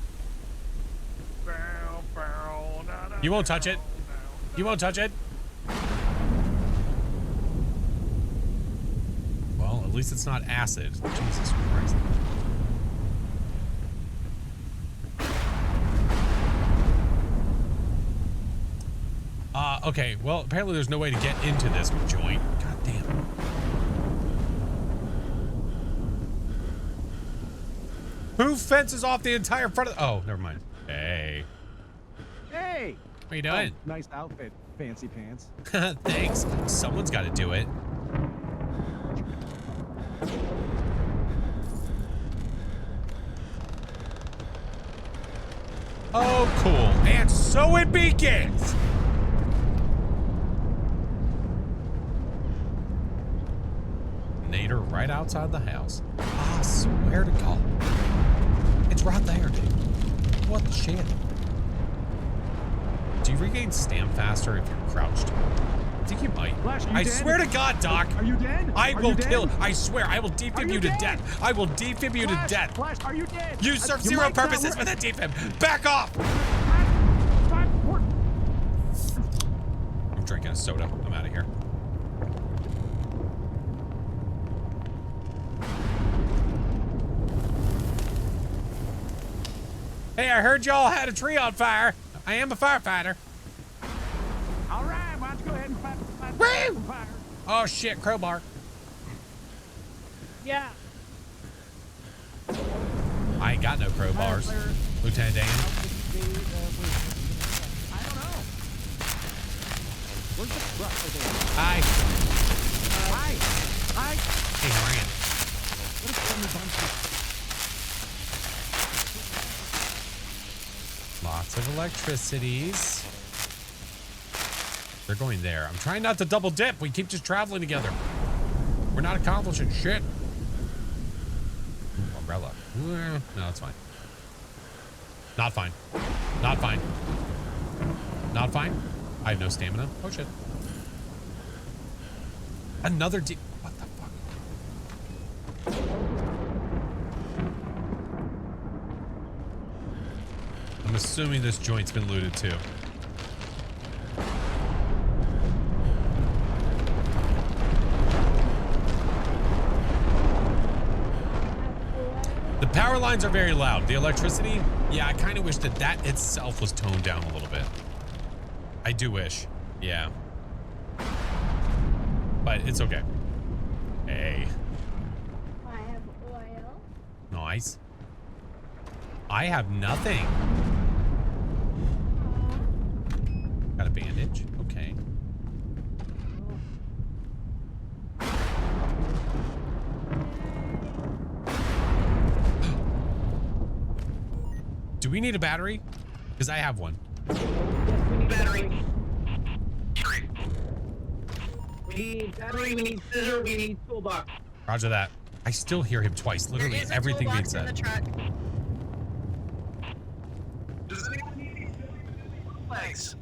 You won't touch it. You won't touch it. Well, at least it's not acid. Jesus Christ. Okay, well, apparently there's no way to get into this joint. God damn. Who fences off the entire front of? Oh, never mind. Hey. Hey. What are you doing? Oh, nice outfit, fancy pants. Thanks. Someone's got to do it. Oh, cool. And so it begins. Nader right outside the house. I swear to God. It's right there, dude. What the shit? Do you regain stam faster if you're crouched? I think you might. Flash, I swear to God, Doc. Are you dead? I Are will you dead? kill. I swear, I will defib you to dead? death. I will defib you to death. Flash, are you dead? You serve You zero might not purposes work. for that defib. Back off. I'm drinking a soda. I'm out of here. Hey, I heard y'all had a tree on fire. I am a firefighter. All right, why don't you go ahead and fight Woo! some fire? Oh shit, crowbar. Yeah. I ain't got no crowbars. Lieutenant Dan. I don't know. Where's the truck? Right there. Hi. Hi. Hi. Hey, how are you? What is Tony Bunch? Lots of electricities. They're going there. I'm trying not to double dip. We keep just traveling together. We're not accomplishing shit. Ooh, umbrella. No, that's fine. Not fine. Not fine. Not fine. I have no stamina. Oh shit. Another deep. What the fuck? I'm assuming this joint's been looted too. The power lines are very loud. The electricity, yeah, I kind of wish that that itself was toned down a little bit. I do wish. Yeah. But it's okay. Hey. I have oil. Nice. I have nothing. Got a bandage? Okay. Do we need a battery? Because I have one. Battery. We need battery, we need scissor, we need toolbox. Roger that. I still hear him twice. Literally There is a everything being toolbox in the said. truck. Does anyone need legs?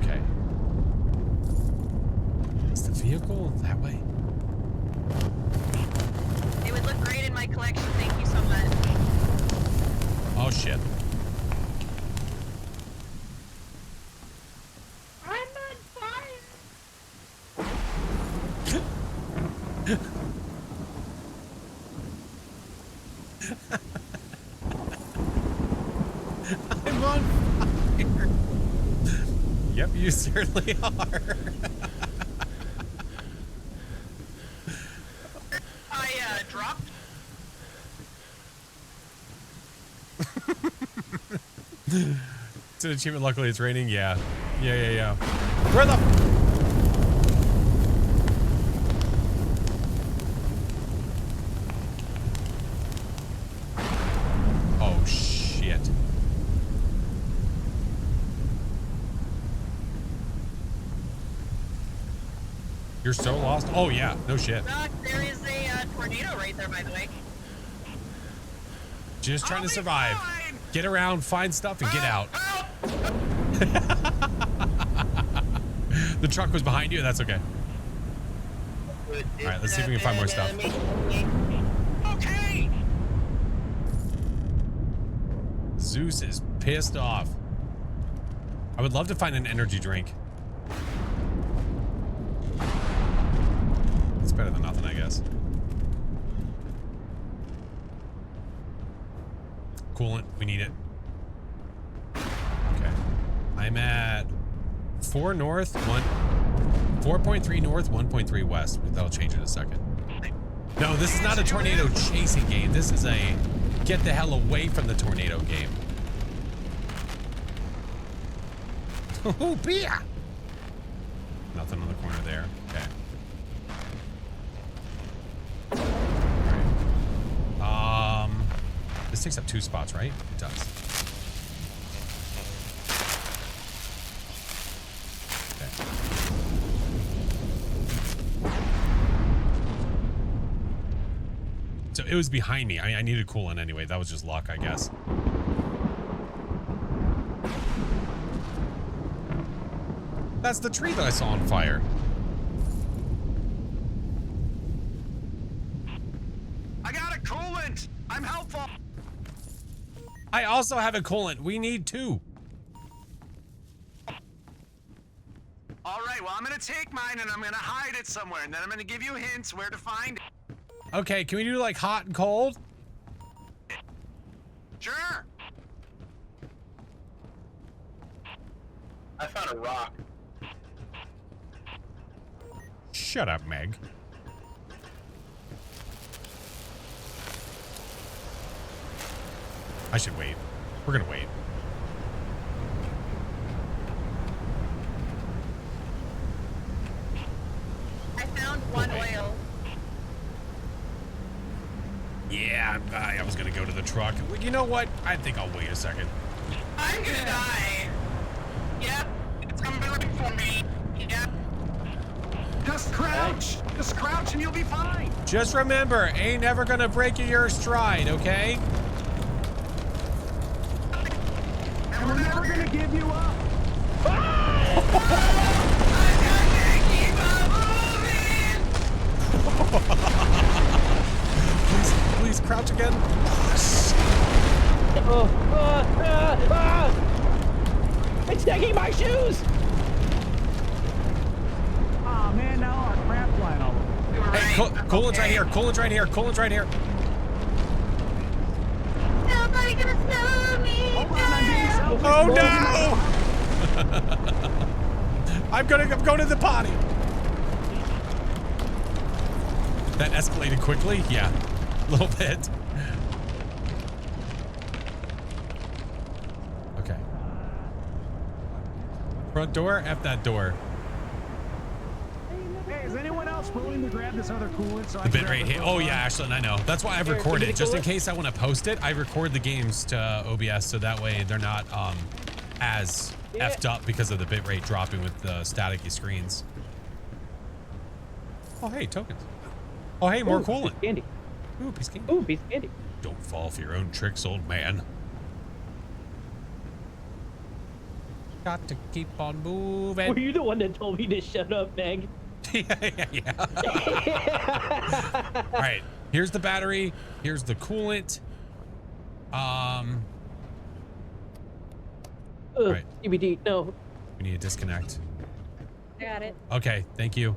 Okay. Is the vehicle that way? It would look great in my collection. Thank you so much. Oh shit. I'm on fire. I'm on fire. Yep, you certainly are. I dropped. It's an achievement. Luckily, it's raining. Yeah. Yeah. Where the? Oh shit. You're so lost. Oh yeah. No shit. Doc, there is a tornado right there, by the way. Just trying to survive. Fine. Get around, find stuff, and get out. The truck was behind you. That's okay. All right, let's see if we can find more stuff. Okay. Zeus is pissed off. I would love to find an energy drink. It's better than nothing, I guess. Coolant, we need it. Okay. I'm at 4 north, 4.3 north, 1.3 west. That'll change in a second. No, this is not a tornado chasing game. This is a get the hell away from the tornado game. Oh, beer! Nothing on the corner there. Okay. All right. This takes up 2 spots, right? It does. Okay. So it was behind me. I needed coolant anyway. That was just luck, I guess. That's the tree that I saw on fire. I got a coolant. I'm helpful. I also have a coolant. We need 2. All right, well, I'm gonna take mine and I'm gonna hide it somewhere, and then I'm gonna give you hints where to find it. Okay, can we do like hot and cold? Sure. I found a rock. Shut up, Meg. I should wait. We're gonna wait. I found 1 oil. Yeah, I was gonna go to the truck. You know what? I think I'll wait a second. I'm gonna die. Yep, it's coming for me. Yep. Just crouch. Just crouch and you'll be fine. Just remember, ain't never gonna break your stride, okay? And we're never gonna give you up. Please crouch again. It's taking my shoes! Oh man, now our crap flying all over. Hey, coolant's right here. Coolant's right here. Coolant's right here. Nobody gonna snow me. Oh no! I'm going to the potty. That escalated quickly. Yeah, a little bit. Okay. Front door. F that door. Hey, is anyone else willing to grab this other coolant? So The bit rate hit. Oh yeah, Ashlyn, I know. That's why I've recorded it. Just in case I want to post it, I record the games to OBS so that way they're not as effed up because of the bit rate dropping with the staticky screens. Oh hey, tokens. Oh hey, more coolant. Piece of candy. Ooh, piece of candy. Ooh, piece of candy. Don't fall for your own tricks, old man. Got to keep on moving. Were you the one that told me to shut up, Meg? Yeah. All right, here's the battery. Here's the coolant. All right. CBD, no. We need to disconnect. Got it. Okay, thank you.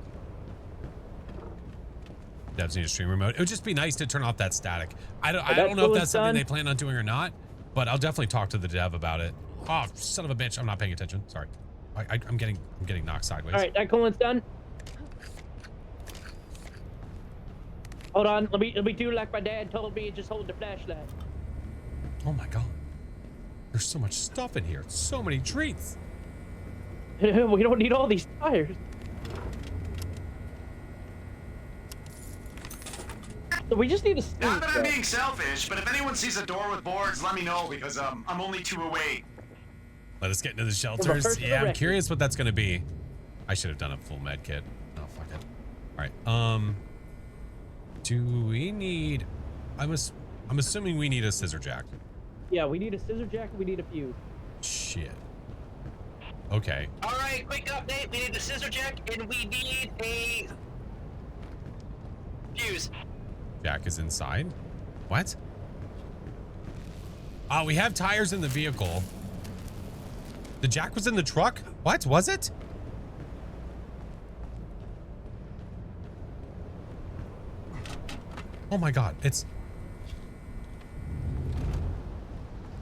Devs need a stream remote. It would just be nice to turn off that static. I don't know if that's something they plan on doing or not, but I'll definitely talk to the dev about it. Oh, son of a bitch! I'm not paying attention. Sorry. I'm getting knocked sideways. All right, that coolant's done. Hold on, let me do like my dad told me, just hold the flashlight. Oh my god. There's so much stuff in here. So many treats. We don't need all these tires. So we just need to sleep. Not that I'm being selfish, but if anyone sees a door with boards, let me know because I'm only 2 away. Let us get into the shelters. Yeah, I'm curious what that's gonna be. I should have done a full med kit. Oh fuck it. All right. Do we need? I'm assuming we need a scissor jack. Yeah, we need a scissor jack. We need a fuse. Shit. Okay. All right, quick update. We need a scissor jack and we need a fuse. Jack is inside. What? We have tires in the vehicle. The jack was in the truck? What? Was it? Oh my god, it's...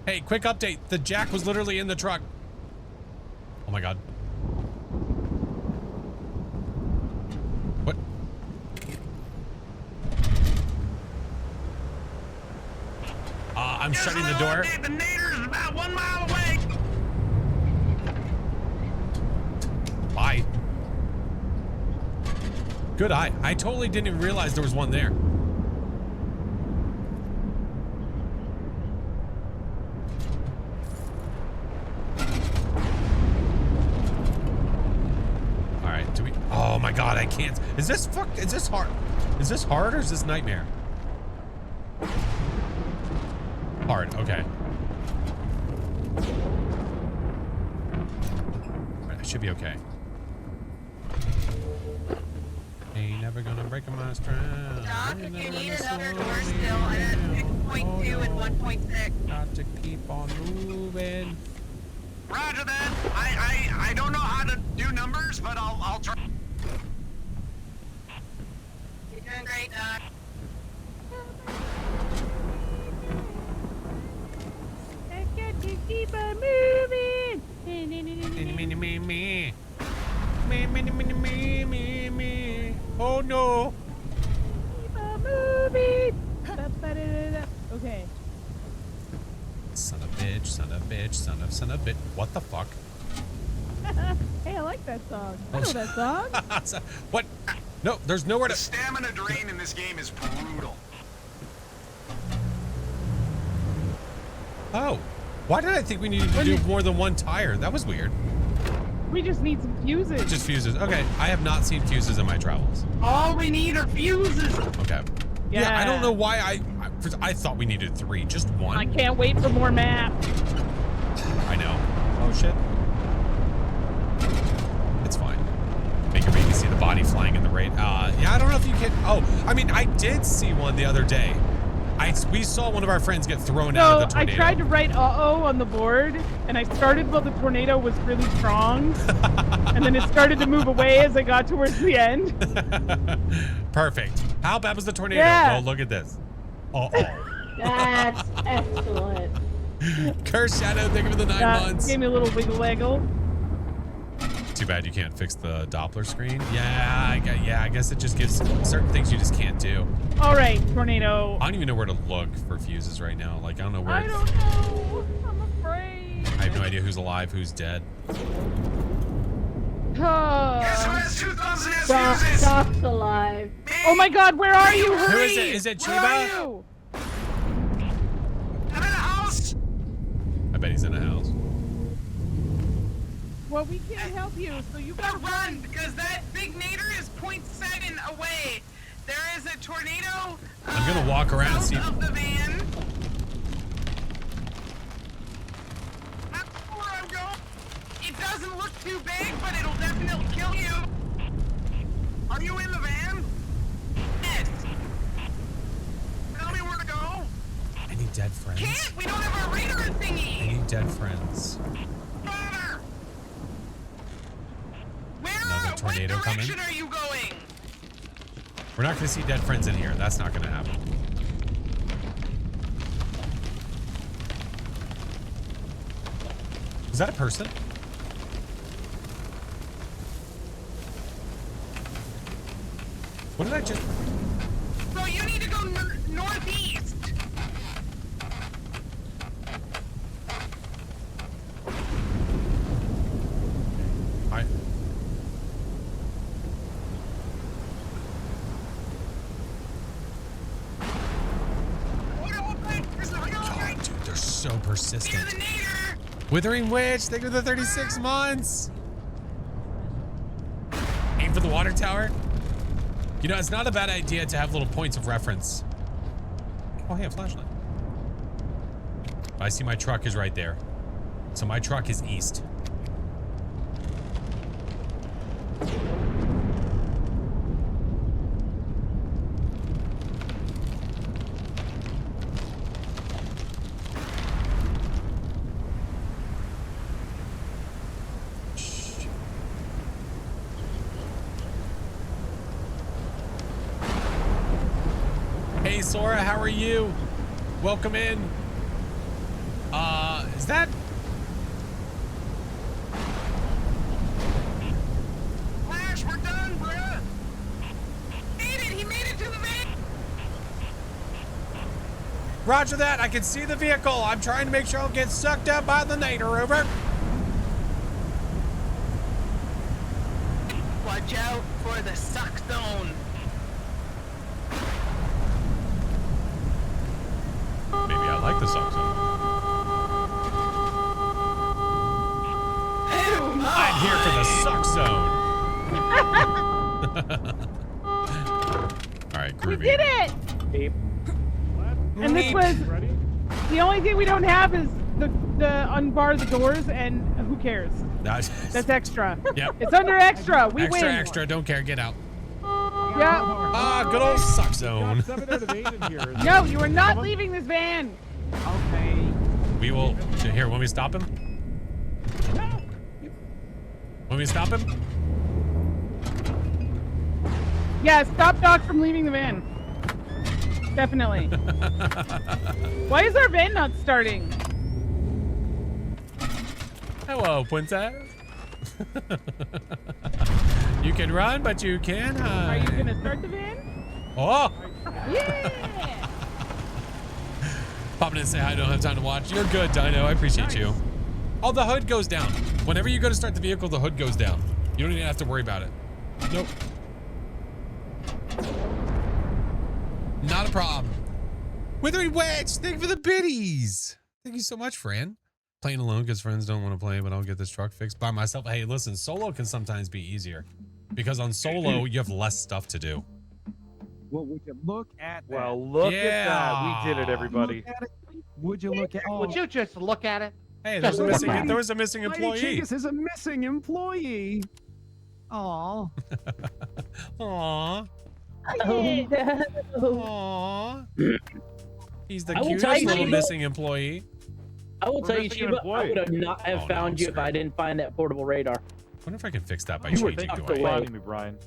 Hey, quick update. The jack was literally in the truck. Oh my god. What? I'm shutting the door. The nader's about 1 mile away. Bye. Good eye. I totally didn't even realize there was one there. All right, do we? Oh my God, I can't. Is this hard? Is this hard or is this nightmare? Hard, okay. All right, I should be okay. Ain't never gonna break my stride. Doc, if you need another door still, I'm at 6.2 and 1.6. Got to keep on moving. Roger that. I don't know how to do numbers, but I'll try. You're doing great, Doc. I got to keep on moving. Me. Oh no. Keep on moving. Okay. Son of bitch, son of bitch, son of bitch. What the fuck? Hey, I like that song. I know that song. What? No, there's nowhere The to. stamina drain in this game is brutal. Oh. Why did I think we needed to do more than one tire? That was weird. We just need some fuses. Just fuses. Okay. I have not seen fuses in my travels. All we need are fuses. Okay. Yeah, I don't know why I thought we needed 3. Just 1. I can't wait for more maps. I know. Oh shit. It's fine. Make it where you can see the body flying in the rain. Yeah, I don't know if you can. Oh, I mean, I did see one the other day. We saw one of our friends get thrown out of the tornado. I tried to write "uh-oh" on the board, and I started while the tornado was really strong, and then it started to move away as I got towards the end. Perfect. How bad was the tornado? Yeah. Oh, look at this. Uh-oh. That's excellent. Curse Shadow, thank you for the 9 months. Gave me a little wiggle waggle. Too bad you can't fix the Doppler screen. Yeah, I guess it just gives certain things you just can't do. All right, tornado. I don't even know where to look for fuses right now. Like, I don't know where. I don't know. I'm afraid. I have no idea who's alive, who's dead. Guess who has 2 thumbs and has fuses? Doc's alive. Oh my God, where are you? Who Hurry! is it? Is it Where are Chiba? you? I'm in a house. I bet he's in a house. Well, we can't help you, so you gotta Run, because that big nader is 0.7 away. There is a tornado. I'm gonna walk around and see. Of the van. That's where I'm going. It doesn't look too big, but it'll definitely kill you. Are you in the van? Yes. Tell me where to go. Any dead friends? Can't. We don't have our radar thingy. Any dead friends? Father. Another tornado What coming. direction are you going? We're not gonna see dead friends in here. That's not gonna happen. Is that a person? What did I just? So you need to go northeast. God, dude, they're so persistent. Withering Witch, thank you for the 36 months. Aim for the water tower. You know, it's not a bad idea to have little points of reference. Oh, hey, a flashlight. I see my truck is right there. So my truck is east. Hey Sora, how are you? Welcome in. Is that? Flash, we're done, bruh. He made it to the van. Roger that. I can see the vehicle. I'm trying to make sure I don't get sucked up by the nader. Over. Watch out for the suck zone. Maybe I like the suck zone. I'm here for the suck zone. All right, groovy. We did it! Beep. And this was the only thing we don't have is the unbar the doors, and who cares? That's extra. Yep. It's under extra. We extra, win. extra. Don't care. Get out. Yeah. Ah, good old suck zone. No, you are not leaving this van. Okay. We will. Here, want me to stop him? Want me to stop him? Yeah, stop Doc from leaving the van. Definitely. Why is our van not starting? Hello, princess. You can run, but you can't hide. Are you gonna start the van? Oh! Yeah! Popping in and say hi. I don't have time to watch. You're good, Dino. I appreciate you. Oh, the hood goes down. Whenever you go to start the vehicle, the hood goes down. You don't even have to worry about it. Nope. Not a problem. Withering Wedge, thank you for the biddies. Thank you so much, Fran. Playing alone because friends don't want to play, but I'll get this truck fixed by myself. Hey, listen, solo can sometimes be easier because on solo, you have less stuff to do. Well, would you look at that? Well, look at that. We did it, everybody. Look at it. Would you look at it? Would you just look at it? Hey, Just there look was a missing employee. Chingus is a missing employee. Aw. Aww. Aww. He's the I will cutest tell you, little Chiba. missing employee. I will tell you, missing an Chiba, I employee. would have not have Oh, found no, you if sir. I didn't find that portable radar. I wonder if I can fix that by You were changing thank the you for way. finding me, Brian.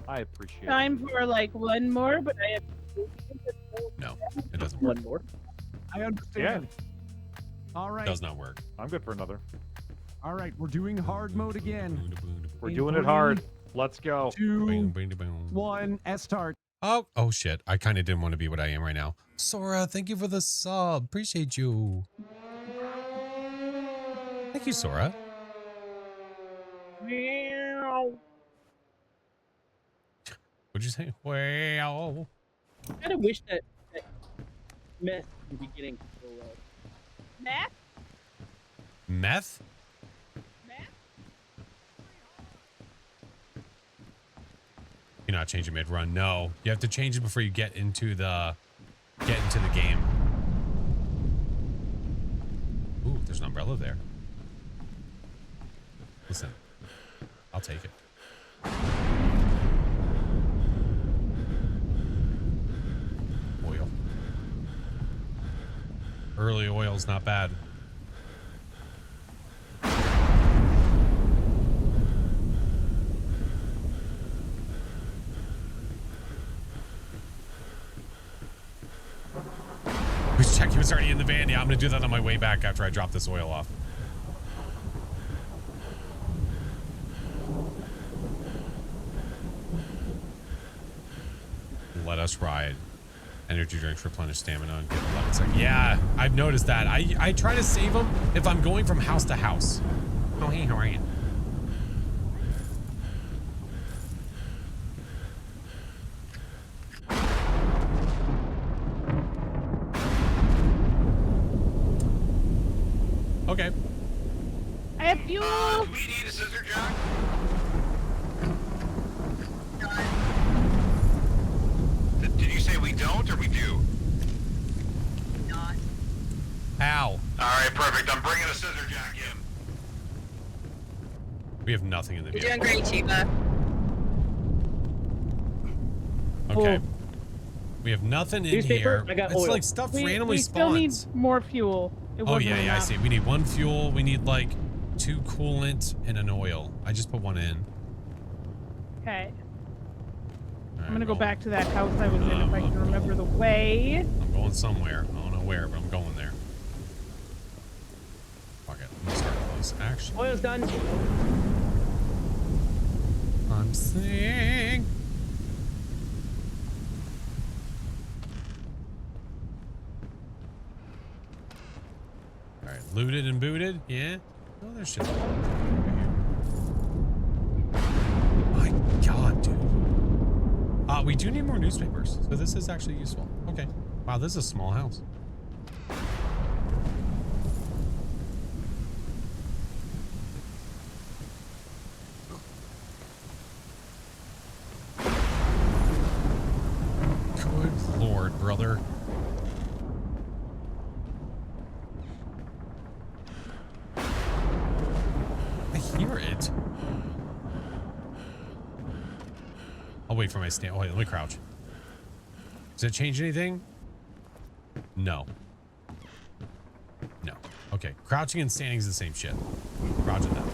I appreciate it. Time for like one more, but I have. No, it doesn't work. One more. I understand. All It right. does not work. I'm good for another. All right. We're doing hard mode again. We're In doing it 3, hard. Let's go. 2, 1, start. Oh shit. I kind of didn't want to be what I am right now. Sora, thank you for the sub. Appreciate you. Thank you, Sora. What'd you say? Well. I kind of wish that meth would be getting control of. Math? Meth? You're not changing mid-run. No. You have to change it before you get into the game. Ooh, there's an umbrella there. Listen. I'll take it. Oil. Early oil's not bad. We should check he was already in the van. Yeah, I'm gonna do that on my way back after I drop this oil off. Let us ride. Energy drinks replenish stamina and get 11 seconds. Yeah, I've noticed that. I try to save them if I'm going from house to house. Oh, hey, how are you? Okay. I have fuel. Do we need a scissor jack? Did you say we don't or we do? Not. Ow. All right, perfect. I'm bringing a scissor jack in. We have nothing in the You're vehicle. doing great, Chiba. Okay. We have nothing in Newspaper, here. I got It's oil. like stuff randomly we still need spawns. more fuel. It Oh, wasn't yeah, I enough. see. We need 1 fuel. We need like 2 coolant and an oil. I just put 1 in. Okay. All I'm gonna right, go roll. back to that house I was in if I can remember the way. I'm going somewhere. I don't know where, but I'm going there. Fuck it. I'm gonna start close. Actually, Oil's done. I'm seeing. right, looted and booted. Yeah. Oh, there's shit. My God, dude. We do need more newspapers, so this is actually useful. Okay. Wow, this is a small house. Good Lord, brother. I hear it. I'll wait for my stand. Oh, wait, let me crouch. Does it change anything? No. No. Okay. Crouching and standing is the same shit. Roger that.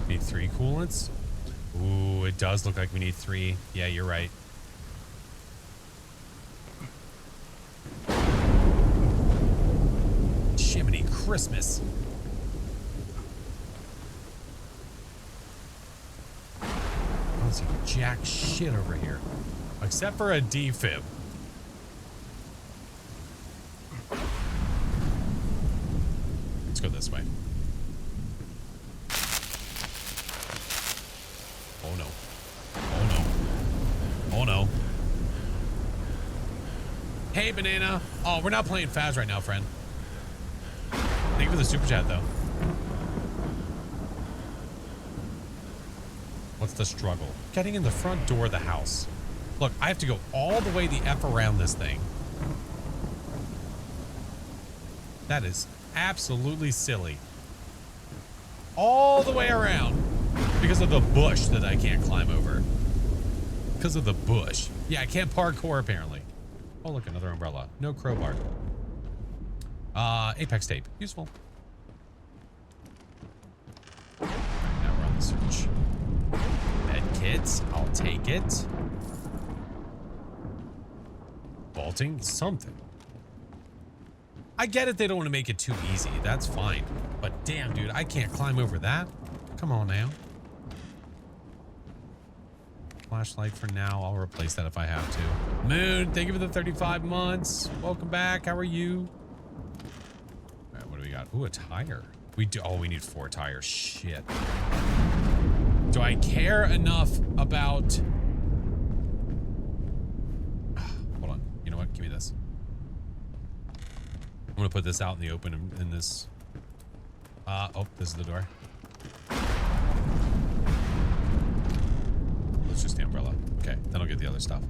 Need 3 coolants? Ooh, it does look like we need 3. Yeah, you're right. Jiminy Christmas. I don't see jack shit over here. Except for a defib. Let's go this way. Oh no. Oh no. Oh no. Hey, Banana. Oh, we're not playing Faz right now, friend. Thank you for the super chat, though. What's the struggle? Getting in the front door of the house. Look, I have to go all the way the F around this thing. That is absolutely silly. All the way around because of the bush that I can't climb over. Because of the bush. Yeah, I can't parkour apparently. Oh, look, another umbrella. No crowbar. Apex tape. Useful. All right, now we're on the search. Med kits. I'll take it. Vaulting. Something. I get it. They don't want to make it too easy. That's fine. But damn, dude, I can't climb over that. Come on now. Flashlight for now. I'll replace that if I have to. Moon, thank you for the 35 months. Welcome back. How are you? All right, what do we got? Ooh, a tire. We do. Oh, we need 4 tires. Shit. Do I care enough about... Hold on. You know what? Give me this. I'm going to put this out in the open in this... oh, this is the door. It's just the umbrella. Okay, then I'll get the other stuff.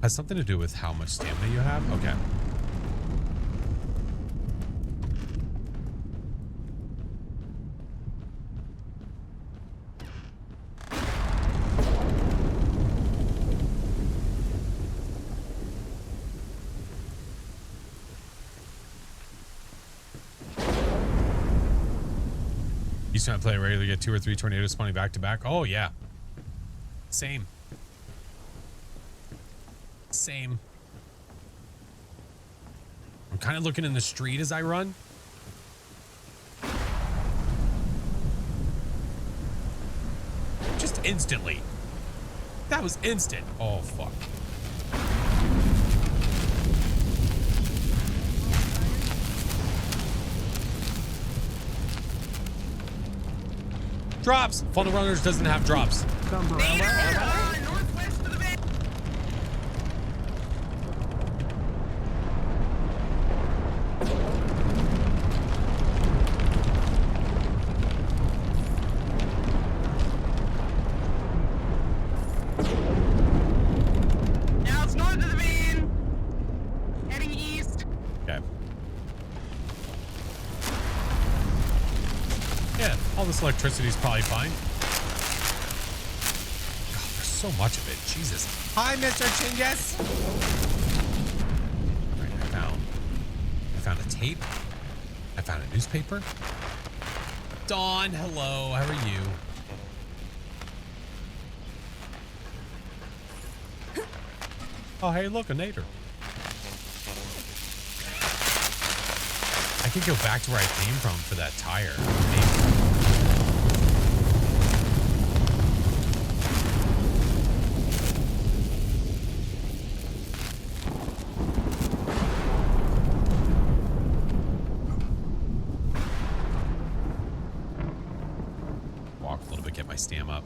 Has something to do with how much stamina you have? Okay. Used to play regularly, get 2 or 3 tornadoes spawning back to back. Oh yeah. Same. Same. I'm kind of looking in the street as I run. Just instantly. That was instant. Oh fuck. Drops. Funnel Runners doesn't have drops. Northwest of the van. Now it's north of the van. Heading east. Okay. Yeah, all this electricity is probably fine. God, there's so much of it. Jesus. Hi, Mr. Chingus. All right, I found a tape. I found a newspaper. Dawn, hello. How are you? Oh, hey, look, a nader. I could go back to where I came from for that tire. Maybe. get my stam up.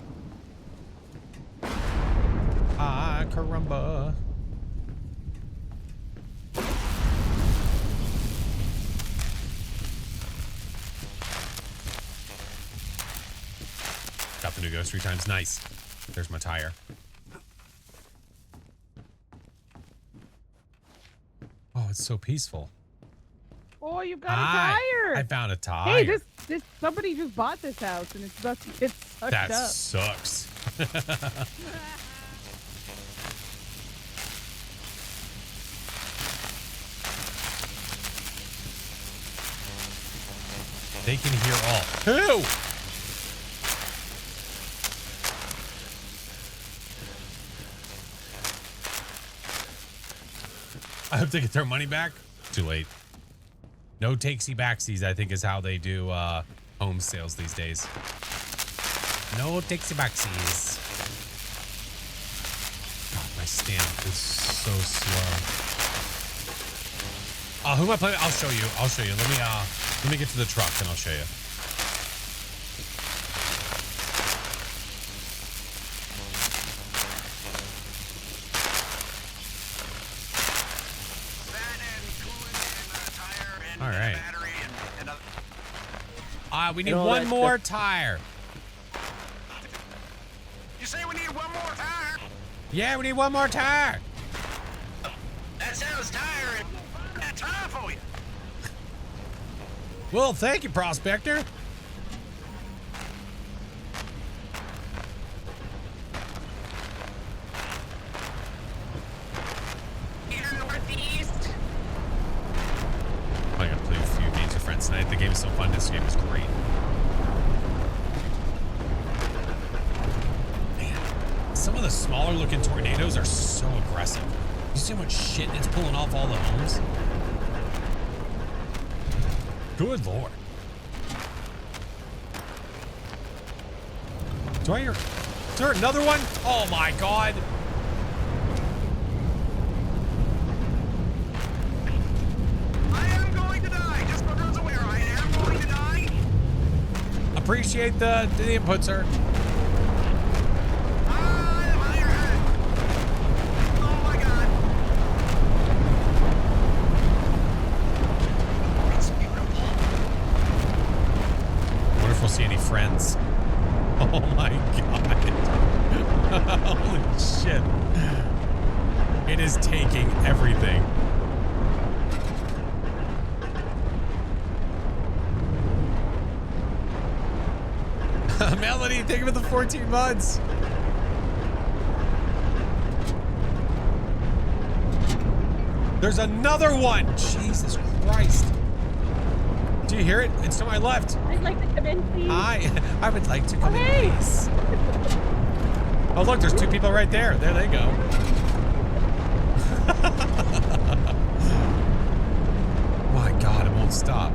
Ah, caramba. Got the new ghost 3 times. Nice. There's my tire. Oh, it's so peaceful. Oh, you got a tire. I found a tire. Hey, this somebody just bought this house and it's about to get sucked that up. sucks. They can hear all. Who? I hope they get their money back. Too late. No takesy backsies, I think, is how they do home sales these days. No takesy backsies. God, my stamp is so slow. Who am I playing? I'll show you. I'll show you. Let me get to the truck and I'll show you. All right. We need one more tire. You say we need one more tire? Yeah, we need one more tire. That sounds tiring. Got time for you. Well, thank you, Prospector. Northeast. I gotta play a few games with friends tonight. The game is so fun. This game is great. Man, some of the smaller looking tornadoes are so aggressive. You see how much shit it's pulling off all the homes? Good Lord. Do I hear? Is there another one? Oh my God. I am going to die. Just so everyone's aware, I am going to die. Appreciate the input, sir. Oh my God. I wonder if we'll see any friends. Oh my God. Holy shit. It is taking everything. Melody, thank you for the 14 months. There's another one. Jesus Christ. Do you hear it? It's to my left. I'd like to come in, please. Hi. I would like to come in, please. Oh, look, there's 2 people right there. There they go. My God, it won't stop.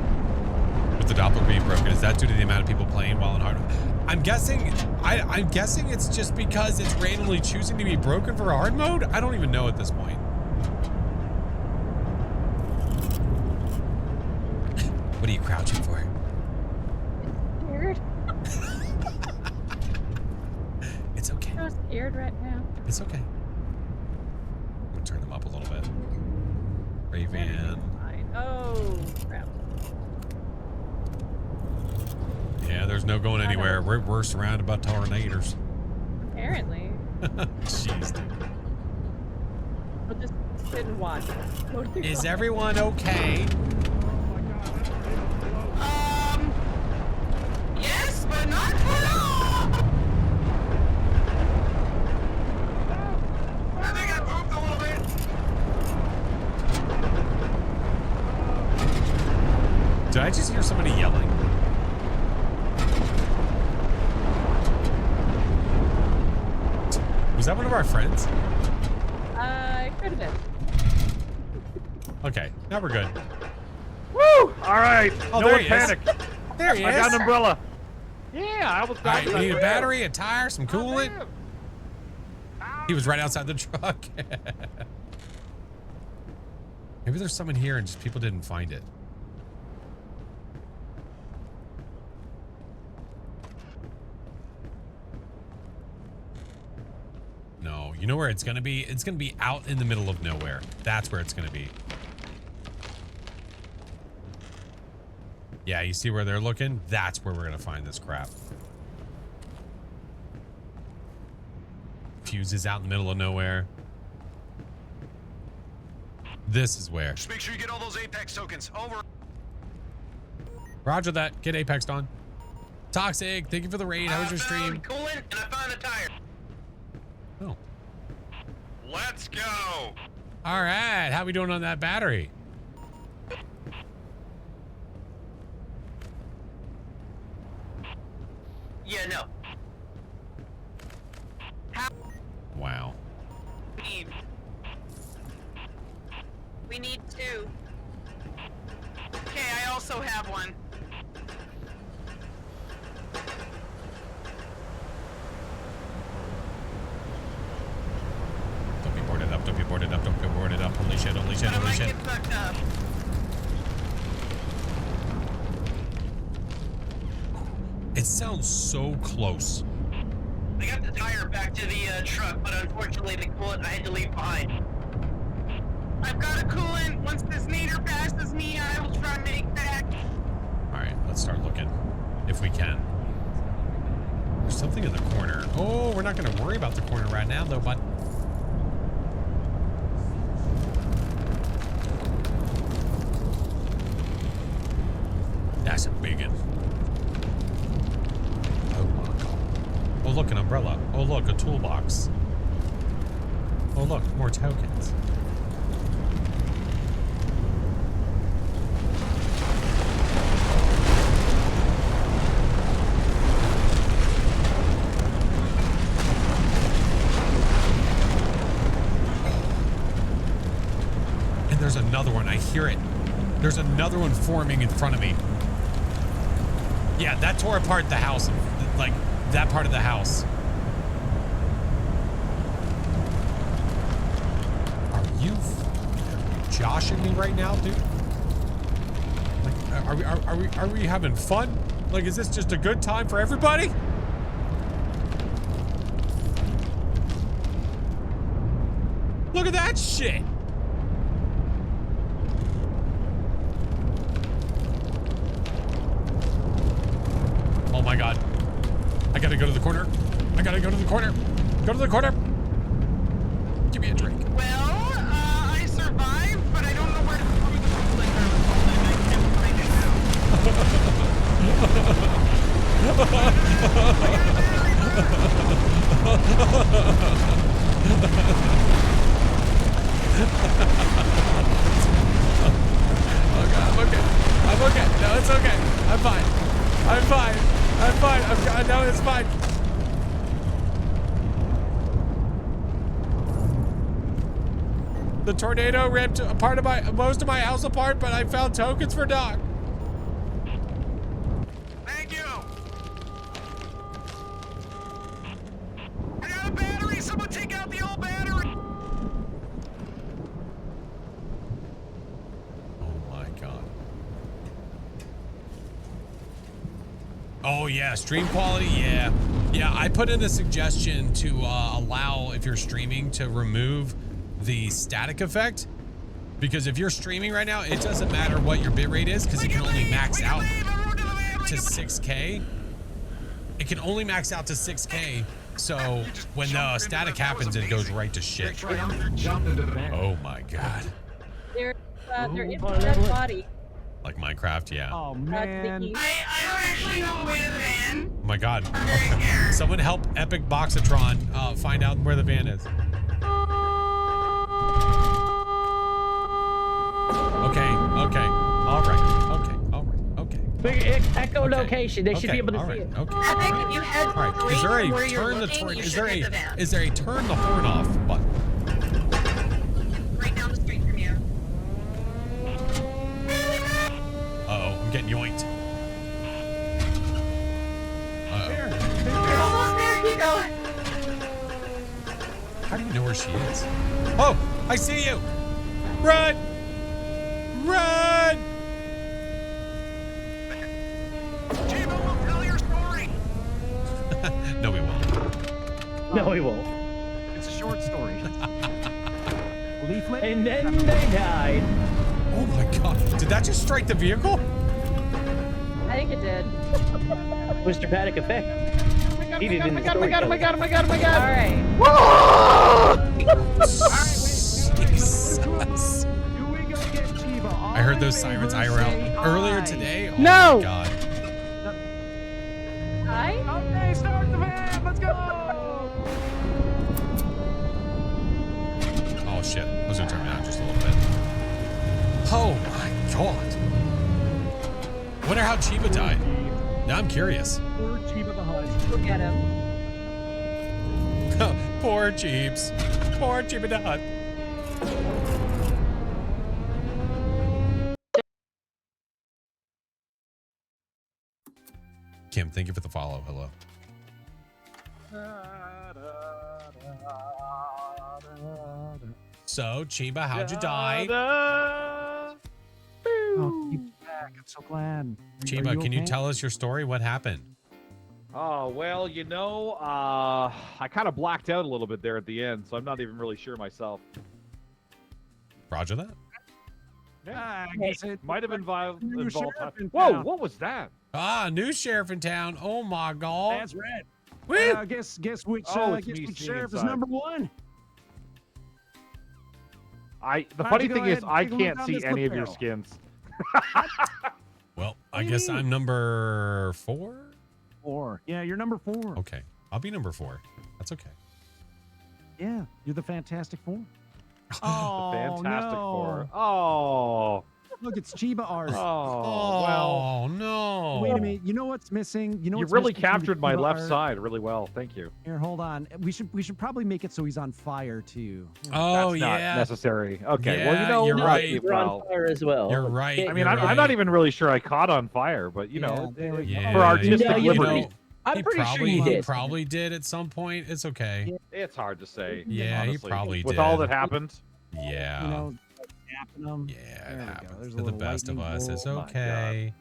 With the Doppler being broken, is that due to the amount of people playing while in hard mode? I'm guessing it's just because it's randomly choosing to be broken for hard mode. I don't even know at this point. What are you crouching for? Scared. It's okay. I'm so scared right now. It's okay. I'm gonna turn them up a little bit. Raven. Oh, crap. Yeah, there's no going anywhere. We're surrounded by tornadoes. Apparently. Jeez. We'll just sit and watch. Is everyone okay? Yes, but not for long. I think I pooped a little bit. Did I just hear somebody yelling? Was that one of our friends? It could have been. Okay, now we're good. Woo! All right. Oh, no there one he panic. is. There he is. I got an umbrella. Yeah, I was All right, dying. you need a battery, a tire, some coolant. He was right outside the truck. Maybe there's someone here and just people didn't find it. You know where it's gonna be? It's gonna be out in the middle of nowhere. That's where it's gonna be. Yeah, you see where they're looking? That's where we're gonna find this crap. Fuse is out in the middle of nowhere. This is where. Just make sure you get all those Apex tokens. Over. Roger that. Get Apexed on. Toxic, thank you for the raid. How was your stream? Coolant and I found a tire. Oh. Let's go. All right. How we doing on that battery? Yeah, no. Wow. We need 2. Okay, I also have one. Don't be boarded up. Don't be boarded up. Don't be boarded up. Holy shit. Holy shit. But I Holy might shit. get fucked up. It sounds so close. I got the tire back to the truck, but unfortunately the coolant I had to leave behind. I've got a coolant. Once this meter passes me, I will try and make back. All right, let's start looking if we can. There's something in the corner. Oh, we're not going to worry about the corner right now, though, bud. That's a big one. Oh, my God. Oh, look, an umbrella. Oh, look, a toolbox. Oh, look, more tokens. And there's another one. I hear it. There's another one forming in front of me. Yeah, that tore apart the house. Like, that part of the house. Are you joshing me right now, dude? Like, are we having fun? Like, is this just a good time for everybody? Look at that shit. Oh my God. I gotta go to the corner. I gotta go to the corner. Go to the corner. Give me a drink. Well, I survived, but I don't know where to throw the coolant. I can't find it now. Oh God, I'm okay. I'm okay. No, it's okay. I'm fine. I'm fine. I'm fine. No, it's fine. The tornado ripped a part of most of my house apart, but I found tokens for Doc. Thank you. I got a battery. Someone take out the old battery. Oh my God. Oh yeah, stream quality, yeah. Yeah, I put in a suggestion to allow, if you're streaming, to remove the static effect. Because if you're streaming right now, it doesn't matter what your bitrate is, because it can only max out to 6K. It can only max out to 6K. So when the static happens, it goes right to shit. Oh my God. There is a dead body. Like Minecraft, yeah. Oh man. I don't actually know where the van. Oh my God. Someone help Epic Boxatron find out where the van is. Okay. All right. Okay. Big echolocation. They should be able to see it. Okay. I think if you head All right. Is there straight a where you're turn the looking, turn? you Is should there hit the van. is there a turn the horn off button? Right down the street from you. Uh-oh, I'm getting yoinked. Uh-oh. You're almost there. Keep going. How do you know where she is? Oh, I see you. Run! Run! Jimo will tell your story. No, we won't. No, he won't. It's a short short story. Leaflet. And then they died. Oh my god. Did that just strike the vehicle? I think it did. Mr. Paddock effect. He did in the Oh my god, oh my god, oh my god, oh my god. All right. Jesus. Do we go get Chiba? I heard those sirens IRL earlier today. Oh No. my god. Hi. Okay, start the van. Let's go. Oh shit. I was gonna turn it down just a little bit. Oh my god. Wonder how Chiba died. Now I'm curious. Poor Chiba the Hutt. Go get him. Poor Jeeps. Poor Chiba the Hutt. Kim, thank you for the follow. Hello. So, Chiba, how'd you die? Oh, keep back. I'm so glad. Chiba, can you okay? tell us your story? What happened? Oh, well, you know, I kind of blacked out a little bit there at the end, so I'm not even really sure myself. Roger that. I guess it Might have involved. New sheriff in Whoa, town. what was that? Ah, new sheriff in town. Oh my god. That's red. Woo! Guess which Oh, it's guess me which seeing sheriff is inside. number one. The Why don't funny you go thing is, ahead and I take a look can't down see this any of your barrel? skins. Well, I do you guess mean? I'm number 4. 4. Yeah, you're number 4. Okay, I'll be number 4. That's okay. Yeah, you're the Fantastic Four. The Oh, Fantastic no. Four. Oh. Look, it's Chiba art. Oh. Well, Oh no. Wait a minute. You know what's missing? You know you what's really missing from the captured my Chiba left art? side really well. Thank you. Here, hold on. We should probably make it so he's on fire too. Oh That's not yeah. necessary. Okay. Yeah, well, you know, you're No, right. you're on fire as well. You're right. I mean, you're I'm right. not even really sure I caught on fire, but you know, Yeah, there we go. Yeah, for artistic No, you liberty, didn't. I'm he pretty sure probably, you he did. probably did at some point. It's okay. it's hard to say. Yeah, he honestly. probably With did. all that happened. Yeah. You know, like tapping them. Yeah, There it we go. happens There's a to the little best of lightning us. It's bolt. My God. okay.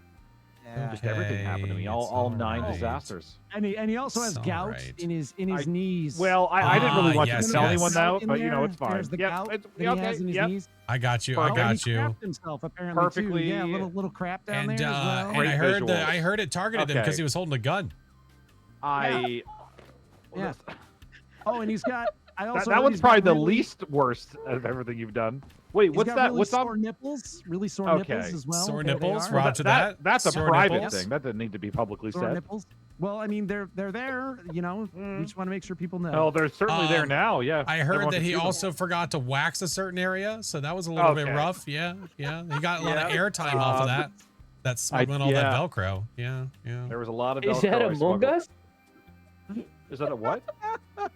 Yeah. Just everything happened to me. It's All 9 alright. disasters. And he also has It's gout alright. in his knees. Well, I didn't really want yes, to tell yes. anyone that, In but you know, there, it's fine. There's the Yep, gout it's- that he okay, has in his yep. knees. I got you. Oh, I And got he you. crapped himself apparently Perfectly- too. Yeah, little crap down And there as well. and Great I heard visuals. I heard it targeted him because Okay. he was holding a gun. I. Yeah. Oh, and he's got. I also That heard one's he's got probably the really- least worst of everything you've done. Wait, He's what's got that? Really what's sore up? nipples? Really sore Okay. nipples as well. Sore There they nipples, are. Roger that. That's a Sore private nipples. thing. That didn't need to be publicly Sore said. nipples. Well, I mean, they're there. You know, we just want to make sure people know. Oh, they're certainly there now. Yeah. I heard Everyone that can he see them. also forgot to wax a certain area, so that was a little bit Okay. rough. Yeah, yeah. He got a lot of Yeah. airtime off of that. That smuggling all that yeah. Velcro. Yeah, yeah. There was a lot of. Is Velcro that I Among smuggled. Us? Is that a what?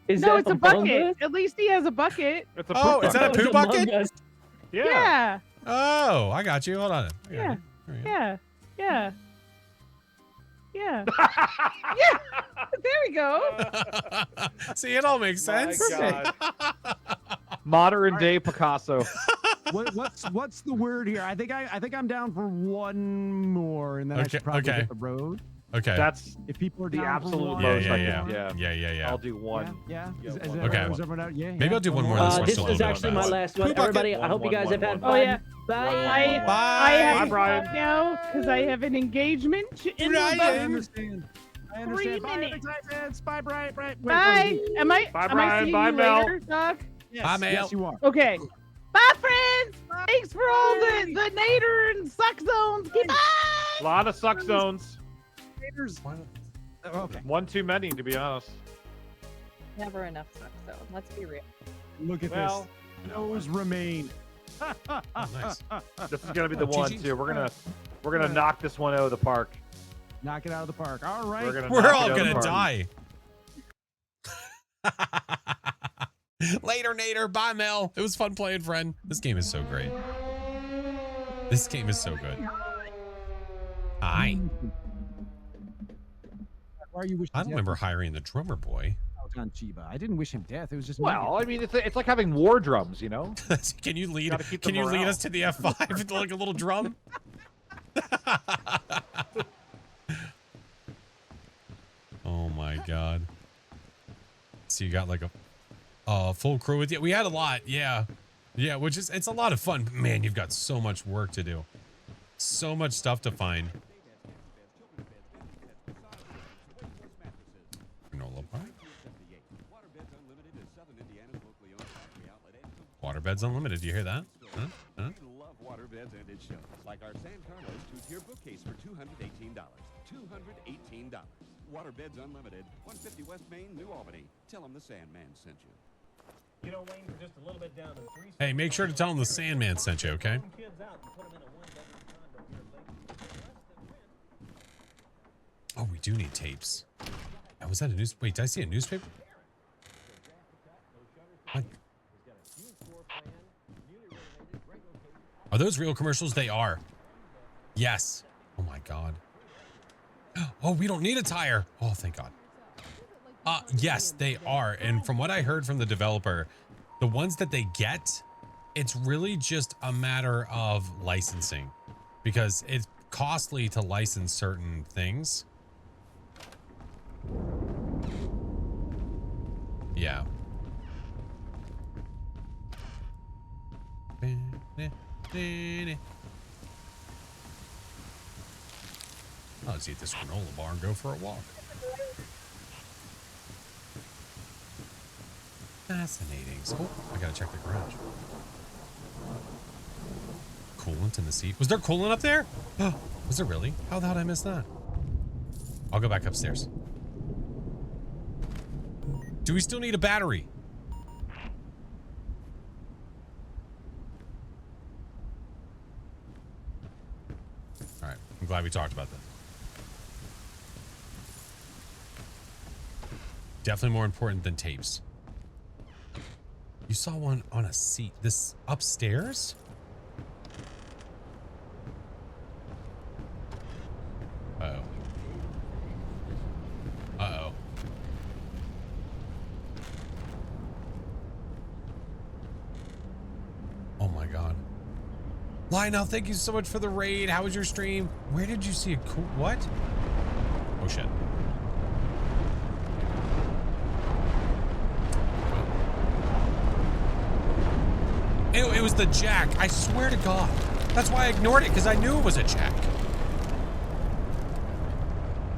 Is No, that it's a Among bucket. Us? At least he has a bucket. It's a Oh, poop is that a bucket. poop Among bucket? Us. Yeah. Yeah. Oh, I got you. Hold on. I got Yeah. you. There you go. Yeah. Yeah. Yeah. Yeah. There we go. See, it all makes My sense. God. Modern day Picasso. What's the word here? I think I'm down for one more, and then I Okay, should probably okay. hit the road. Okay. That's If people are the down absolute for one, yeah, most yeah, I yeah, can- yeah, yeah, yeah. I'll do one. Yeah. Yeah, Is one. everyone- Okay. is everyone out? Yeah. Maybe I'll do one more. This one's This still a is little actually bit my fast. last one. Poop bucket. Everybody, I hope you guys have had Oh fun. yeah. Bye. I have Bye, to Brian. go now because I have an engagement in I Brian. understand. I understand. 3 Bye, minutes. fans. Bye, Brian. Wait, Bye. Am I? Bye, am Brian. I seeing Bye, you Mel. later, Doc? Yes, Bye, Mel. yes, you are. Okay. Bye, friends. Thanks for all the nader and suck zones. Goodbye. A lot of suck zones. Haters. Okay. One too many, to be honest. Never enough suck zone. Let's be real. Look at Well, this. Those remain. Oh, nice. this is gonna be the Oh, one GG's. too. We're gonna knock this one out of the park. Knock it out of the park. All right. We're knock all it out of gonna the park. die. Later, Nader. Bye, Mel. It was fun playing, friend. This game is so great. This game is so good. Hi. Why are you wishing I don't remember hiring the drummer boy. death on Chiba? I didn't wish him death. It was just Well, I mean, it's like having war drums, you know. Can you lead? Gotta keep Can the you lead morale. us to the F5 with like a little drum? Oh my god. So you got like full crew with you. We had a lot, yeah. Yeah, which is, it's a lot of fun. But man, you've got so much work to do. So much stuff to find. Granola bar. Waterbeds Unlimited. Do you hear that? Huh? Huh? Love waterbeds and its shows, like our San Carlos two-tier bookcase for $218. $218. Waterbeds Unlimited, 150 West Main, New Albany. Tell them the Sandman sent you. You know, Wayne, for just a little bit down to 3. Hey, make sure to tell them the Sandman sent you, okay? Oh, we do need tapes. Oh, was that a news? Wait, did I see a newspaper? What? Are those real commercials? They are. Yes. Oh my God. Oh, we don't need a tire. Oh, thank God. Yes, they are. And from what I heard from the developer, the ones that they get, it's really just a matter of licensing because it's costly to license certain things. Yeah. Let's eat this granola bar and go for a walk. Fascinating. So, oh, I gotta check the garage. Coolant in the seat. Was there coolant up there? Oh, was there really? How the hell did I miss that? I'll go back upstairs. Do we still need a battery? All right. I'm glad we talked about that. Definitely more important than tapes. You saw one on a seat. This upstairs? Uh-oh. Uh-oh. Oh my God. Lionel, thank you so much for the raid. How was your stream? Where did you see a cool... What? Oh, shit. It was the jack. I swear to God. That's why I ignored it, because I knew it was a jack.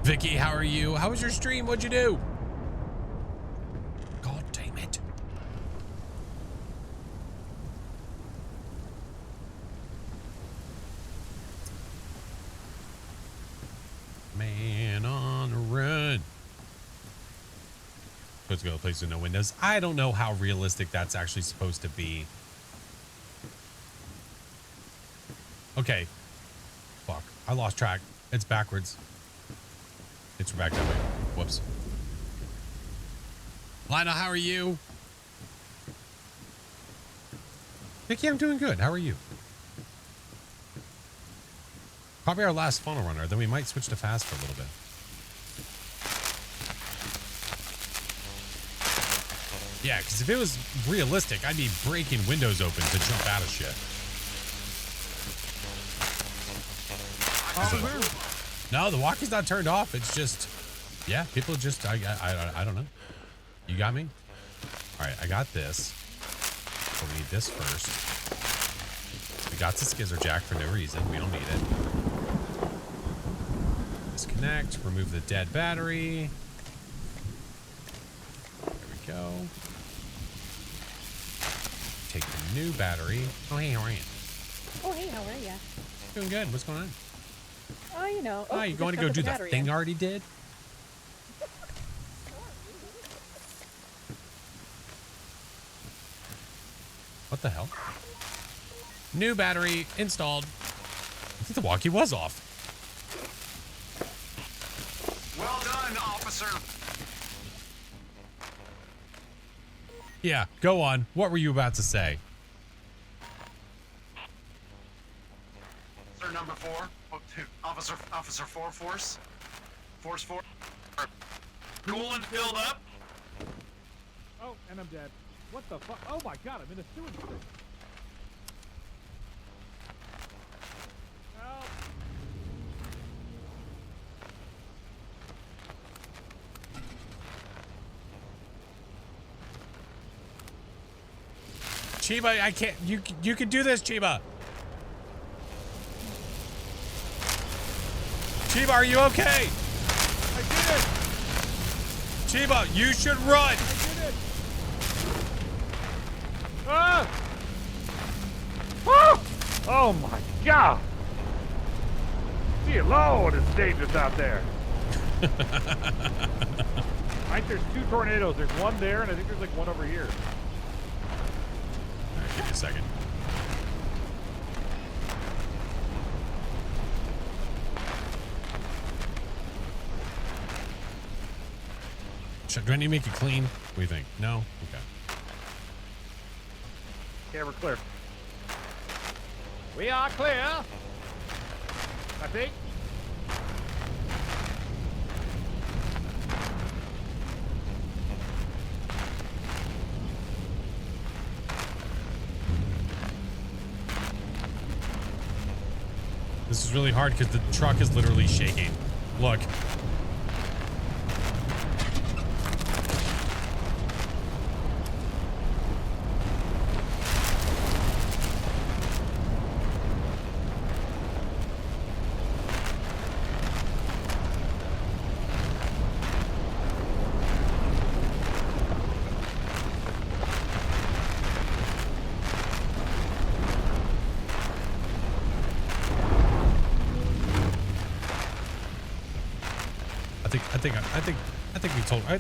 Vicky, how are you? How was your stream? What'd you do? God damn it. Man on the run. Supposed to go to a place with no windows. I don't know how realistic that's actually supposed to be. Okay. Fuck. I lost track. It's backwards. It's back that way. Whoops. Lionel, how are you? Vicky, I'm doing good. How are you? Probably our last funnel runner. Then we might switch to fast for a little bit. Yeah, because if it was realistic, I'd be breaking windows open to jump out of shit. No, the walkie's not turned off. It's just, yeah, people just, I don't know. You got me? All right, I got this. But we need this first. We got the skizzer jack for no reason. We don't need it. Disconnect, remove the dead battery. There we go. Take the new battery. Oh, hey, how are you? Oh, hey, how are ya? Doing good. What's going on? Oh, you know. Oh, you going to go do the thing I already did? What the hell? New battery installed. I think the walkie was off. Well done, officer. Yeah, go on. What were you about to say? Sir, number 4. Officer 4 Force. Force 4. Coolant filled up. Oh, and I'm dead. What the fuck? Oh my God, I'm in a sewage pit. Help. Chiba, I can't. You can do this, Chiba. Chiba, are you okay? I did it. Chiba, you should run. I did it. Ah! Ah! Oh my God! See, Lord, it's dangerous out there. I think there's 2 tornadoes. There's one there, and I think there's like one over here. All right, give me a second. Do I need to make it clean? What do you think? No? Okay. Okay, we're clear. We are clear. I think. This is really hard because the truck is literally shaking. Look. I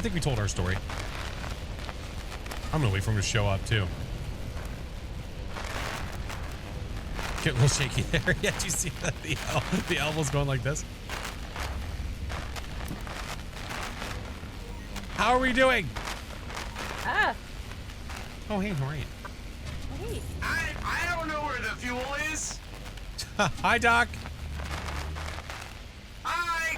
think we told our story. I'm gonna wait for him to show up too. Get a little shaky there. Yeah, did you see that? The elbow's going like this. How are we doing? Ah. Oh, hey, how are you? Hey. I don't know where the fuel is. Hi, Doc. Hi.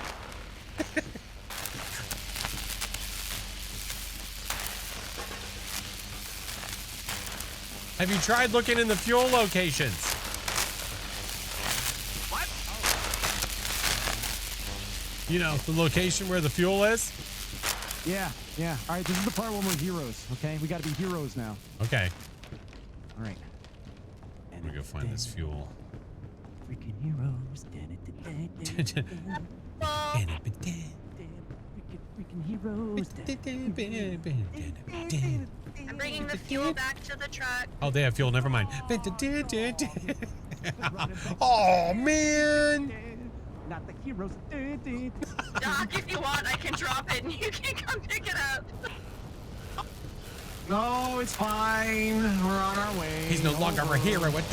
Have you tried looking in the fuel locations? What? Oh. You know, the location where the fuel is? Yeah. All right, this is the part when we're heroes, okay? We got to be heroes now. Okay. All right. I'm gonna go find this fuel. Freaking heroes. Freaking heroes. I'm bringing the fuel back to the truck. Oh, they have fuel. Never mind. Oh, man. Not the heroes. Doc, if you want, I can drop it and you can come pick it up. No, it's fine. We're on our way. He's no longer a hero. We're gonna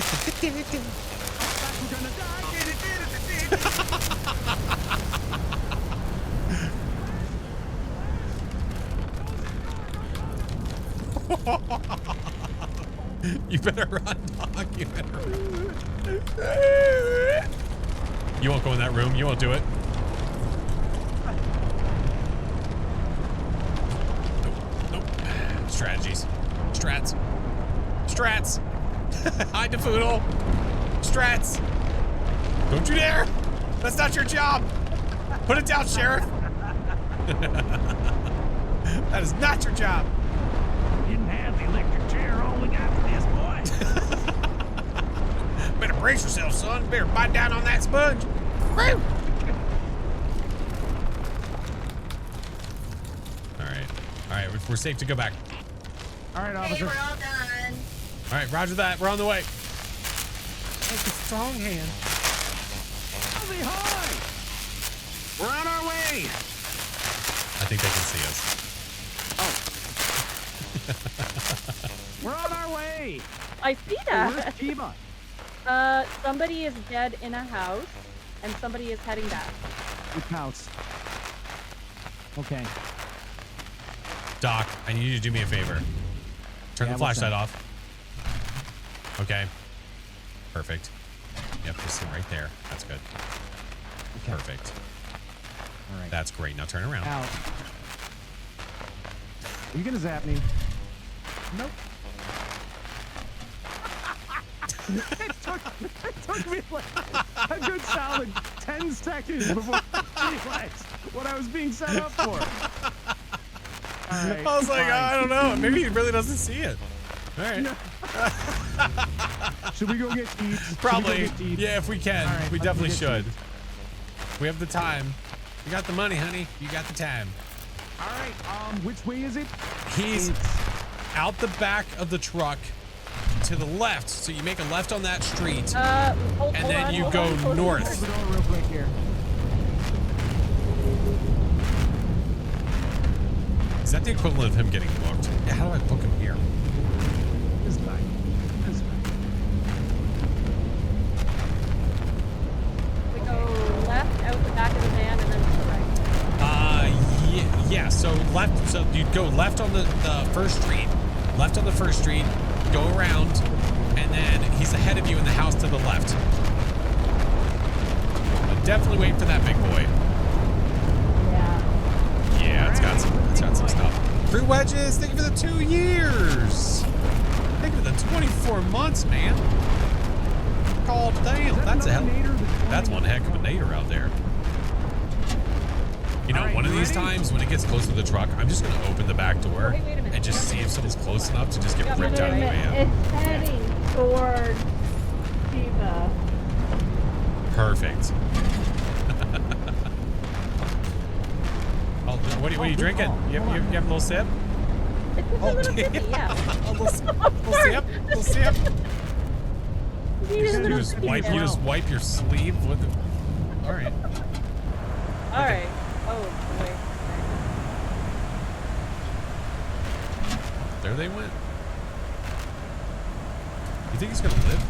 You better run, Doc. You better run. You won't go in that room. You won't do it. Nope. Strategies. Strats. Hide the foodle. Strats. Don't you dare. That's not your job. Put it down, Sheriff. That is not your job. didn't have the electric chair. All we got for this, boy. Better brace yourself, son. Better bite down on that sponge. Woo! All right, we're safe to go back. All right, Okay, officer. we're all done. All right, roger that. We're on the way. Take a strong hand. Say hi. We're on our way. I think they can see us. We're on our way. I see Where's that. Chiba? Somebody is dead in a house, and somebody is heading back. Which house? Okay. Doc, I need you to do me a favor. Turn the what's flashlight that? off. Okay. Perfect. Yep, just sit right there. That's good. Okay. Perfect. All right. That's great. Now turn around. Out. Are you gonna zap me? Nope. it took me like a good solid 10 seconds before I realized what I was being set up for. All right, I was like, fine. I don't know. Maybe he really doesn't see it. All right. Should we go get Teats? Probably. Yeah, if we can. All right, We let's definitely get should. Teats. We have the time. You got the money, honey. You got the time. All right. Which way is it? He's out the back of the truck to the left. So you make a left on that street, and then you go north. Real quick here. Is that the equivalent of him getting booked? Yeah, how do I book him here? This guy. This guy. We go left out the back of the van and then to the right. Yeah. So left. So you'd go left on the first street. Left on the first street. Go around, and then he's ahead of you in the house to the left. But definitely wait for that big boy. Yeah, it's got some stuff. Fruit wedges, thank you for the 2 years. Thank you for the 24 months, man. God damn, that's one heck of a nader out there. You know, one of these times when it gets close to the truck, I'm just gonna open the back door and just see if someone's close enough to just get ripped out of the way. It's heading towards Shiva. Perfect. Oh, what are you drinking? You have a little sip? It's just a little sippy, yeah. A little sip. You just wipe your sleeve with it. All right. All right. Oh, boy. There they went. You think he's gonna live?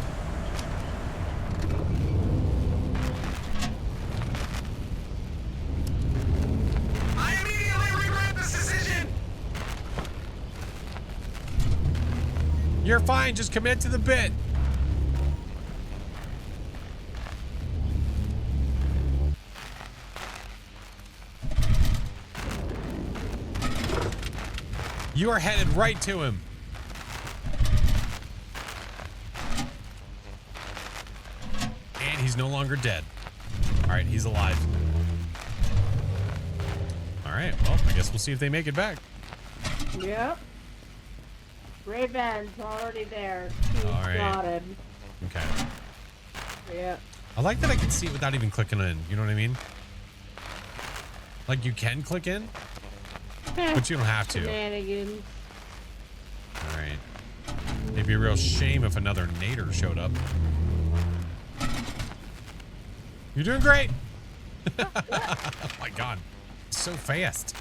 I immediately regret this decision. You're fine. Just commit to the bit. You are headed right to him. And he's no longer dead. All right, he's alive. All right, well, I guess we'll see if they make it back. Yep. Raven's already there. He's All right. got him. Okay. Yep. I like that I can see it without even clicking in. You know what I mean? Like you can click in, but you don't have to. Shenanigans. All right. It'd be a real shame if another nader showed up. You're doing great. Oh my God. So fast.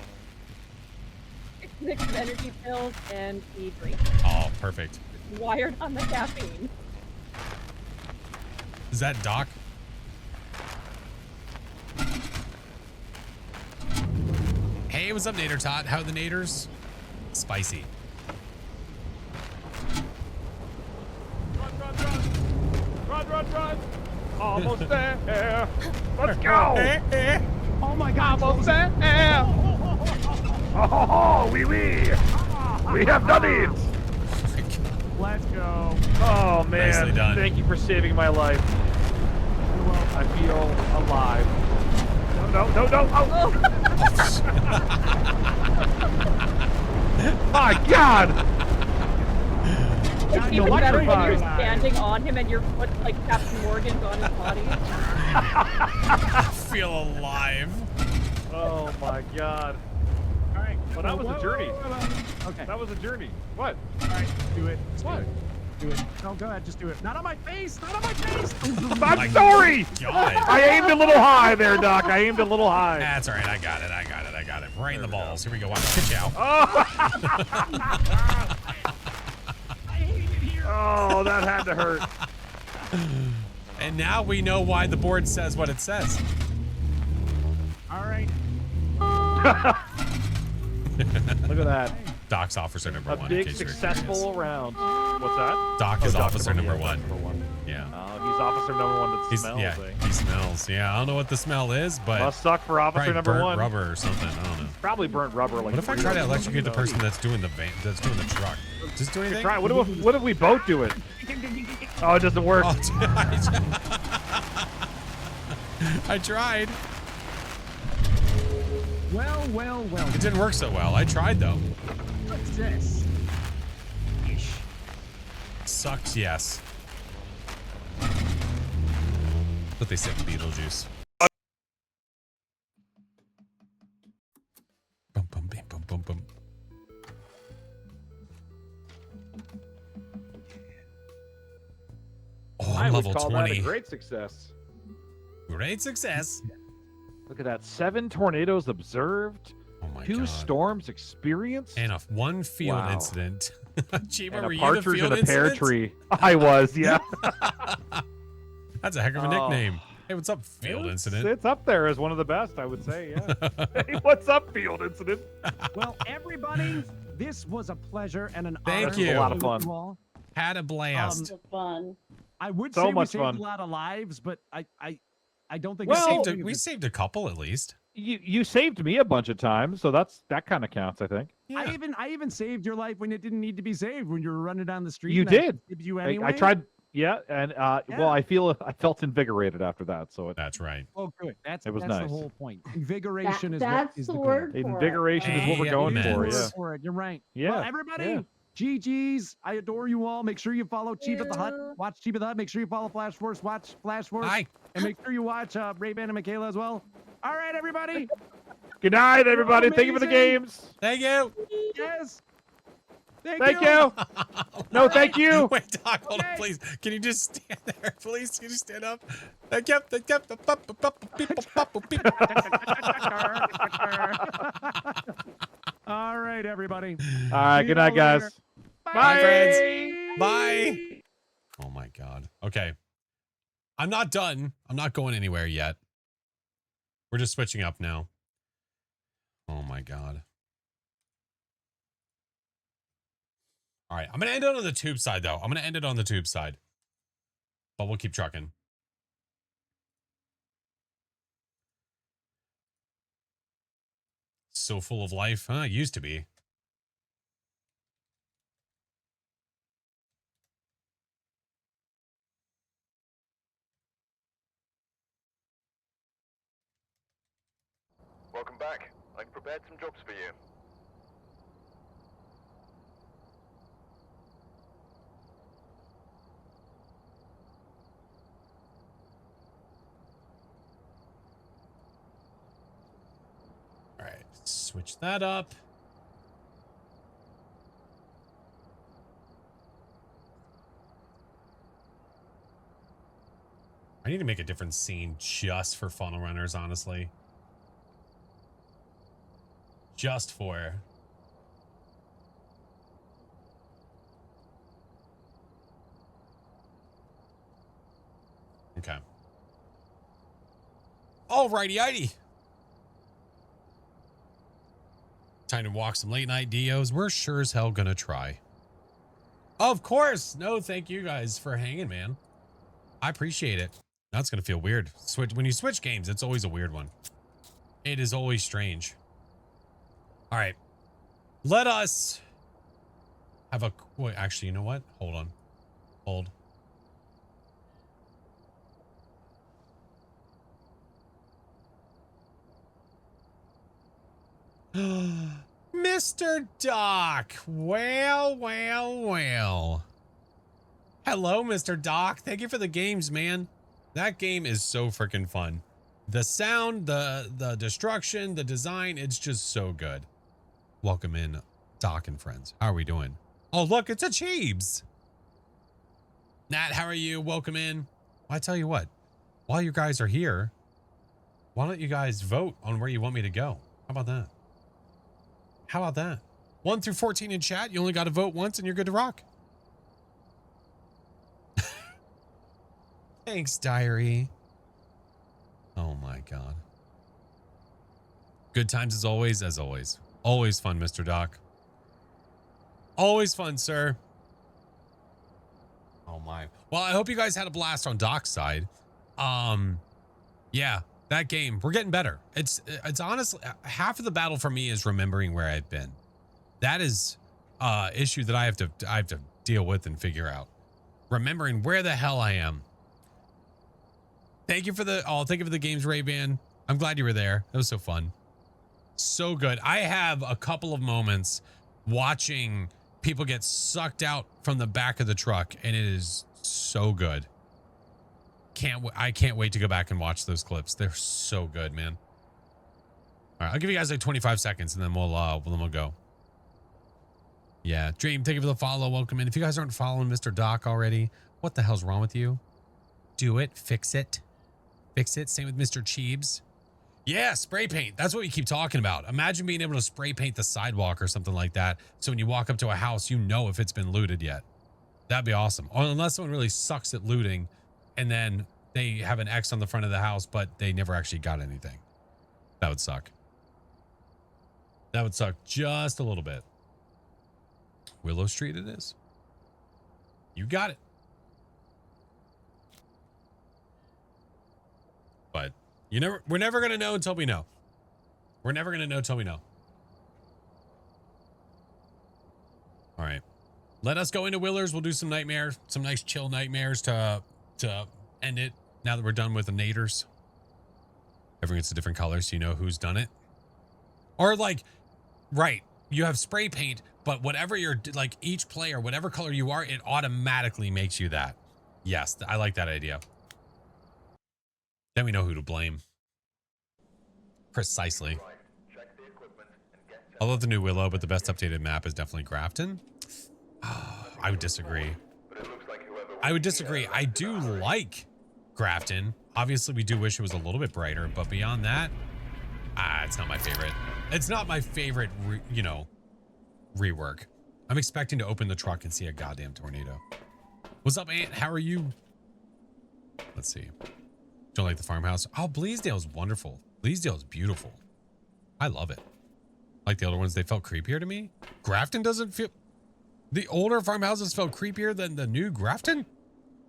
Mixed energy pills and tea drink. Oh, perfect. Wired on the caffeine. Is that Doc? Hey, what's up, Nader Tot? How are the Naders? Spicy. Run. Almost there. Let's go. Oh my God. Almost there. Oh, wee. We have done it. Let's go. Oh, man. Nicely done. Thank you for saving my life. I feel alive. No. Oh. My God. It's even better when you're standing on him and your foot like Captain Morgan's on his body. I feel alive. Oh my God. All right. Well, that was a journey. Okay. That was a journey. What? All right. Do it. What? Do it. No, go ahead. Just do it. Not on my face. Not on my face. I'm sorry. God. I aimed a little high there, Doc. I aimed a little high. That's all right. I got it. Right in the balls. Here we go. Watch. Pitch out. Oh, that had to hurt. And now we know why the board says what it says. All right. Look at that. Doc's officer number A one. big in case you're successful round. What's that? Doc is officer number yeah, one. Number one. Yeah. He's officer number one that He's, smells. yeah, eh? he smells. Yeah, I don't know what the smell is, but Must suck for officer probably number burnt one. rubber or something. I don't know. Probably burnt rubber. Like What if I try to electrocute the person that's doing the that's doing the truck? Just do anything? Try. What if we both do it? Oh, it doesn't work. Oh, I tried. Well. It didn't work so well. I tried though. What's this? Ish. Sucks, yes. But they said Beetlejuice. Bum, bum, bim, bum, bum, bum. Oh, I I'm would level call that 20. a great success. Great success. Look at that. 7 tornadoes observed. Oh my 2 God. storms experienced. And one field Wow. incident. Chiba, And were a you the partridge field in a pear incident? tree. I was, yeah. That's a heck of a Oh. nickname. Hey, what's up, field incident? It's up there as one of the best, I would say, yeah. Hey, what's up, field incident? Well, everybody, this was a pleasure and an Thank honor. you. to A lot meet of fun. you all. Had a blast. Fun. I would So say we much saved fun. a lot of lives, but I don't think Well, we saved a couple at least. You saved me a bunch of times, so that kind of counts, I think. I even saved your life when it didn't need to be saved when you were running down the street. You and I did. saved you I anyway. tried, yeah, and well, I felt invigorated after that, so that's right. Oh, good. That's It was that's nice. the whole point. Invigoration is That's what is the the word goal. for it. Invigoration is what we're going Amen. for, Word yeah. for it. You're right. Yeah, Well, everybody, yeah. GG's. I adore you all. Make sure you follow Cheap at the Hut. Watch Cheap at the Hut. Make sure you follow FlashForce. Watch FlashForce. Hi. And make sure you watch Ray-Ban and Michaela as well. All right, everybody. Good night, everybody. Thank you for the Amazing. games. Thank you. Yes. Thank you. No, thank you. Wait, Doc, hold on, please. Can you just stand there, please? Can you stand up? Thank you. Thank you. All right, everybody. All right, See good you night, all guys. later. Bye, friends. Bye. Oh my God. Okay. I'm not done. I'm not going anywhere yet. We're just switching up now. Oh my God. All right. I'm going to end it on the tube side, though. I'm going to end it on the tube side. But we'll keep trucking. So full of life. Huh? It used to be. Welcome back. I've prepared some jobs for you. All right. Switch that up. I need to make a different scene just for funnel runners, honestly. Just for. Okay. Alrighty-ighty. Time to walk some late night DOs. We're sure as hell gonna try. Of course. No, thank you guys for hanging, man. I appreciate it. That's gonna feel weird. When you switch games, it's always a weird one. It is always strange. All right. Let us have a... Wait, actually, you know what? Hold on. Hold. Mr. Doc. Well, well, well. Hello, Mr. Doc. Thank you for the games, man. That game is so freaking fun. The sound, the destruction, the design, it's just so good. Welcome in, Doc and friends. How are we doing? Oh, look, it's a Cheebs. Nat, how are you? Welcome in. Well, I tell you what, while you guys are here, why don't you guys vote on where you want me to go? How about that? How about that? 1 through 14 in chat. You only got to vote once and you're good to rock. Thanks, diary. Oh my God. Good times as always, as always. Always fun, Mr. Doc. Always fun, sir. Oh my. Well, I hope you guys had a blast on Doc's side. Yeah, that game, we're getting better. It's honestly, half of the battle for me is remembering where I've been. That is issue that I have to deal with and figure out. Remembering where the hell I am. Thank you for the games, Ray-Ban. I'm glad you were there. That was so fun. So good. I have a couple of moments watching people get sucked out from the back of the truck, and it is so good. I can't wait to go back and watch those clips. They're so good, man. All right, I'll give you guys like 25 seconds, and then we'll go. Yeah, Dream, thank you for the follow. Welcome in. If you guys aren't following Mr. Doc already, what the hell's wrong with you? Do it. Fix it. Fix it. Same with Mr. Cheebs. Yeah, spray paint. That's what we keep talking about. Imagine being able to spray paint the sidewalk or something like that. So when you walk up to a house, you know if it's been looted yet. That'd be awesome. Or unless someone really sucks at looting and then they have an X on the front of the house, but they never actually got anything. That would suck. That would suck just a little bit. Willow Street it is. You got it. But we're never going to know until we know. We're never going to know until we know. All right. Let us go into Willers. We'll do some nightmares, some nice chill nightmares to end it now that we're done with the naders. Everyone gets a different color so you know who's done it. Or like, right, you have spray paint, but whatever you're, like each player, whatever color you are, it automatically makes you that. Yes, I like that idea. Then we know who to blame. Precisely. I love the new Willow, but the best updated map is definitely Grafton. I would disagree. I would disagree. I do like Grafton. Obviously, we do wish it was a little bit brighter, but beyond that, it's not my favorite. It's not my favorite, rework. I'm expecting to open the truck and see a goddamn tornado. What's up, Ant? How are you? Let's see. Don't like the farmhouse. Oh, Bleasdale's wonderful. Bleasdale's beautiful. I love it. Like the older ones, they felt creepier to me. Grafton doesn't feel... The older farmhouses felt creepier than the new Grafton?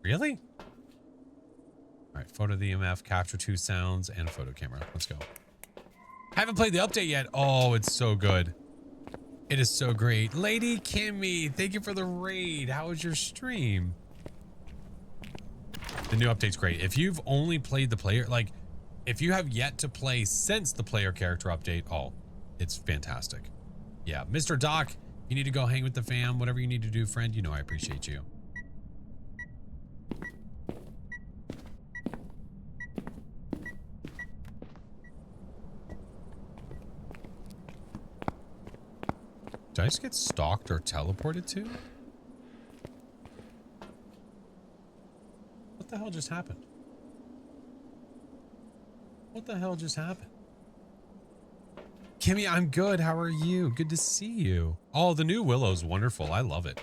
Really? All right, photo of the EMF, capture 2 sounds, and photo camera. Let's go. Haven't played the update yet. Oh, it's so good. It is so great. Lady Kimmy, thank you for the raid. How was your stream? The new update's great. If you've only played the player, like, if you have yet to play since the player character update, oh, it's fantastic. Yeah, Mr. Doc, you need to go hang with the fam. Whatever you need to do, friend, you know I appreciate you. Did I just get stalked or teleported to? What the hell just happened? What the hell just happened? Kimmy, I'm good. How are you? Good to see you. Oh, the new Willow's wonderful. I love it.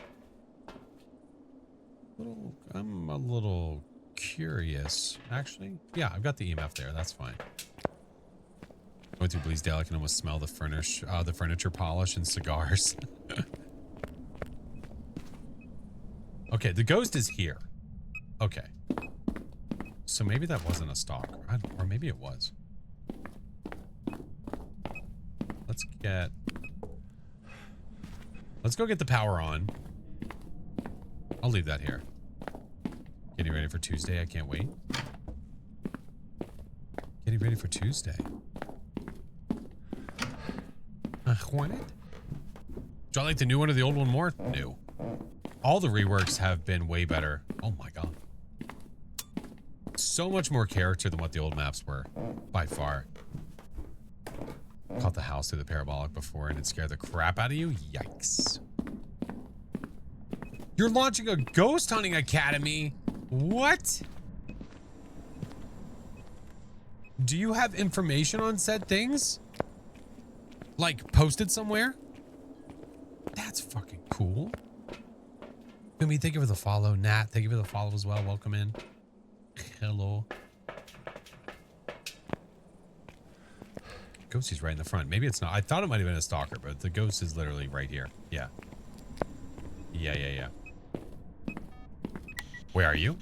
I'm a little curious, actually. Yeah, I've got the EMF there. That's fine. Going through Bleasdale, I can almost smell the furniture polish and cigars. Okay, the ghost is here. Okay. So maybe that wasn't a stalker. Or maybe it was. Let's go get the power on. I'll leave that here. Getting ready for Tuesday. I can't wait. Getting ready for Tuesday. Want it? Do I like the new one or the old one more? New. All the reworks have been way better. Oh my god. So much more character than what the old maps were. By far. Caught the house through the parabolic before and it scared the crap out of you? Yikes. You're launching a ghost hunting academy? What? Do you have information on said things? Like posted somewhere? That's fucking cool. Fumi, thank you for the follow. Nat, thank you for the follow as well. Welcome in. Hello. Ghost is right in the front. Maybe it's not. I thought it might have been a stalker, but the ghost is literally right here. Yeah. Yeah. Where are you?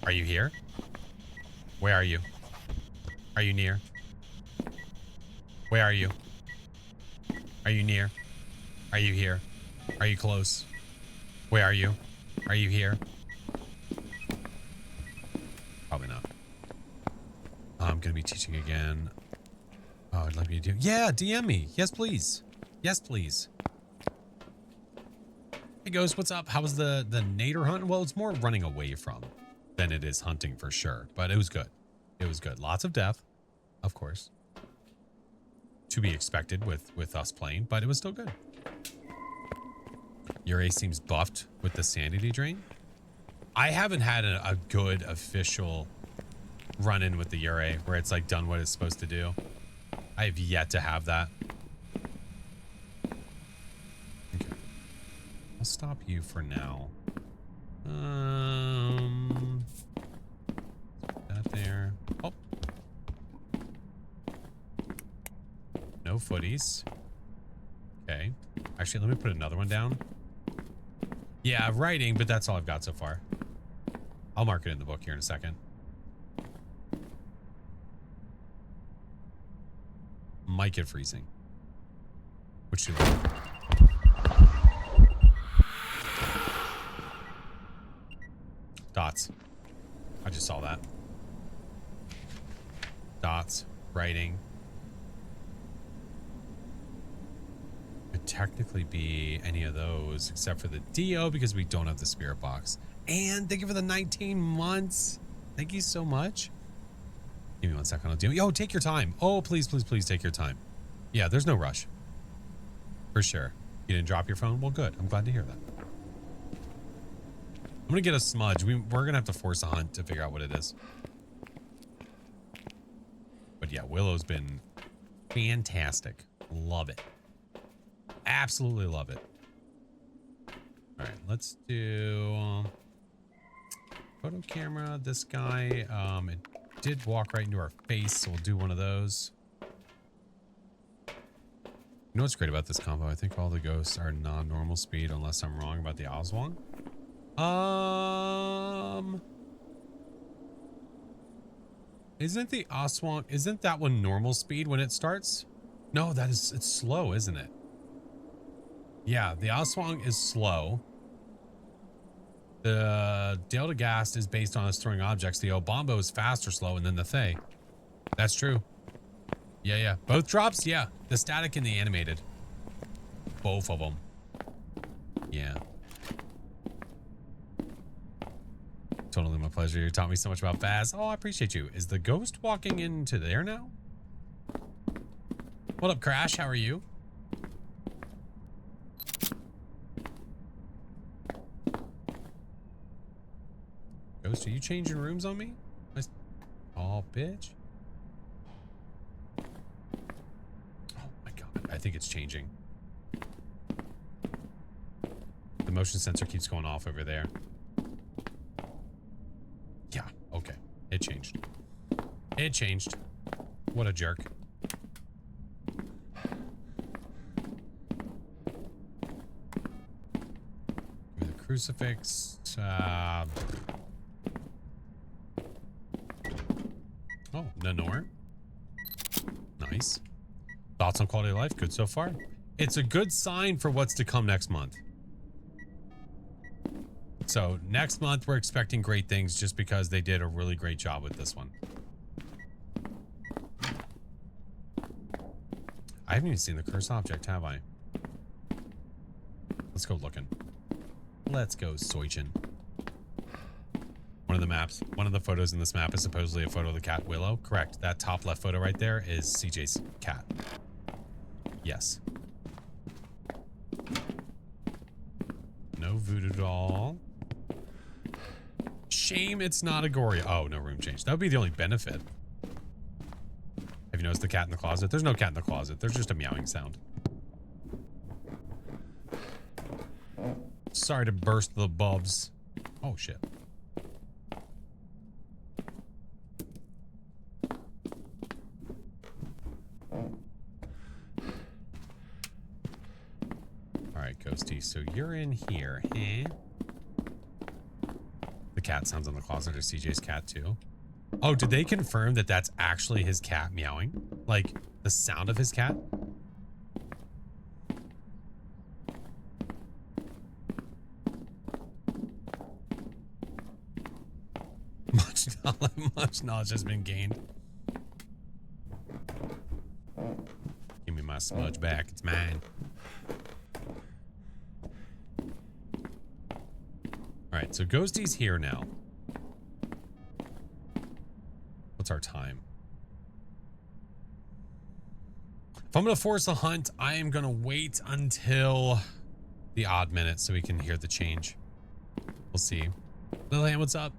Are you here? Where are you? Are you near? Where are you? Are you near? Are you here? Are you close? Where are you? Are you here? Probably not. I'm gonna be teaching again. Oh, I'd like me to do. Yeah, DM me. Yes, please. Yes, please. Ghost, what's up? How was the nader hunt? Well, it's more running away from than it is hunting for sure, but it was good. It was good. Lots of death, of course, to be expected with us playing, but it was still good. Your ace seems buffed with the sanity drain. I haven't had a good official run-in with the Ure where it's like done what it's supposed to do. I have yet to have that. Okay. I'll stop you for now. That there. Oh. No footies. Okay. Actually, let me put another one down. Yeah, writing, but that's all I've got so far. I'll mark it in the book here in a second. Might get freezing. Which do we? Dots. I just saw that. Dots. Writing. Could technically be any of those except for the Dio because we don't have the spirit box. And thank you for the 19 months. Thank you so much. Give me 1 second. I'll do it. Yo, take your time. Oh, please, please, please take your time. Yeah, there's no rush. For sure. You didn't drop your phone? Well, good. I'm glad to hear that. I'm going to get a smudge. We're going to have to force a hunt to figure out what it is. But yeah, Willow's been fantastic. Love it. Absolutely love it. All right, let's do photo camera. This guy, it did walk right into our face, so we'll do one of those. You know what's great about this combo? I think all the ghosts are non-normal speed, unless I'm wrong about the Oswong. Isn't the Oswong, isn't that one normal speed when it starts? No, it's slow, isn't it? Yeah, the Oswong is slow. The Delta Gast is based on us throwing objects. The Obombo is fast or slow, and then the Thay. That's true. Yeah, yeah. Both drops? Yeah. The static and the animated. Both of them. Yeah. Totally my pleasure. You taught me so much about Baz. Oh, I appreciate you. Is the ghost walking into there now? What up, Crash? How are you? Ghost, are you changing rooms on me? Oh, bitch. Oh my god. I think it's changing. The motion sensor keeps going off over there. Yeah, okay. It changed. It changed. What a jerk. Give me the crucifix. Oh, Nanor. Nice. Thoughts on quality of life? Good so far. It's a good sign for what's to come next month. So next month, we're expecting great things just because they did a really great job with this one. I haven't even seen the cursed object, have I? Let's go looking. Let's go Soichin. One of the maps, one of the photos in this map is supposedly a photo of the cat Willow. Correct. That top left photo right there is CJ's cat. Yes. No voodoo doll. Shame it's not a gory. Oh, no room change. That would be the only benefit. Have you noticed the cat in the closet? There's no cat in the closet. There's just a meowing sound. Sorry to burst the bubs. Oh, shit. Alright, Ghosty. So you're in here, eh? The cat sounds in the closet or CJ's cat too. Oh, did they confirm that that's actually his cat meowing? Like, the sound of his cat? Much knowledge has been gained. Give me my smudge back. It's mine. so Ghosty's here now. What's our time? If I'm going to force a hunt, I am going to wait until the odd minute so we can hear the change. We'll see. Lillian, what's up?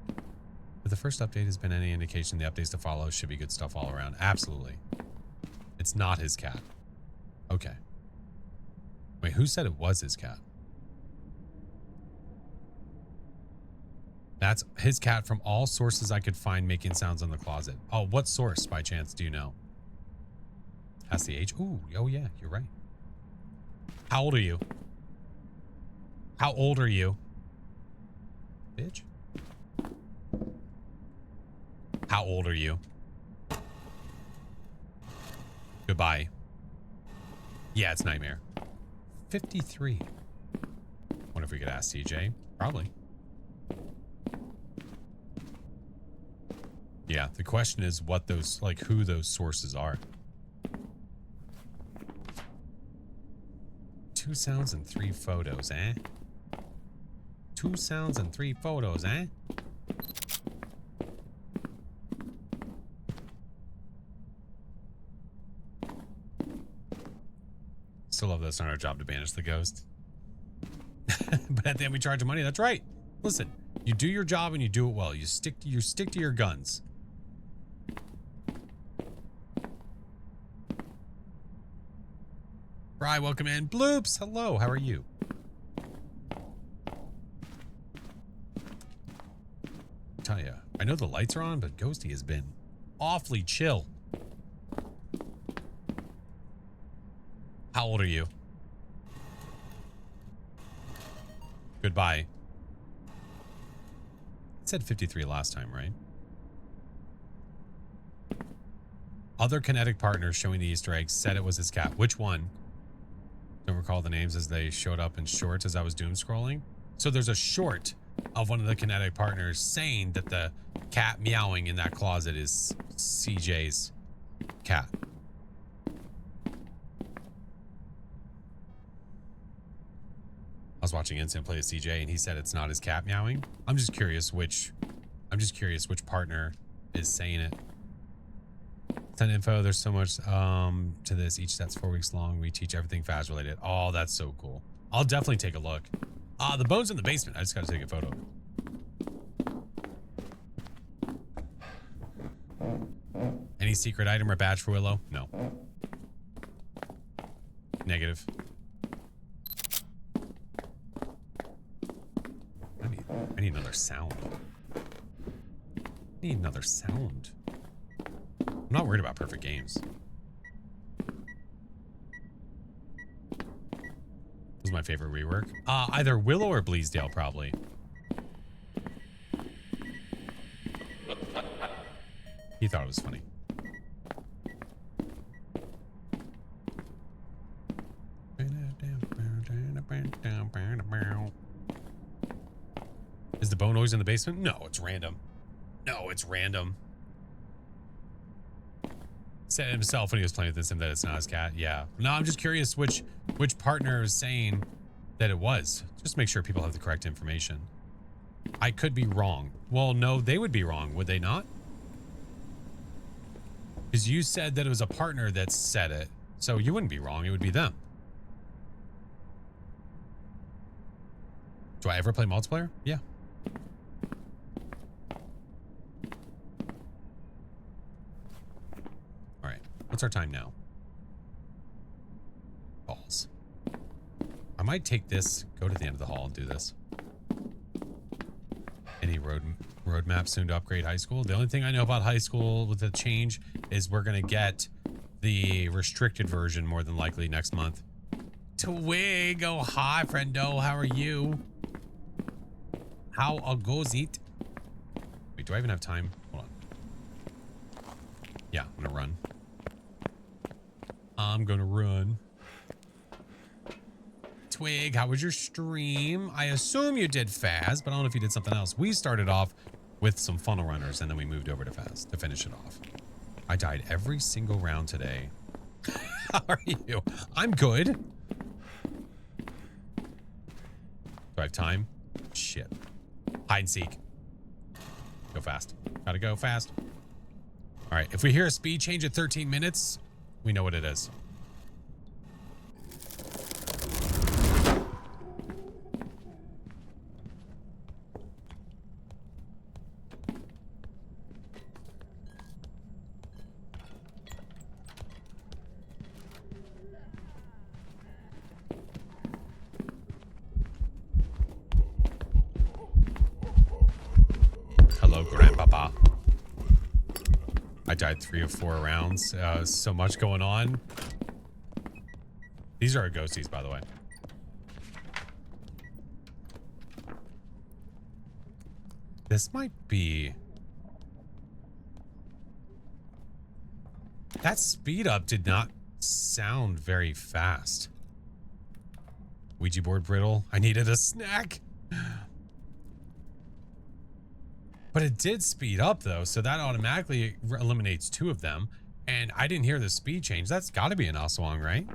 If the first update has been any indication, the updates to follow should be good stuff all around. Absolutely. It's not his cat. Okay. Wait, who said it was his cat? That's his cat from all sources I could find making sounds in the closet. Oh, what source by chance do you know? That's the age. Ooh, oh yeah, you're right. How old are you? How old are you? Bitch. How old are you? Goodbye. Yeah, it's Nightmare. 53. Wonder if we could ask CJ. Probably. Yeah, the question is what those, like, who those sources are. 2 sounds and 3 photos, eh? 2 sounds and 3 photos, eh? Still love that it's not our job to banish the ghost. But at the end we charge money. That's right. Listen, you do your job and you do it well. You stick to your guns. Bri, welcome in. Bloops, hello. How are you? Tell ya, I know the lights are on, but Ghosty has been awfully chill. How old are you? Goodbye. It said 53 last time, right? Other kinetic partners showing the Easter eggs said it was his cat. Which one? Don't recall the names as they showed up in shorts as I was doom scrolling. So there's a short of one of the kinetic partners saying that the cat meowing in that closet is CJ's cat. I was watching Instant play with CJ and he said it's not his cat meowing. I'm just curious which partner is saying it. Send info. There's so much to this. Each set's 4 weeks long. We teach everything fast related. Oh, that's so cool. I'll definitely take a look. The bone's in the basement. I just gotta take a photo. Any secret item or badge for Willow? No. Negative. I need another sound. I need another sound. I'm not worried about perfect games. This is my favorite rework. Either Willow or Bleasdale, probably. He thought it was funny. Is the bone always in the basement? No, it's random. No, it's random. Said himself when he was playing with this that it's not his cat. Yeah. No, I'm just curious which partner is saying that it was. Just make sure people have the correct information. I could be wrong. Well, no, they would be wrong, would they not? Because you said that it was a partner that said it. So you wouldn't be wrong. It would be them. Do I ever play multiplayer? Yeah. All right. What's our time now? Balls. I might take this, go to the end of the hall and do this. Any roadmap soon to upgrade high school? The only thing I know about high school with the change is we're going to get the restricted version more than likely next month. Twig, oh hi, friendo. How are you? How goes it? Wait, do I even have time? Hold on. Yeah, I'm gonna run. I'm gonna run. Twig, how was your stream? I assume you did Faz, but I don't know if you did something else. We started off with some funnel runners and then we moved over to Faz to finish it off. I died every single round today. How are you? I'm good. Do I have time? Shit. Hide and seek. Go fast. Gotta go fast. All right, if we hear a speed change at 13 minutes, we know what it is. Hello, Grandpapa. I died 3 of 4 rounds. So much going on. These are our ghosties, by the way. This might be... That speed up did not sound very fast. Ouija board brittle. I needed a snack. But it did speed up though, so that automatically eliminates 2 of them. And I didn't hear the speed change. That's got to be an Aswang, right?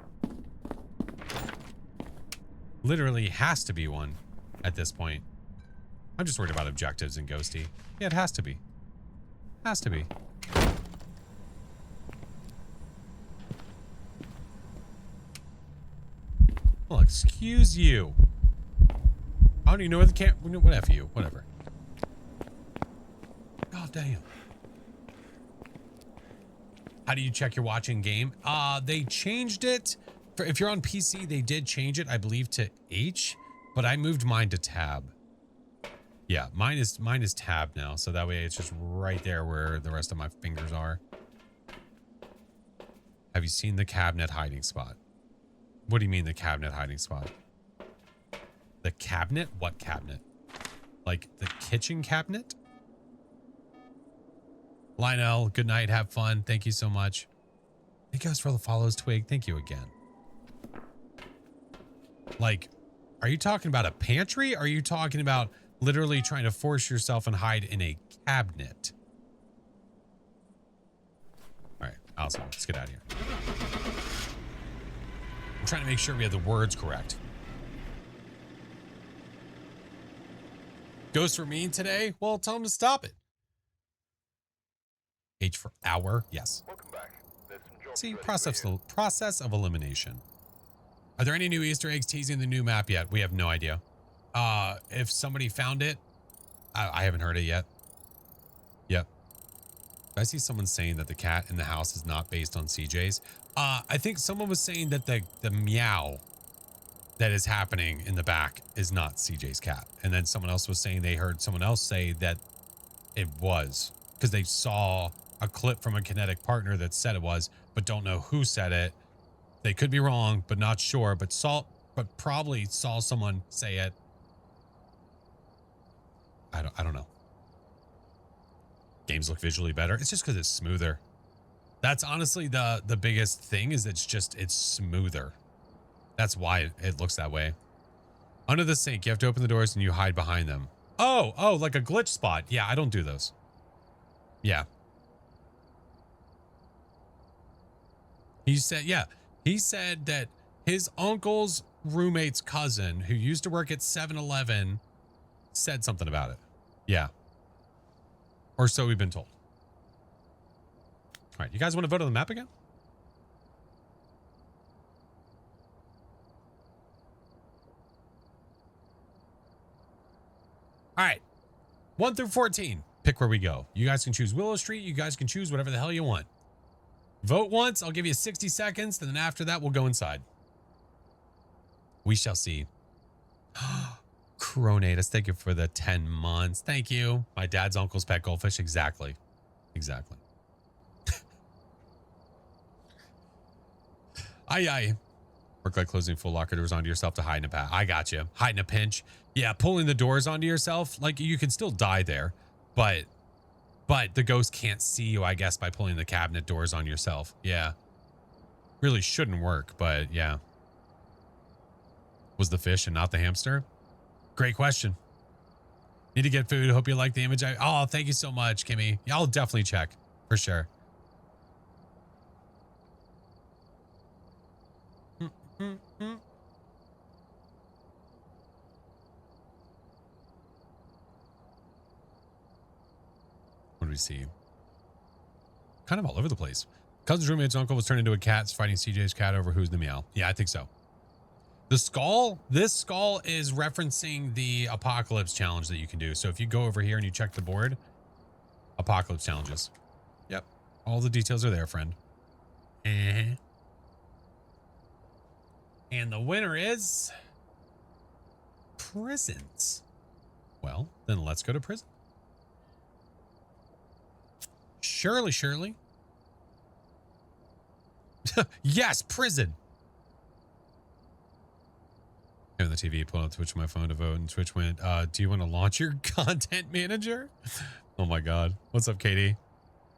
Literally has to be one at this point. I'm just worried about objectives and ghosty. Yeah, it has to be. Has to be. Well, excuse you. I don't even know where the what F you, whatever. God damn. How do you check your watching game? They changed it. If you're on PC, they did change it, I believe, to H, but I moved mine to tab. Yeah, mine is tab now, so that way it's just right there where the rest of my fingers are. Have you seen the cabinet hiding spot? What do you mean the cabinet hiding spot? The cabinet? What cabinet? Like the kitchen cabinet? Lionel, good night. Have fun. Thank you so much. Thank you guys for all the follows, Twig. Thank you again. Like, are you talking about a pantry? Or are you talking about literally trying to force yourself and hide in a cabinet? All right, awesome. Let's get out of here. I'm trying to make sure we have the words correct. Ghosts were mean today? Well, tell them to stop it. H for hour. Yes. Welcome back. There's some jobs See, ready for you. process of elimination. Are there any new Easter eggs teasing the new map yet? We have no idea. If somebody found it, I haven't heard it yet. Yep. I see someone saying that the cat in the house is not based on CJ's. I think someone was saying that the meow that is happening in the back is not CJ's cat. And then someone else was saying they heard someone else say that it was, because they saw a clip from a kinetic partner that said it was, but don't know who said it. They could be wrong, but not sure, but probably saw someone say it. I don't know. Games look visually better. It's just because it's smoother. That's honestly the biggest thing, is it's smoother. That's why it looks that way. Under the sink, you have to open the doors and you hide behind them. Oh, like a glitch spot. Yeah, I don't do those. Yeah. He said that his uncle's roommate's cousin, who used to work at 7-Eleven, said something about it. Yeah. Or so we've been told. All right, you guys want to vote on the map again? All right. 1 through 14. Pick where we go. You guys can choose Willow Street. You guys can choose whatever the hell you want. Vote once. I'll give you 60 seconds. And then after that, we'll go inside. We shall see. Cronatus, thank you for the 10 months. Thank you. My dad's uncle's pet goldfish. Exactly. Exactly. Aye. Work like closing full locker doors onto yourself to hide in a path. I got you. Hide in a pinch. Yeah, pulling the doors onto yourself. Like, you can still die there. But the ghost can't see you, I guess, by pulling the cabinet doors on yourself. Yeah. Really shouldn't work, but yeah. Was the fish and not the hamster? Great question. Need to get food. Hope you like the image. Oh, thank you so much, Kimmy. Yeah, I'll definitely check for sure. me see. Kind of all over the place. Cousin's roommate's uncle was turned into a cat, fighting CJ's cat over who's the meow. Yeah, I think so. The skull, this skull is referencing the apocalypse challenge that you can do. So if you go over here and you check the board, apocalypse challenges. Yep. All the details are there, friend. And the winner is prisons. Well, then let's go to prison. Shirley. Yes, prison. On the TV, pulled out Twitch on my phone to vote, and Twitch went, do you want to launch your content manager? Oh my God. What's up, Katie?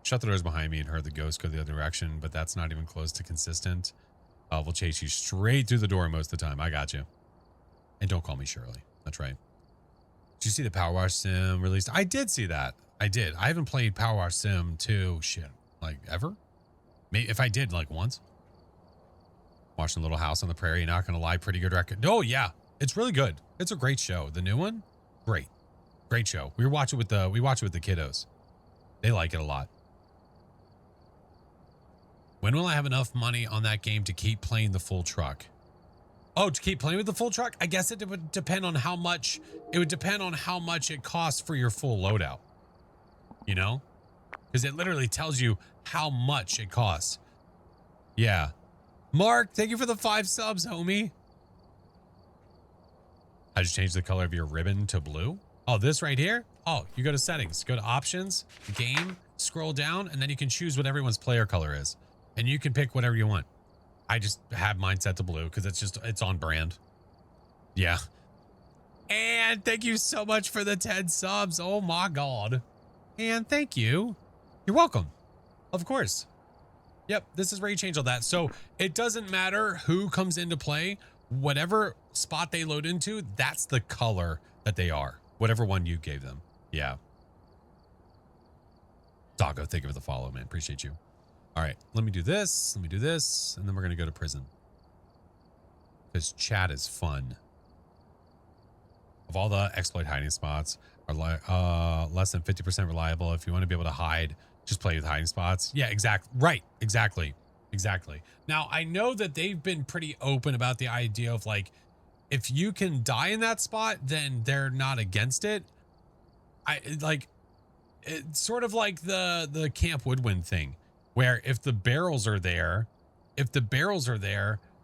Shut the doors behind me and heard the ghost go the other direction, but that's not even close to consistent. We'll chase you straight through the door most of the time. I got you. And don't call me Shirley. That's right. Did you see the Power Wash Sim released? I did see that. I did. I haven't played Power Wash Sim 2, shit, like ever. Maybe if I did, like once. Watching Little House on the Prairie, not gonna lie, pretty good record. Oh yeah, it's really good. It's a great show. The new one, great show. We watch it with the kiddos. They like it a lot. When will I have enough money on that game to keep playing the full truck? Oh, to keep playing with the full truck? I guess it would depend on how much. It would depend on how much it costs for your full loadout. You know, because it literally tells you how much it costs. Yeah. Mark, thank you for the 5 subs, homie. How'd you change the color of your ribbon to blue? Oh, this right here? Oh, you go to settings, go to options, game, scroll down, and then you can choose what everyone's player color is. And you can pick whatever you want. I just have mine set to blue because it's on brand. Yeah. And thank you so much for the 10 subs. Oh my God. And thank you. You're welcome. Of course. Yep, this is where you change all that. So it doesn't matter who comes into play, whatever spot they load into, that's the color that they are. Whatever one you gave them. Yeah. Doggo, thank you for the follow, man. Appreciate you. All right, let me do this. Let me do this. And then we're going to go to prison. Because chat is fun. Of all the exploit hiding spots, are less than 50% reliable. If you want to be able to hide, just play with hiding spots. Yeah, exactly. Right. Exactly. Now, I know that they've been pretty open about the idea of like, if you can die in that spot, then they're not against it. It's sort of like the Camp Woodwind thing, where if the barrels are there,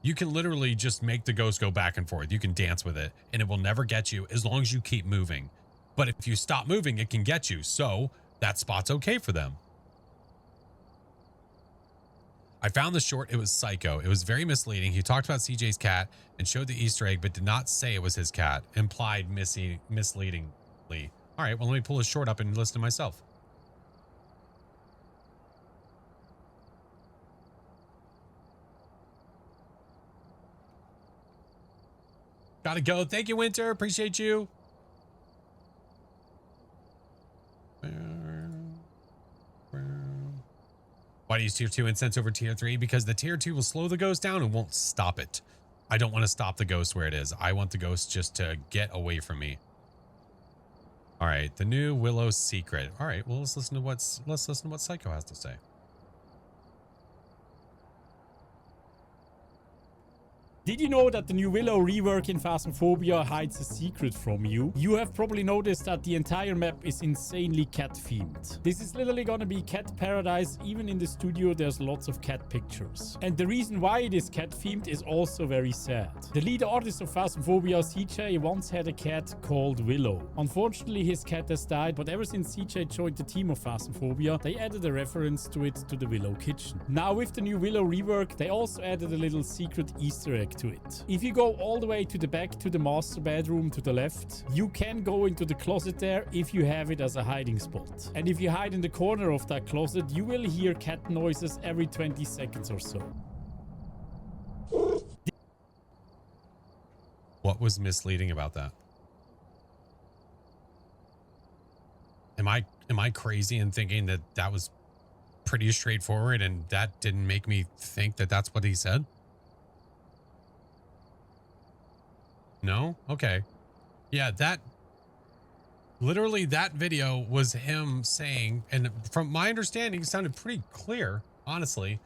you can literally just make the ghost go back and forth. You can dance with it and it will never get you as long as you keep moving. But if you stop moving, it can get you. So that spot's okay for them. I found the short. It was psycho. It was very misleading. He talked about CJ's cat and showed the Easter egg, but did not say it was his cat. Implied misleadingly. All right, well, let me pull his short up and listen to myself. Gotta go. Thank you, Winter. Appreciate you. Why do you use tier 2 incense over tier 3? Because the tier 2 will slow the ghost down and won't stop it. I don't want to stop the ghost where it is. I want the ghost just to get away from me. All right, the new Willow secret. All right, well, let's listen to what Psycho has to say. Did you know that the new Willow rework in Phasmophobia hides a secret from you? You have probably noticed that the entire map is insanely cat-themed. This is literally gonna be cat paradise. Even in the studio, there's lots of cat pictures. And the reason why it is cat-themed is also very sad. The lead artist of Phasmophobia, CJ, once had a cat called Willow. Unfortunately, his cat has died, but ever since CJ joined the team of Phasmophobia, they added a reference to it to the Willow kitchen. Now, with the new Willow rework, they also added a little secret Easter egg to it. If you go all the way to the back to the master bedroom to the left, you can go into the closet there if you have it as a hiding spot. And if you hide in the corner of that closet, you will hear cat noises every 20 seconds or so. What was misleading about that? Am I crazy in thinking that that was pretty straightforward and that didn't make me think that that's what he said? No? Okay. Yeah, that... Literally, that video was him saying, and from my understanding, it sounded pretty clear, honestly,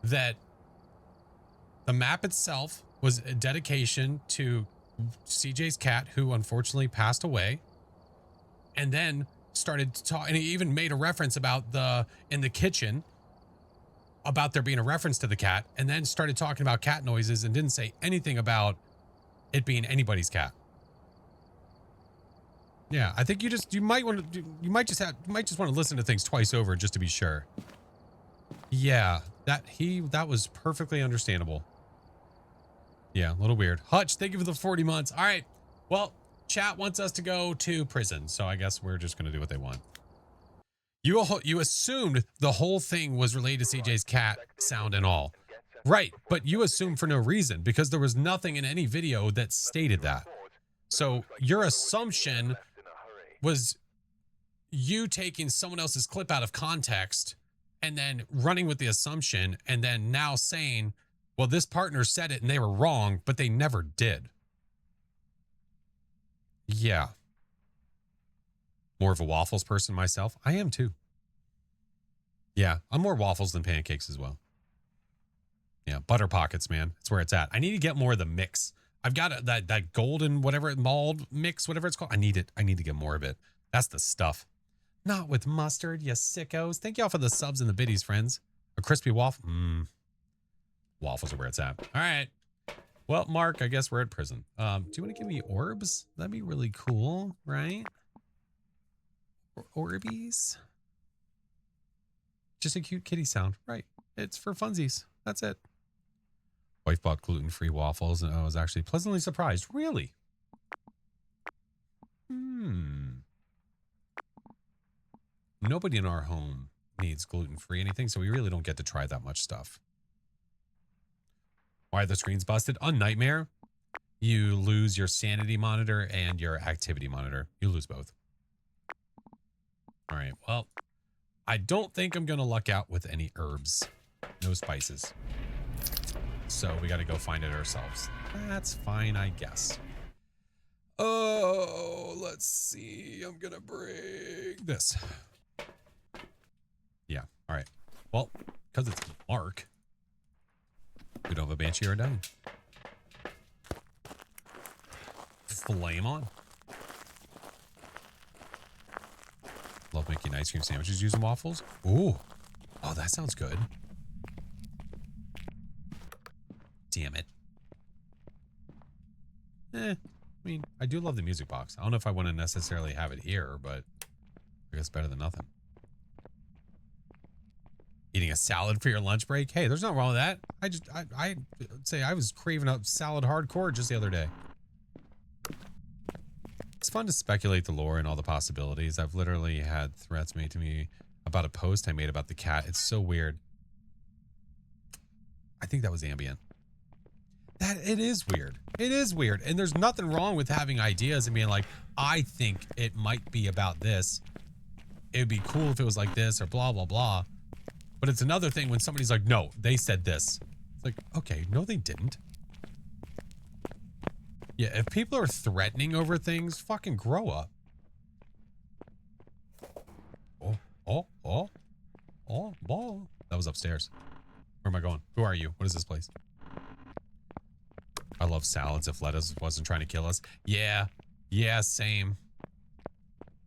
that the map itself was a dedication to CJ's cat, who unfortunately passed away, and then started to talk, and he even made a reference about in the kitchen, about there being a reference to the cat, and then started talking about cat noises and didn't say anything about it being anybody's cat. Yeah, I think you might want to listen to things twice over just to be sure. Yeah, that was perfectly understandable. Yeah, a little weird. Hutch, thank you for the 40 months. All right. Well, chat wants us to go to prison, so I guess we're just going to do what they want. You assumed the whole thing was related to CJ's cat sound and all. Right, but you assumed for no reason because there was nothing in any video that stated that. So your assumption was you taking someone else's clip out of context and then running with the assumption and then now saying, well, this partner said it and they were wrong, but they never did. Yeah. More of a waffles person myself. I am too. Yeah, I'm more waffles than pancakes as well. Yeah, butter pockets, man. That's where it's at. I need to get more of the mix. I've got that golden whatever mauled mix, whatever it's called. I need it. I need to get more of it. That's the stuff. Not with mustard, you sickos. Thank y'all for the subs and the biddies, friends. A crispy waffle. Waffles are where it's at. All right. Well, Mark, I guess we're at prison. Do you want to give me orbs? That'd be really cool, right? Orbeez. Just a cute kitty sound. Right. It's for funsies. That's it. Wife bought gluten-free waffles and I was actually pleasantly surprised. Really? Nobody in our home needs gluten-free anything, so we really don't get to try that much stuff. Why are the screens busted? On Nightmare, you lose your sanity monitor and your activity monitor. You lose both. All right, well, I don't think I'm going to luck out with any herbs. No spices. So we got to go find it ourselves. That's fine, I guess. Oh, let's see. I'm going to bring this. Yeah, all right. Well, because it's Mark, we don't have a Banshee or a Dying. Flame on. Love making ice cream sandwiches using waffles. Ooh. Oh, that sounds good. Damn it. I mean, I do love the music box. I don't know if I want to necessarily have it here, but I guess better than nothing. Eating a salad for your lunch break? Hey, there's nothing wrong with that. I'd say I was craving a salad hardcore just the other day. It's fun to speculate the lore and all the possibilities. I've literally had threats made to me about a post I made about the cat. It's so weird. I think that was ambient. It is weird. It is weird. And there's nothing wrong with having ideas and being like, I think it might be about this. It would be cool if it was like this or blah, blah, blah. But it's another thing when somebody's like, no, they said this. It's like, okay, no, they didn't. Yeah, if people are threatening over things, fucking grow up. Oh. That was upstairs. Where am I going? Who are you? What is this place? I love salads if lettuce wasn't trying to kill us. Yeah, same.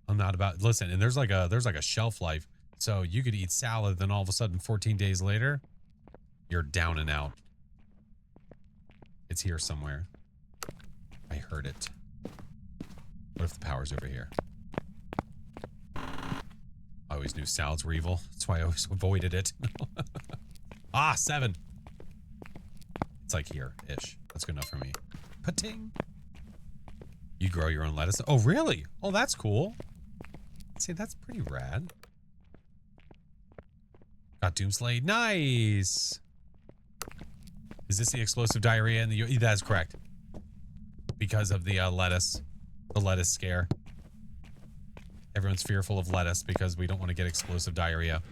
I'm not about, listen, and there's like a shelf life. So you could eat salad, then all of a sudden 14 days later, you're down and out. It's here somewhere. I heard it. What if the power's over here? I always knew salads were evil. That's why I always avoided it. 7. It's like here-ish. That's good enough for me. Pating. You grow your own lettuce? Oh, really? Oh, that's cool. See, that's pretty rad. Got Doomslade. Nice. Is this the explosive diarrhea in the... That is correct. Because of the lettuce. The lettuce scare. Everyone's fearful of lettuce because we don't want to get explosive diarrhea.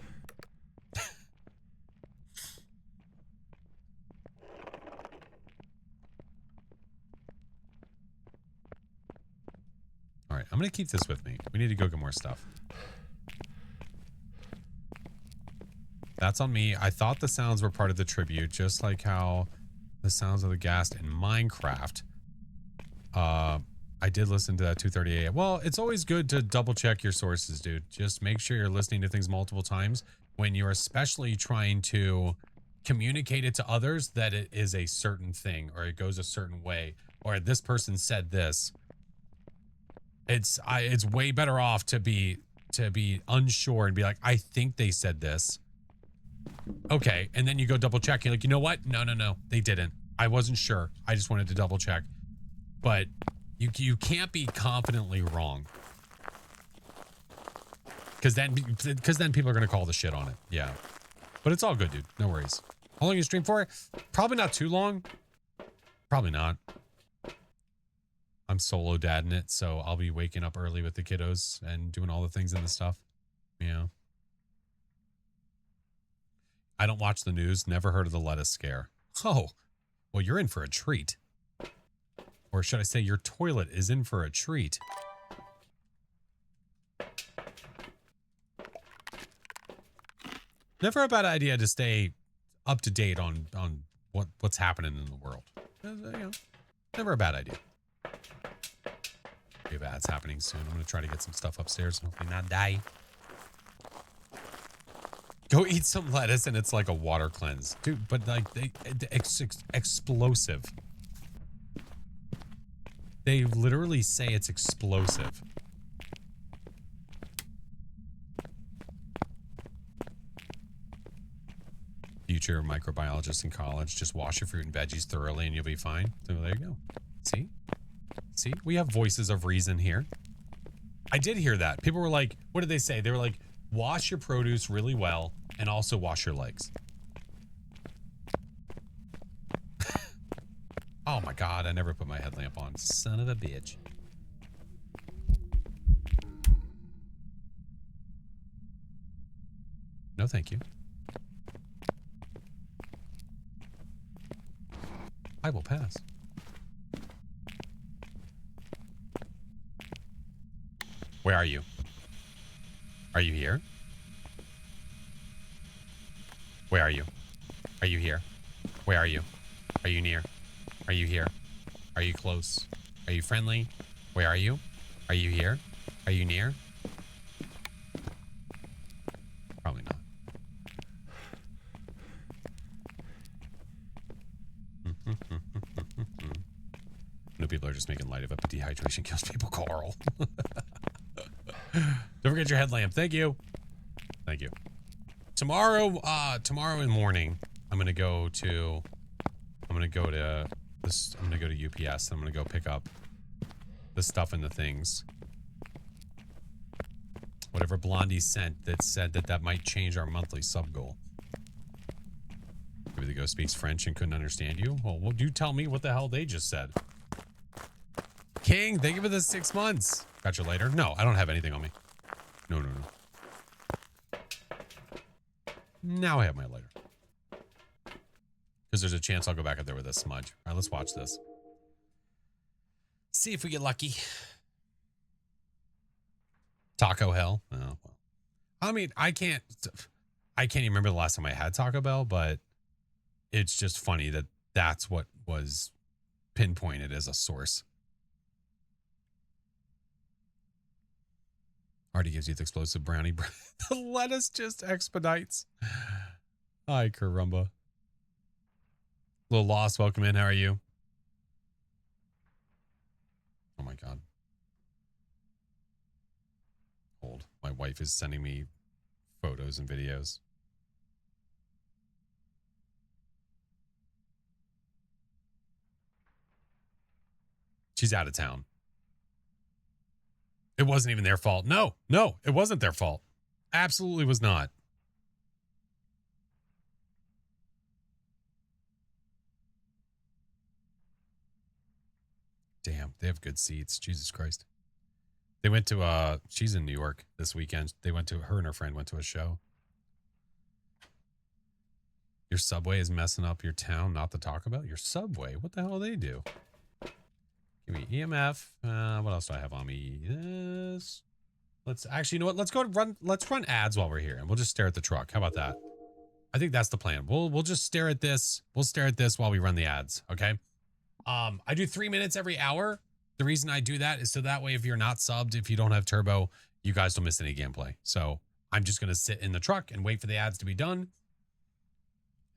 All right, I'm gonna keep this with me. We need to go get more stuff. That's on me. I thought the sounds were part of the tribute, just like how the sounds of the ghast in Minecraft. I did listen to that 2:30 a.m. Well, it's always good to double check your sources, dude. Just make sure you're listening to things multiple times when you're especially trying to communicate it to others that it is a certain thing or it goes a certain way or this person said this. It's way better off to be unsure and be like, I think they said this. Okay, and then you go double check. You're like, you know what? No, they didn't. I wasn't sure. I just wanted to double check. But you can't be confidently wrong. Because then people are going to call the shit on it. Yeah. But it's all good, dude. No worries. How long you stream for? Probably not too long. Probably not. I'm solo dadding it, so I'll be waking up early with the kiddos and doing all the things and the stuff. Yeah. I don't watch the news. Never heard of the lettuce scare. Oh, well, you're in for a treat. Or should I say your toilet is in for a treat. Never a bad idea to stay up to date on what's happening in the world. You know, never a bad idea. Maybe that's happening soon. I'm going to try to get some stuff upstairs and hopefully not die. Go eat some lettuce and it's like a water cleanse. Dude, but like, it's explosive. They literally say it's explosive. Future microbiologist in college, just wash your fruit and veggies thoroughly and you'll be fine. So there you go. See, we have voices of reason here. I did hear that. People were like, what did they say? They were like, wash your produce really well and also wash your legs. Oh my God, I never put my headlamp on. Son of a bitch. No, thank you. I will pass. Where are you? Are you here? Where are you? Are you here? Where are you? Are you near? Are you here? Are you close? Are you friendly? Where are you? Are you here? Are you near? Probably not. No, people are just making light of it, but dehydration kills people, Carl. Don't forget your headlamp. Thank you. Thank you. Tomorrow in morning, I'm gonna go to UPS. I'm gonna go pick up the stuff and the things. Whatever Blondie sent that said that might change our monthly sub goal. Maybe the ghost speaks French and couldn't understand you. Well, you tell me what the hell they just said. King, thank you for the 6 months. Got your lighter? No, I don't have anything on me. No. Now I have my lighter. Because there's a chance I'll go back up there with a smudge. All right, let's watch this. See if we get lucky. Taco Hell? Oh, well. I mean, I can't even remember the last time I had Taco Bell, but it's just funny that that's what was pinpointed as a source. Already gives you the explosive brownie. The lettuce just expedites. Hi, caramba. Little Lost, welcome in. How are you? Oh my God. Hold. My wife is sending me photos and videos. She's out of town. It wasn't even their fault. No, it wasn't their fault. Absolutely was not. Damn, they have good seats. Jesus Christ. They went to, she's in New York this weekend. Her and her friend went to a show. Your Subway is messing up your town, not the Taco Bell? Your Subway? What the hell do they do? Give me EMF. What else do I have on me? This. Let's actually, you know what? Let's go run. Let's run ads while we're here, and we'll just stare at the truck. How about that? I think that's the plan. We'll just stare at this. We'll stare at this while we run the ads. Okay. I do 3 minutes every hour. The reason I do that is so that way, if you're not subbed, if you don't have turbo, you guys don't miss any gameplay. So I'm just gonna sit in the truck and wait for the ads to be done,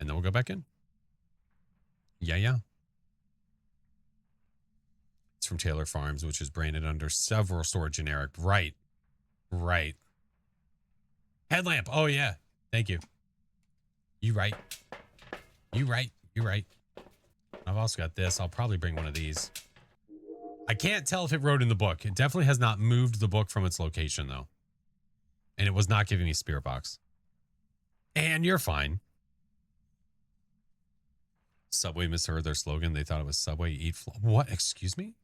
and then we'll go back in. Yeah. It's from Taylor Farms, which is branded under several store generic. Right. Headlamp. Oh yeah. Thank you. You right. I've also got this. I'll probably bring one of these. I can't tell if it wrote in the book. It definitely has not moved the book from its location though. And it was not giving me spirit box. And you're fine. Subway misheard their slogan. They thought it was Subway Eat What? Excuse me?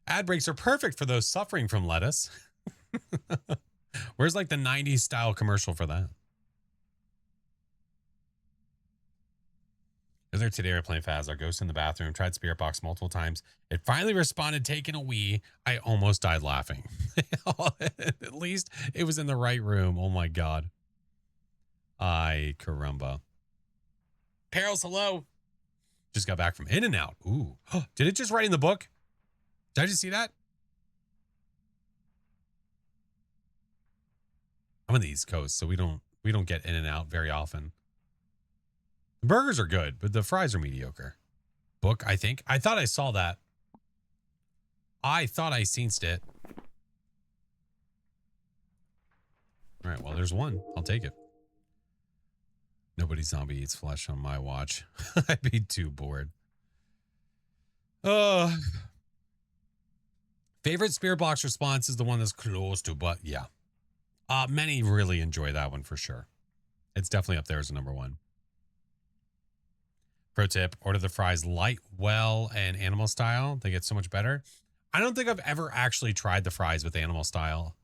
Ad breaks are perfect for those suffering from lettuce. Where's like the 90s style commercial for that? There today we're playing Faz. Our ghost in the bathroom. Tried spirit box multiple times. It finally responded, taking a wee. I almost died laughing. At least it was in the right room. Oh my God. Ay, caramba. Perils, hello. Just got back from In-N-Out. Ooh. Did it just write in the book? Did I just see that? I'm on the East Coast, so we don't get In-N-Out very often. The burgers are good, but the fries are mediocre. Book, I think. I thought I saw that. I thought I seen it. All right, well, there's one. I'll take it. Nobody zombie eats flesh on my watch. I'd be too bored. Favorite spirit box response is the one that's close to, but yeah. Many really enjoy that one for sure. It's definitely up there as a number one. Pro tip, order the fries light, well, and animal style. They get so much better. I don't think I've ever actually tried the fries with animal style.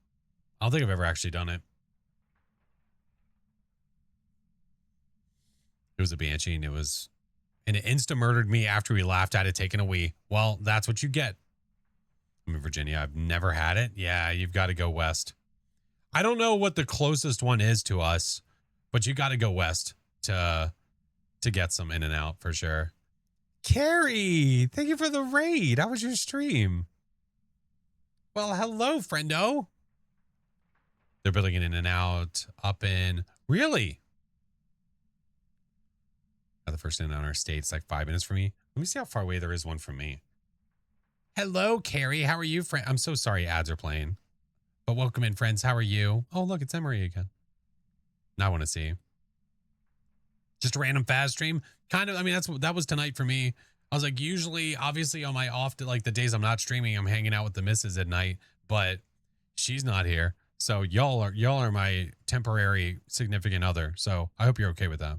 I don't think I've ever actually done it. It was a Banshee and it insta-murdered me after we laughed at it taking a wee. Well, that's what you get. I'm in Virginia. I've never had it. Yeah, you've got to go west. I don't know what the closest one is to us, but you got to go west to get some In-N-Out for sure. Carrie, thank you for the raid. How was your stream? Well, hello, friendo. They're building an In-N-Out up in... Really? The first In-N-Out in our state. It's like 5 minutes from me. Let me see how far away there is one from me. Hello, Carrie. How are you, friend? I'm so sorry ads are playing. But welcome in, friends. How are you? Oh, look, it's Emery again. Now I want to see. Just a random fast stream. Kind of, I mean, that was tonight for me. I was like, usually, obviously, on my off, like the days I'm not streaming, I'm hanging out with the missus at night, but she's not here. So y'all are my temporary significant other. So I hope you're okay with that.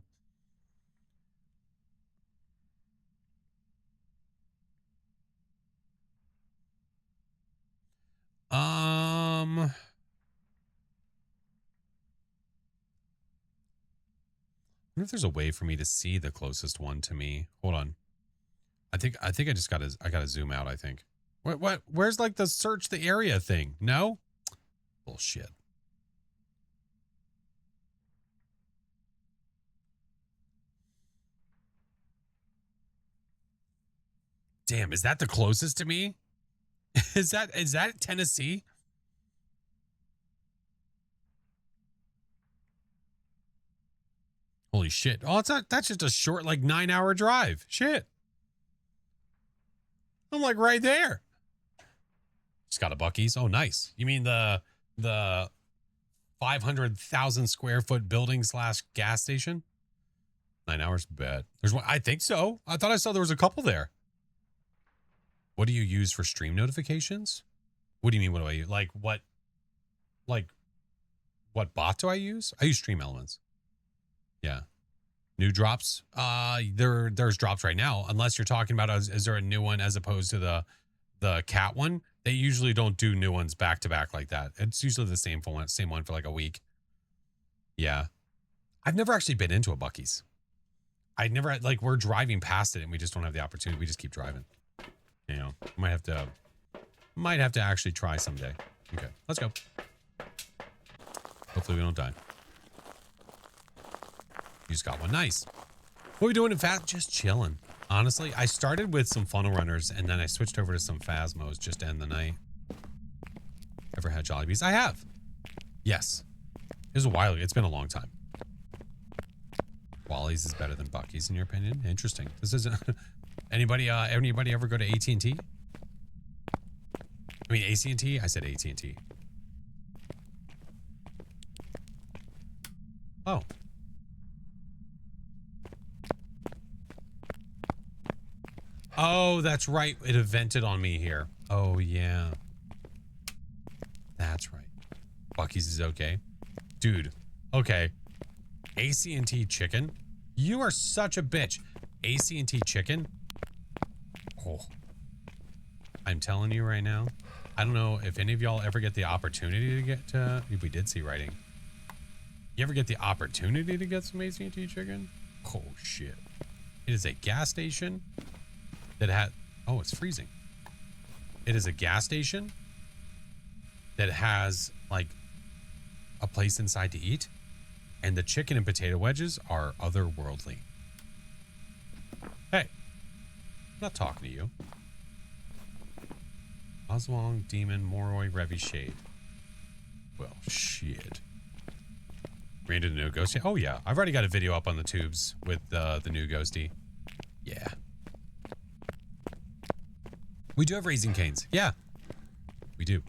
I wonder if there's a way for me to see the closest one to me. Hold on. I think I just gotta zoom out, I think. Where's like the search the area thing? No? Bullshit. Damn, is that the closest to me? Is that Tennessee? Holy shit. Oh, that's just a short, like 9-hour drive. Shit. I'm like right there. Just got a Buc-ee's. Oh, nice. You mean the 500,000 square foot building / gas station? 9 hours? Bet. There's one. I think so. I thought I saw there was a couple there. What do you use for stream notifications? What do you mean? What do I use? Like what bot do I use? I use Stream Elements. Yeah. New drops. There's drops right now. Unless you're talking about is there a new one as opposed to the cat one? They usually don't do new ones back to back like that. It's usually the same one for like a week. Yeah. I've never actually been into a Buc-ee's. I never like we're driving past it and we just don't have the opportunity. We just keep driving. You know, might have to actually try someday. Okay, let's go. Hopefully we don't die. You just got one. Nice. What are we doing in fast? Just chilling. Honestly, I started with some funnel runners and then I switched over to some phasmos just to end the night. Ever had Jollibees? I have. Yes. It was a while ago. It's been a long time. Wally's is better than Bucky's in your opinion? Interesting. This isn't anybody ever go to AT&T? I mean AT&T? I said AT&T. Oh. Oh, that's right. It evented on me here. Oh, yeah. That's right. Bucky's is okay. Dude, okay. AT&T chicken? You are such a bitch. AT&T chicken? Oh. I'm telling you right now. I don't know if any of y'all ever get the opportunity to get to... We did see writing. You ever get the opportunity to get some AT&T chicken? Oh, shit. It is a gas station that had... Oh, it's freezing. It is a gas station that has, like, a place inside to eat. And the chicken and potato wedges are otherworldly. Hey. I'm not talking to you. Oswald, Demon, Moroi, Revy, Shade. Well, shit. Ran into the new Ghosty. Oh, yeah. I've already got a video up on the tubes with the new Ghosty. Yeah. We do have Raising Canes. Yeah. We do.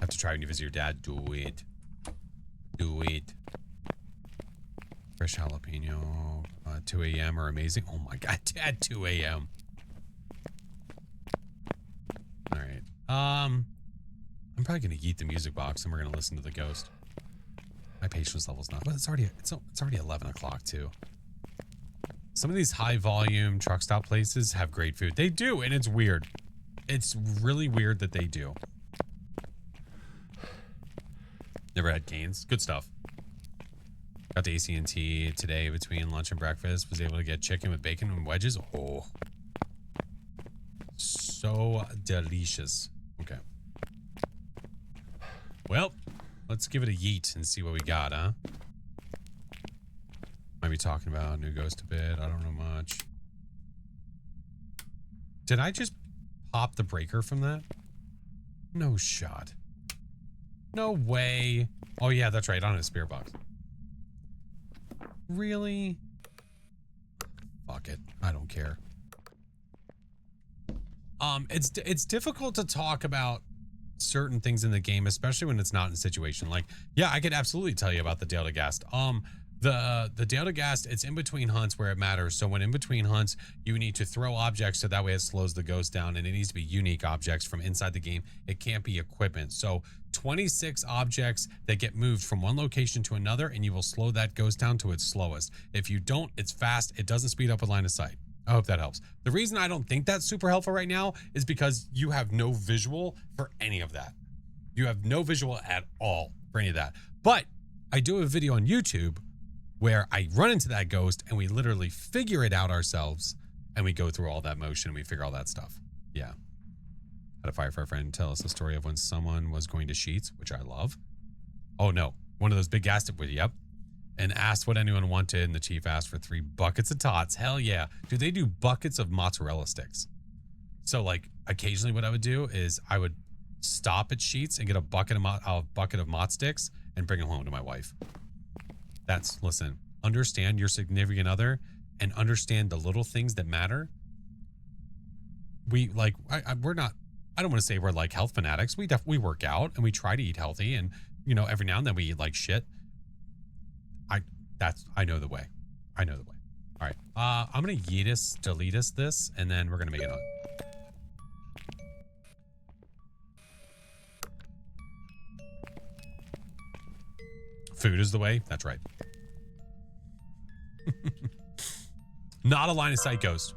Have to try when you visit your dad. Do it. Do it. Fresh jalapeno. 2 a.m. are amazing. Oh my god, Dad, 2 a.m. All right. I'm probably gonna eat the music box and we're gonna listen to the ghost. My patience level's not, but it's already 11 o'clock too. Some of these high volume truck stop places have great food. They do, and it's weird. It's really weird that they do. Never had Canes. Good stuff. Got the AT&T today between lunch and breakfast. Was able to get chicken with bacon and wedges. Oh. So delicious. Okay. Well, let's give it a yeet and see what we got, huh? Might be talking about new ghost a bit. I don't know much. Did I just pop the breaker from that? No shot. No way. Oh yeah, that's right. On a spear box. Really? Fuck it. I don't care. It's difficult to talk about certain things in the game, especially when it's not in a situation. Like, yeah, I could absolutely tell you about the Dale to Gast. The Dale to Gast, it's in between hunts where it matters. So when in between hunts, you need to throw objects so that way it slows the ghost down, and it needs to be unique objects from inside the game. It can't be equipment. So 26 objects that get moved from one location to another, and you will slow that ghost down to its slowest. If you don't, it's fast. It doesn't speed up with line of sight. I hope that helps. The reason I don't think that's super helpful right now is because you have no visual for any of that. You have no visual at all for any of that. But I do a video on YouTube where I run into that ghost and we literally figure it out ourselves, and we go through all that motion and we figure all that stuff. Yeah. Had a firefighter friend tell us the story of when someone was going to Sheetz, which I love. Oh no, one of those big gas with, yep. And asked what anyone wanted, and the chief asked for 3 buckets of tots. Hell yeah. Dude, they do buckets of mozzarella sticks. So like occasionally what I would do is I would stop at Sheetz and get a bucket of mozz sticks and bring them home to my wife. Listen, understand your significant other and understand the little things that matter. We like, we're not, I don't want to say we're like health fanatics. We work out and we try to eat healthy, and you know, every now and then we eat like shit. I know the way. I know the way. All right. I'm going to delete us this, and then we're going to make it on. Food is the way. That's right. Not a line of sight ghost.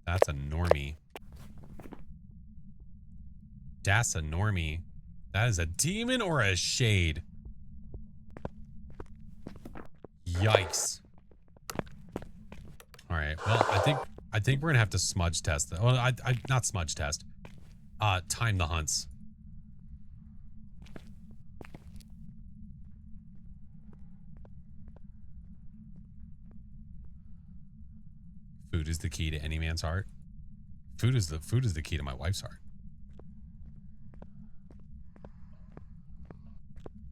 That's a normie. That's a normie. That is a demon or a shade. Yikes. All right. Well, I think we're gonna have to smudge test. Well, I not smudge test. Time the hunts. Food is the key to any man's heart. Food is the key to my wife's heart.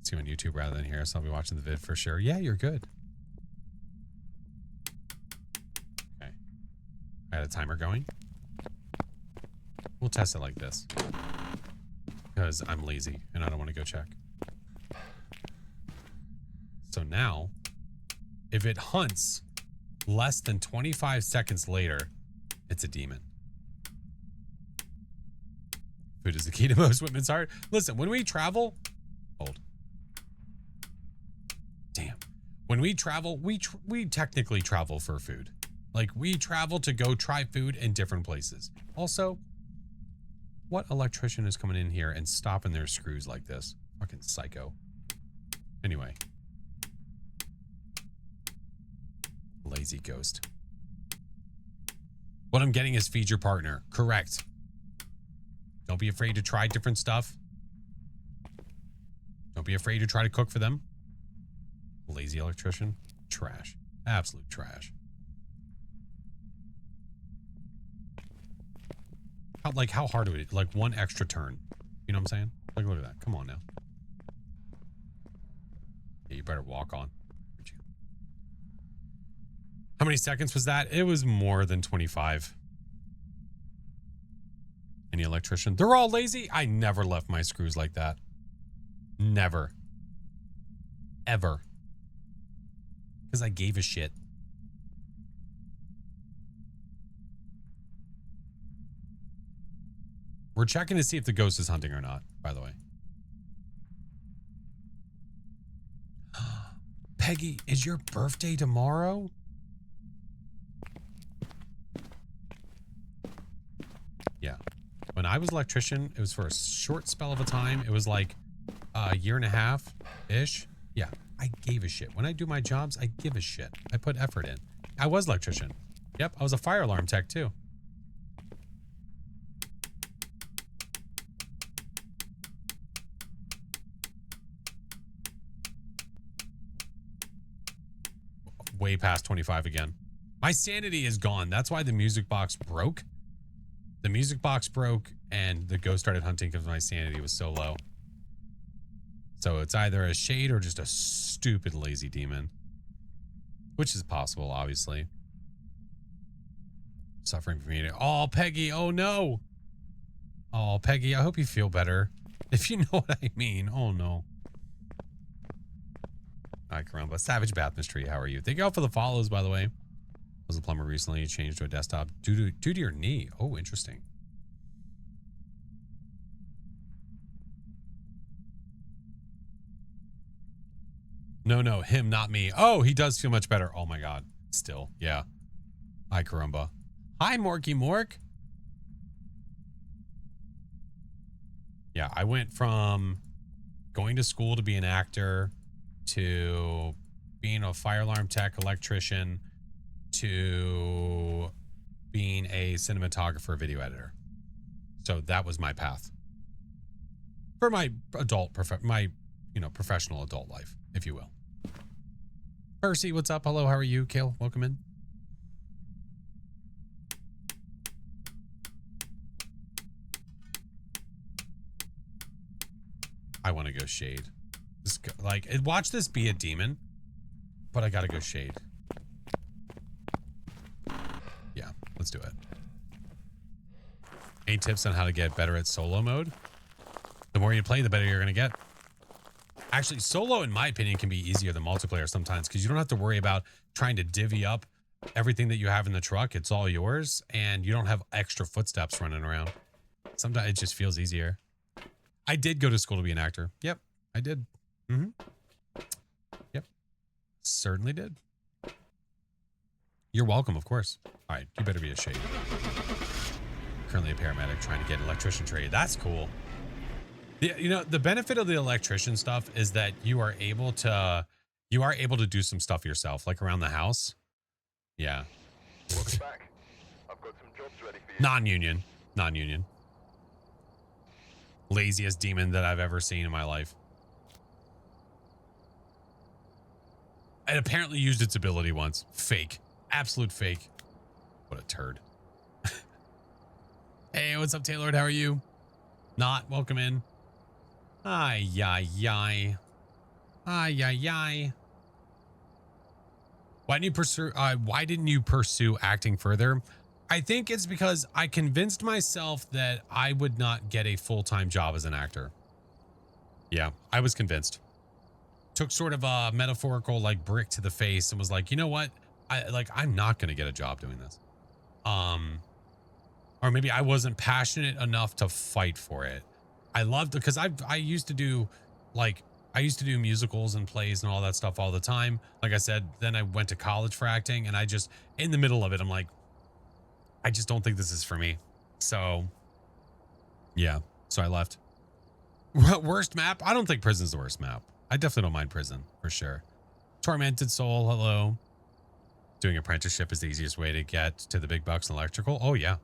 See you on YouTube rather than here, so I'll be watching the vid for sure. Yeah, you're good. Okay. I had a timer going. We'll test it like this. Because I'm lazy and I don't want to go check. So now, if it hunts less than 25 seconds later, it's a demon. Food is the key to most women's heart. Listen, when we travel, hold. Damn. When we travel, we technically travel for food. Like, we travel to go try food in different places. Also, what electrician is coming in here and stopping their screws like this? Fucking psycho. Anyway. Lazy ghost. What I'm getting is feed your partner. Correct. Don't be afraid to try different stuff. Don't be afraid to try to cook for them. Lazy electrician. Trash. Absolute trash. How hard would it? Like one extra turn. You know what I'm saying? Like, look at that. Come on now. Yeah, you better walk on. How many seconds was that? It was more than 25. Any electrician? They're all lazy. I never left my screws like that. Never. Ever. Because I gave a shit. We're checking to see if the ghost is hunting or not, by the way. Peggy, is your birthday tomorrow? Yeah. When I was an electrician, it was for a short spell of a time. It was like a year and a half-ish. Yeah, I gave a shit. When I do my jobs, I give a shit. I put effort in. I was an electrician. Yep, I was a fire alarm tech too. Way past 25 again. My sanity is gone. That's why the music box broke. The music box broke and the ghost started hunting because my sanity was so low. So it's either a shade or just a stupid lazy demon. Which is possible, obviously. Suffering from eating. Oh, Peggy. Oh, no. Oh, Peggy, I hope you feel better. If you know what I mean. Oh, no. Hi, Caramba. Savage Bath Mystery, how are you? Thank you all for the follows, by the way. Was a plumber recently, changed to a desktop due to your knee. Oh, interesting. No, him, not me. Oh, he does feel much better. Oh my God. Still, yeah. Hi, Caramba. Hi, Morky Mork. Yeah, I went from going to school to be an actor to being a fire alarm tech, electrician, to being a cinematographer, video editor. So that was my path for my professional adult life, if you will. Percy, what's up? Hello, how are you? Kale, welcome in. I want to go shade. Watch this be a demon, but I gotta go shade. Yeah, let's do it. Any tips on how to get better at solo mode? The more you play, the better you're gonna get. Actually, solo, in my opinion, can be easier than multiplayer sometimes because you don't have to worry about trying to divvy up everything that you have in the truck. It's all yours, and you don't have extra footsteps running around. Sometimes it just feels easier. I did go to school to be an actor. Yep, I did. Yep, certainly did. You're welcome, of course. All right, you better be a shade. Currently a paramedic trying to get an electrician trade. That's cool. Yeah, you know, the benefit of the electrician stuff is that you are able to do some stuff yourself, like around the house. Yeah. Welcome back. I've got some jobs ready for you. Non-union. Laziest demon that I've ever seen in my life. It apparently used its ability once. Fake. Absolute fake. What a turd. Hey, what's up, Taylor? How are you? Not. Welcome in. Ay, yi, yi. Ay, yi, yi. Why didn't you pursue acting further? I think it's because I convinced myself that I would not get a full-time job as an actor. Yeah, I was convinced. Took sort of a metaphorical like brick to the face and was like, you know what? I'm not going to get a job doing this. Or maybe I wasn't passionate enough to fight for it. I loved, because I used to do musicals and plays and all that stuff all the time. Like I said, then I went to college for acting, and I just, in the middle of it, I'm like, I just don't think this is for me. So yeah, so I left. Worst map? I don't think prison's the worst map. I definitely don't mind prison, for sure. Tormented Soul, hello. Doing apprenticeship is the easiest way to get to the big bucks in electrical. Oh yeah,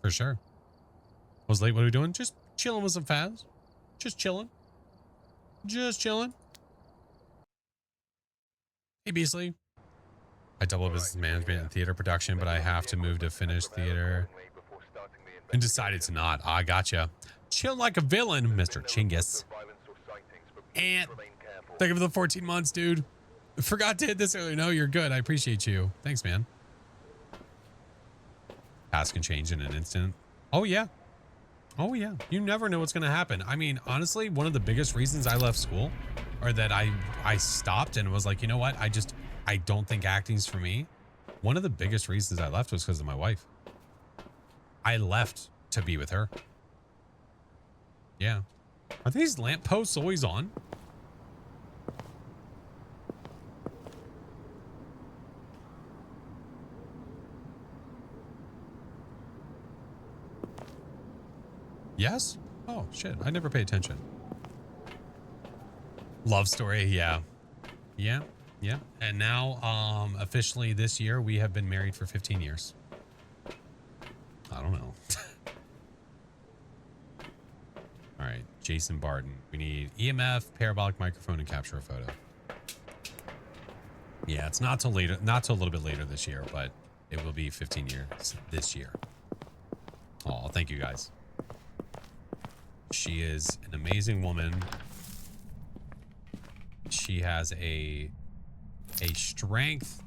for sure. Was late, what are we doing? Just chilling with some fans. Just chilling. Hey Beasley. I double business management and theater production, but I have to move to finish theater. And decided to not. I gotcha. Chill like a villain, Mr. Chinggis. And thank you for the 14 months, dude. Forgot to hit this earlier. No, you're good. I appreciate you. Thanks, man. Past can change in an instant. Oh, yeah. Oh, yeah. You never know what's going to happen. I mean, honestly, one of the biggest reasons I left school, or that I stopped and was like, you know what? I don't think acting's for me. One of the biggest reasons I left was because of my wife. I left to be with her. Yeah. Are these lampposts always on? Yes? Oh, shit. I never pay attention. Love story. Yeah. Yeah. Yeah. And now, officially this year, we have been married for 15 years. I don't know. All right. Jason Barton. We need EMF, parabolic microphone, and capture a photo. Yeah, it's not till later, not till a little bit later this year, but it will be 15 years this year. Oh, thank you guys. She is an amazing woman. She has a strength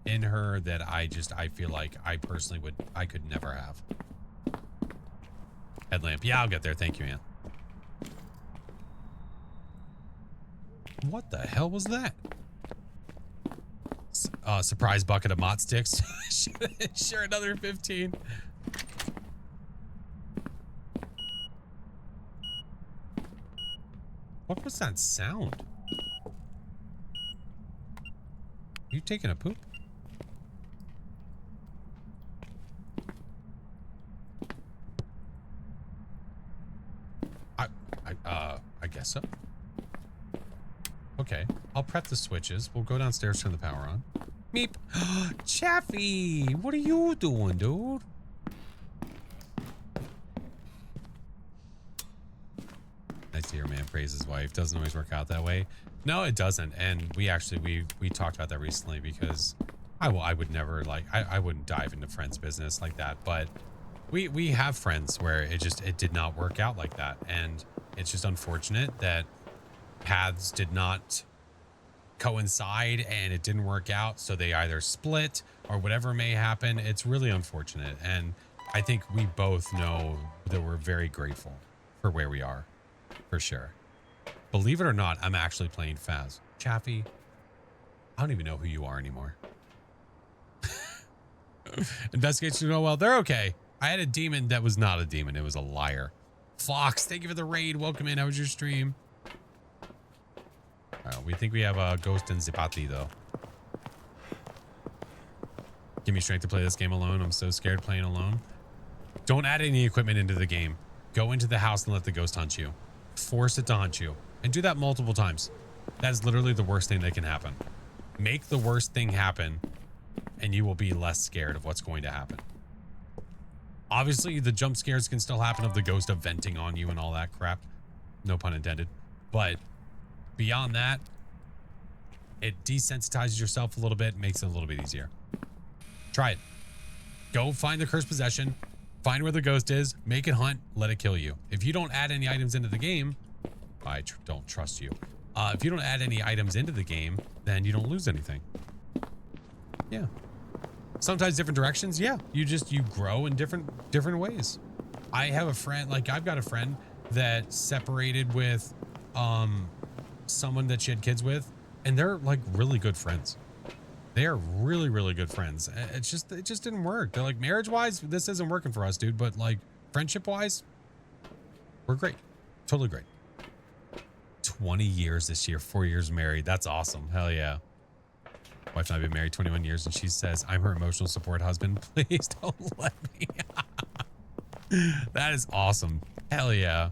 in her that I feel like I personally could never have. Headlamp. Yeah, I'll get there. Thank you, man. What the hell was that? Surprise bucket of mott sticks. Sure, another 15. What was that sound? Are you taking a poop? I guess so. Okay, I'll prep the switches. We'll go downstairs, turn the power on. Meep. Chaffee, what are you doing, dude? Nice to hear a man praise his wife. Doesn't always work out that way. No, it doesn't. And we actually, we talked about that recently, because I would never, like, I wouldn't dive into friends' business like that. But we have friends where it did not work out like that. And it's just unfortunate that paths did not coincide and it didn't work out. So they either split or whatever may happen. It's really unfortunate. And I think we both know that we're very grateful for where we are, for sure. Believe it or not, I'm actually playing Faz. Chaffee, I don't even know who you are anymore. Investigation, oh well, they're okay. I had a demon that was not a demon. It was a liar. Fox, thank you for the raid. Welcome in. How was your stream? We think we have a ghost in Zipati, though. Give me strength to play this game alone. I'm so scared playing alone. Don't add any equipment into the game. Go into the house and let the ghost hunt you. force it to hunt you, and do that multiple times. That is literally the worst thing that can happen. Make the worst thing happen, and you will be less scared of what's going to happen. Obviously, the jump scares can still happen of the ghost of venting on you and all that crap. No pun intended. But beyond that, it desensitizes yourself a little bit, makes it a little bit easier. Try it. Go find the cursed possession, find where the ghost is, make it hunt, let it kill you. If you don't add any items into the game, I don't trust you. If you don't add any items into the game, then you don't lose anything. Yeah. Sometimes different directions. Yeah. You grow in different ways. I have a friend, like I've got a friend that separated with someone that she had kids with, and they're like really good friends. They are really, really good friends. It just didn't work. They're like, marriage wise, this isn't working for us, dude. But like friendship wise, we're great. Totally great. 20 years this year, 4 years married. That's awesome. Hell yeah. Wife and I have been married 21 years, and she says, I'm her emotional support husband. Please don't let me. That is awesome. Hell yeah.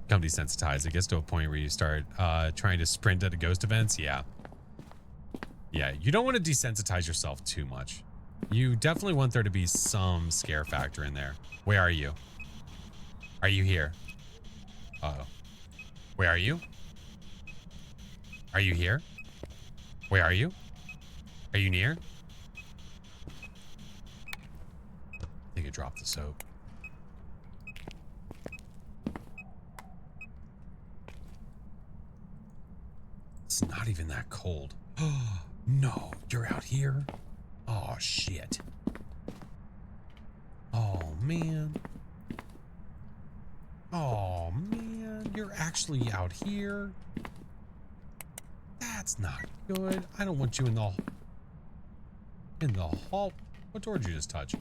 Become desensitized. It gets to a point where you start trying to sprint at a ghost events. Yeah. Yeah, you don't want to desensitize yourself too much. You definitely want there to be some scare factor in there. Where are you? Are you here? Uh-oh. Where are you? Are you here? Where are you? Are you near? I think I dropped the soap. It's not even that cold. No, you're out here? Oh, shit. Oh, man. Oh, man. You're actually out here? That's not good. I don't want you in the hall. What door did you just touch?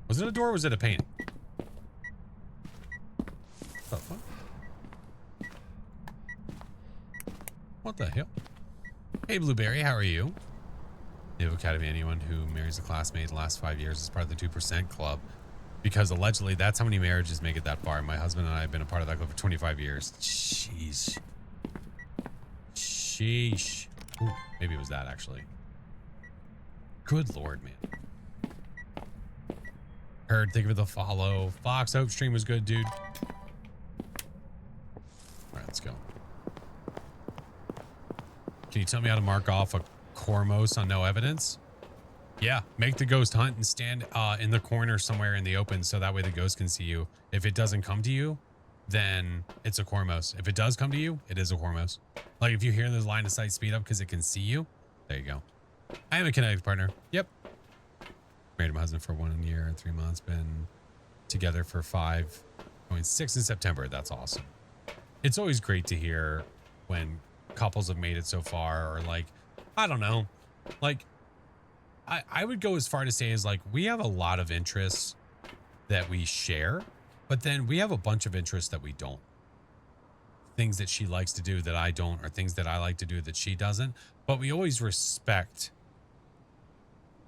Was it a door or was it a painting? What the fuck? What the hell? Hey, Blueberry, how are you? Naval Academy, anyone who marries a classmate in the last 5 years is part of the 2% club. Because allegedly, that's how many marriages make it that far. My husband and I have been a part of that club for 25 years. Jeez. Sheesh. Ooh, maybe it was that, actually. Good Lord, man. Heard, think of the follow. Fox Hope stream was good, dude. All right, let's go. Can you tell me how to mark off a Cormos on no evidence? Yeah, make the ghost hunt and stand in the corner somewhere in the open so that way the ghost can see you. If it doesn't come to you, then it's a Cormos. If it does come to you, it is a Cormos. Like if you hear the line of sight speed up because it can see you, there you go. I am a kinetic partner. Yep. Married my husband for 1 year and 3 months. Been together for 5, going 6 in September. That's awesome. It's always great to hear when couples have made it so far, or like, I don't know, like I would go as far to say is like, we have a lot of interests that we share, but then we have a bunch of interests that we don't. Things that she likes to do that I don't, or things that I like to do that she doesn't, but we always respect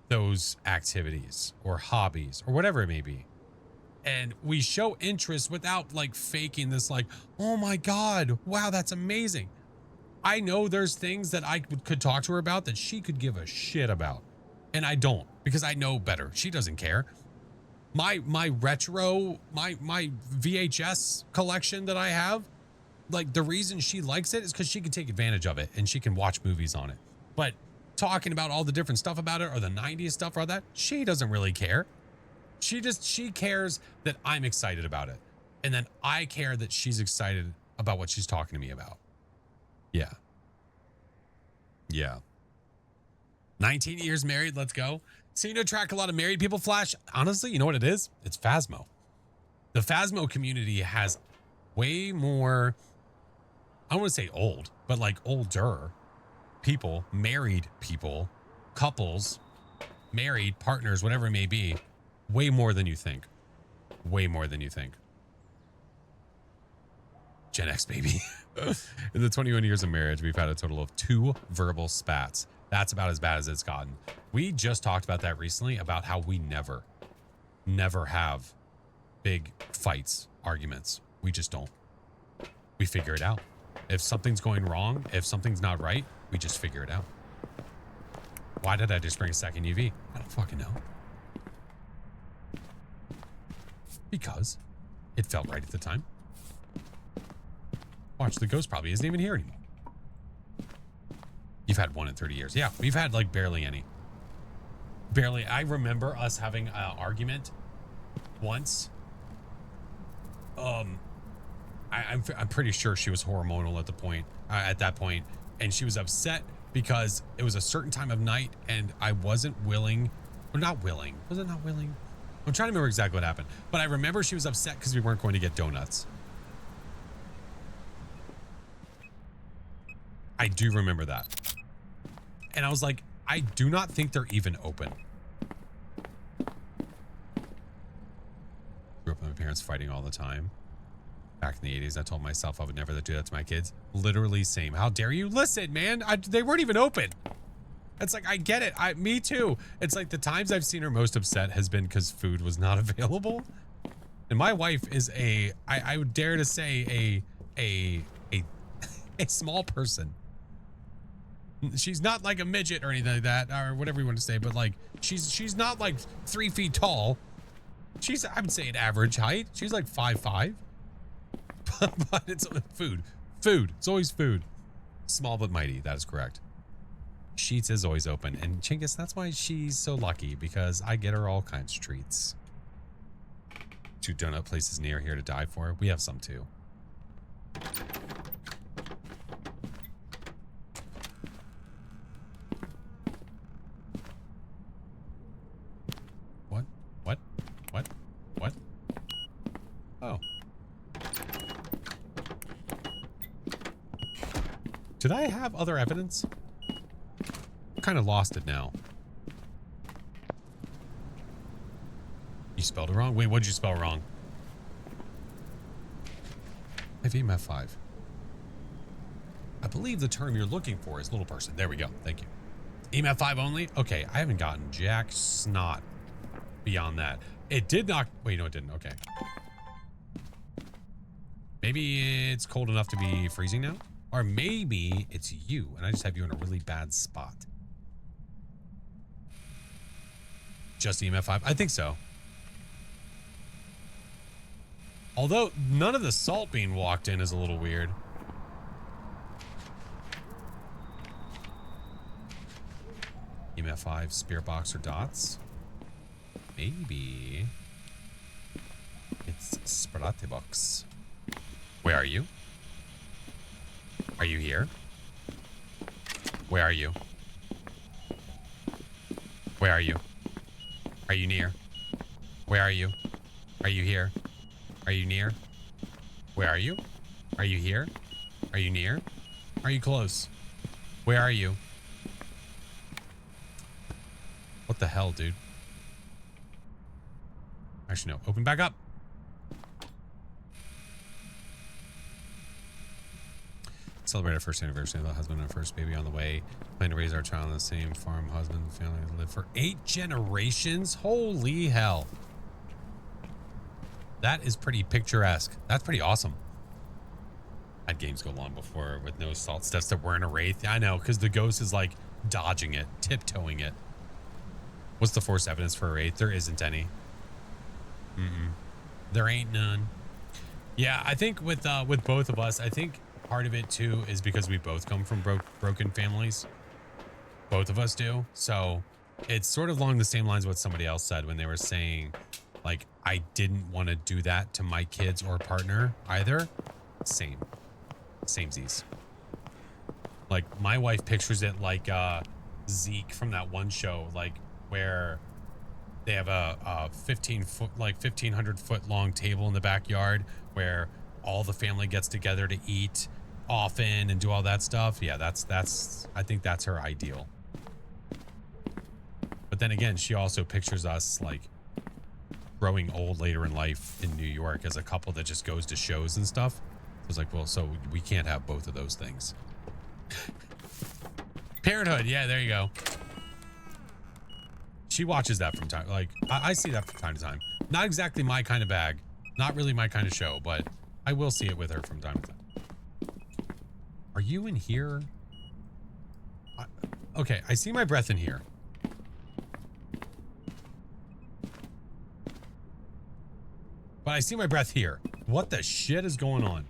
those activities or hobbies or whatever it may be. And we show interest without like faking this, like, oh my God, wow, that's amazing. I know there's things that I could talk to her about that she could give a shit about. And I don't, because I know better. She doesn't care. My retro, my VHS collection that I have, like the reason she likes it is because she can take advantage of it and she can watch movies on it. But talking about all the different stuff about it, or the 90s stuff or all that, she doesn't really care. She cares that I'm excited about it. And then I care that she's excited about what she's talking to me about. Yeah. Yeah. 19 years married. Let's go. So, you know, track a lot of married people, Flash. Honestly, you know what it is? It's Phasmo. The Phasmo community has way more, I don't want to say old, but like older people, married people, couples, married partners, whatever it may be, way more than you think. Way more than you think. Gen X, baby. In the 21 years of marriage, we've had a total of 2 verbal spats. That's about as bad as it's gotten. We just talked about that recently, about how we never have big fights, arguments. We just don't. We figure it out. If something's going wrong, if something's not right, we just figure it out. Why did I just bring a second UV? I don't fucking know. Because it felt right at the time. Watch, the ghost probably isn't even here anymore. You've had one in 30 years. Yeah, we've had like barely any. Barely. I remember us having an argument once. I'm pretty sure she was hormonal at that point, and she was upset because it was a certain time of night and I wasn't willing, or not willing. Was it not willing? I'm trying to remember exactly what happened, but I remember she was upset because we weren't going to get donuts. I do remember that. And I was like, I do not think they're even open. Grew up with my parents fighting all the time. Back in the 80s, I told myself I would never do that to my kids. Literally same. How dare you? Listen, man, they weren't even open. It's like, I get it. Me too. It's like the times I've seen her most upset has been because food was not available. And my wife is I would dare to say a small person. She's not like a midget or anything like that, or whatever you want to say, but like she's not like 3 feet tall. She's, I would say, an average height. She's like 5'5". But it's food. It's always food. Small but mighty. That is correct. Sheets is always open, and Chinggis, that's why she's so lucky, because I get her all kinds of treats. 2 donut places near here to die for. We have some too. What? Oh. Did I have other evidence? Kind of lost it now. You spelled it wrong? Wait, what'd you spell wrong? I have EMF5. I believe the term you're looking for is little person. There we go. Thank you. EMF5 only? Okay, I haven't gotten jack snot beyond that. It did not. Wait, no, it didn't. Okay. Maybe it's cold enough to be freezing now? Or maybe it's you, and I just have you in a really bad spot. Just EMF5? I think so. Although none of the salt being walked in is a little weird. EMF5, spirit box, or dots? Maybe it's Sprate box. Where are you? Are you here? Where are you? Where are you? Are you near? Where are you? Are you here? Are you near? Where are you? Are you here? Are you near? Are you close? Where are you? What the hell, dude? Actually, no. Open back up. Celebrate our first anniversary of the husband and first baby on the way. Plan to raise our child in the same farm. Husband and family live for 8 generations. Holy hell. That is pretty picturesque. That's pretty awesome. Had games go long before with no salt steps that weren't a wraith. I know, because the ghost is like dodging it, tiptoeing it. What's the force evidence for a wraith? There isn't any. There ain't none. Yeah, I think with both of us, I think part of it too is because we both come from broken families. Both of us do. So it's sort of along the same lines of what somebody else said when they were saying, like, I didn't want to do that to my kids or partner either. Samesies. Like, my wife pictures it like Zeke from that one show, like where they have a 1,500 foot long table in the backyard where all the family gets together to eat often and do all that stuff. Yeah, that's I think that's her ideal. But then again, she also pictures us like growing old later in life in New York as a couple that just goes to shows and stuff. I was like, well, so we can't have both of those things. Parenthood, yeah, there you go. She watches that from time, like I see that from time to time. Not exactly my kind of bag, Not really my kind of show, but I will see it with her from time to time. Are you in here? Okay, I see my breath in here. But I see my breath here. What the shit is going on?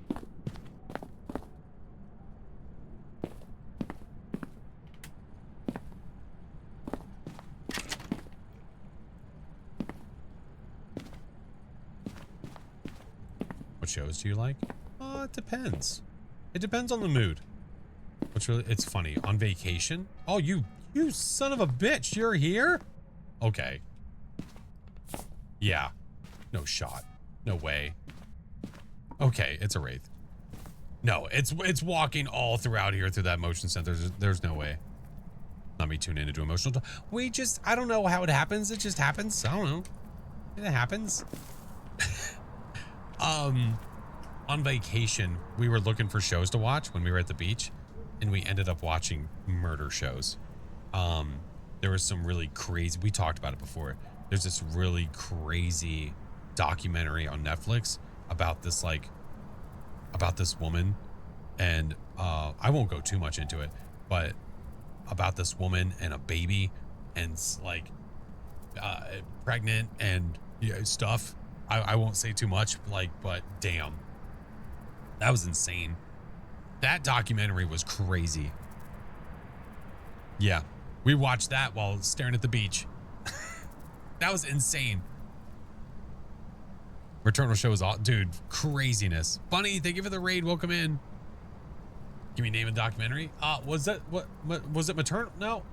What shows do you like? It depends. It depends on the mood. What's really, it's funny. On vacation? Oh, you son of a bitch. You're here? Okay. Yeah. No shot. No way. Okay, it's a Wraith. No, it's walking all throughout here through that motion sensor. There's no way. Let me tune in to do emotional. I don't know how it happens. It just happens. I don't know. It happens. On vacation, we were looking for shows to watch when we were at the beach, and we ended up watching murder shows. There was some really crazy, we talked about it before. There's this really crazy documentary on Netflix about this woman, and I won't go too much into it, but about this woman and a baby and like pregnant and stuff. I won't say too much, but damn, that was insane. That documentary was crazy. Yeah, we watched that while staring at the beach. That was insane. Returnal show is all, dude, craziness. Bunny, thank you for the raid. Welcome in. Give me a name of documentary. Was that what was it? Maternal? No. What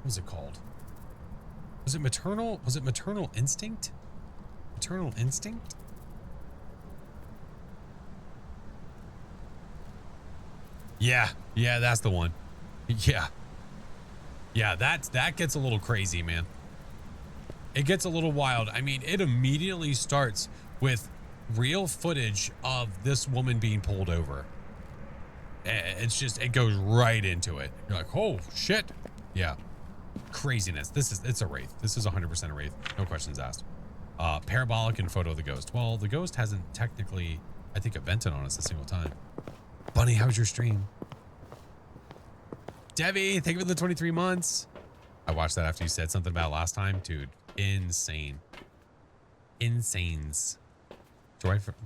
was it called? Was it maternal? Was it Maternal Instinct? Maternal Instinct? Yeah, that's the one. Yeah, that gets a little crazy, man. It gets a little wild. I mean, it immediately starts with real footage of this woman being pulled over. It's just, it goes right into it. You're like, oh shit. Yeah. Craziness. It's a Wraith. This is 100% a Wraith. No questions asked. Parabolic and photo of the ghost. Well, the ghost hasn't technically, I think, evented on us a single time. Bunny, how was your stream? Debbie, thank you for the 23 months. I watched that after you said something about last time. Dude, insane. Insanes.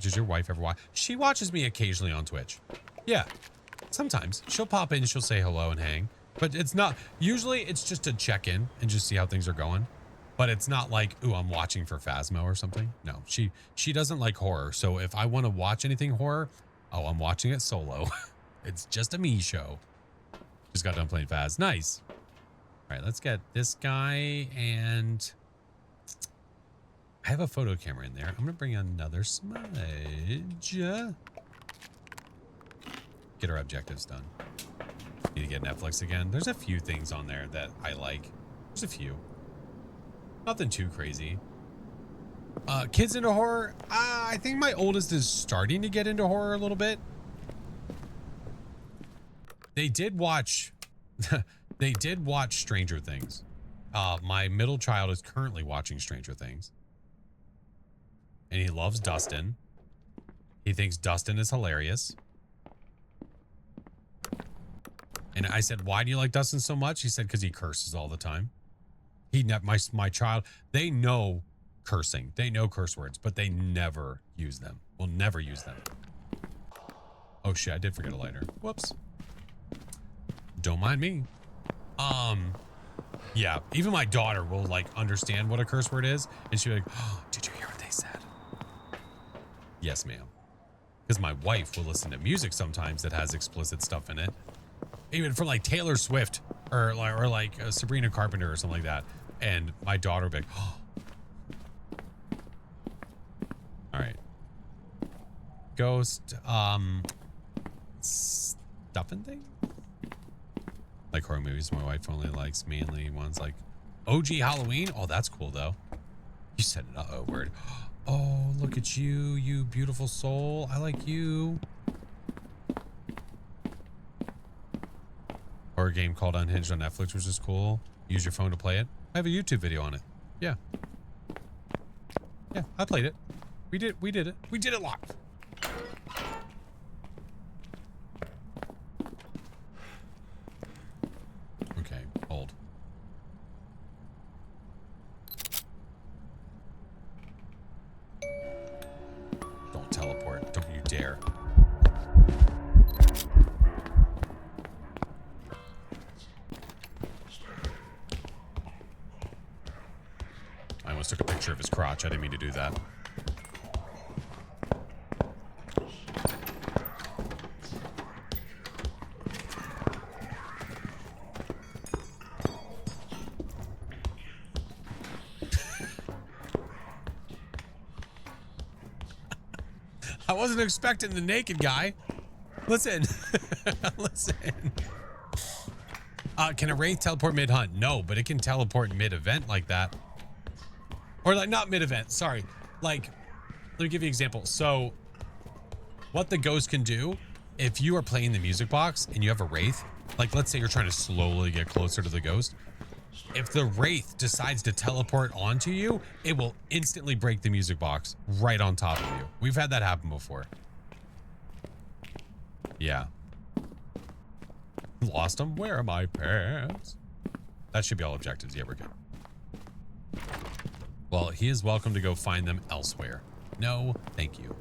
Does your wife ever watch? She watches me occasionally on Twitch. Yeah, sometimes. She'll pop in, she'll say hello and hang. But it's not, usually it's just to check in and just see how things are going. But it's not like, ooh, I'm watching for Phasmo or something. No, she doesn't like horror. So if I want to watch anything horror, oh, I'm watching it solo. It's just a me show. Just got done playing Phas. Nice. All right, let's get this guy, and I have a photo camera in there. I'm gonna bring another smudge. Get our objectives done. Need to get Netflix again. There's a few things on there that I like. There's a few. Nothing too crazy. Kids into horror? I think my oldest is starting to get into horror a little bit. They did watch Stranger Things. My middle child is currently watching Stranger Things. And he loves Dustin. He thinks Dustin is hilarious. And I said, why do you like Dustin so much? He said, because he curses all the time. My child, they know cursing. They know curse words, but they never use them. Will never use them. Oh shit, I did forget a lighter. Whoops. Don't mind me. Yeah, even my daughter will like understand what a curse word is, and she'll be like, oh, did you hear what they said? Yes, ma'am. Because my wife will listen to music sometimes that has explicit stuff in it. Even from like Taylor Swift or like Sabrina Carpenter or something like that. And my daughter will be like, oh. All right. Ghost, stuffing thing? Like horror movies, my wife only likes mainly ones like OG Halloween. Oh, that's cool though. You said it. Uh-oh, word. Oh, look at you, you beautiful soul. I like you. Horror game called Unhinged on Netflix, which is cool. Use your phone to play it. I have a YouTube video on it. Yeah. Yeah, I played it. We did it. We did it live. Okay, hold. Don't teleport. Don't you dare. I almost took a picture of his crotch. I didn't mean to do that. I wasn't expecting the naked guy. Listen. Listen. Can a wraith teleport mid-hunt? No, but it can teleport mid-event like that. Or like, not mid-event, sorry. Like, let me give you an example. So, what the ghost can do, if you are playing the music box and you have a wraith, like let's say you're trying to slowly get closer to the ghost, if the wraith decides to teleport onto you, it will instantly break the music box right on top of you. We've had that happen before. Yeah. Lost them. Where are my pants? That should be all objectives. Yeah, we're good. Well, he is welcome to go find them elsewhere. No, thank you.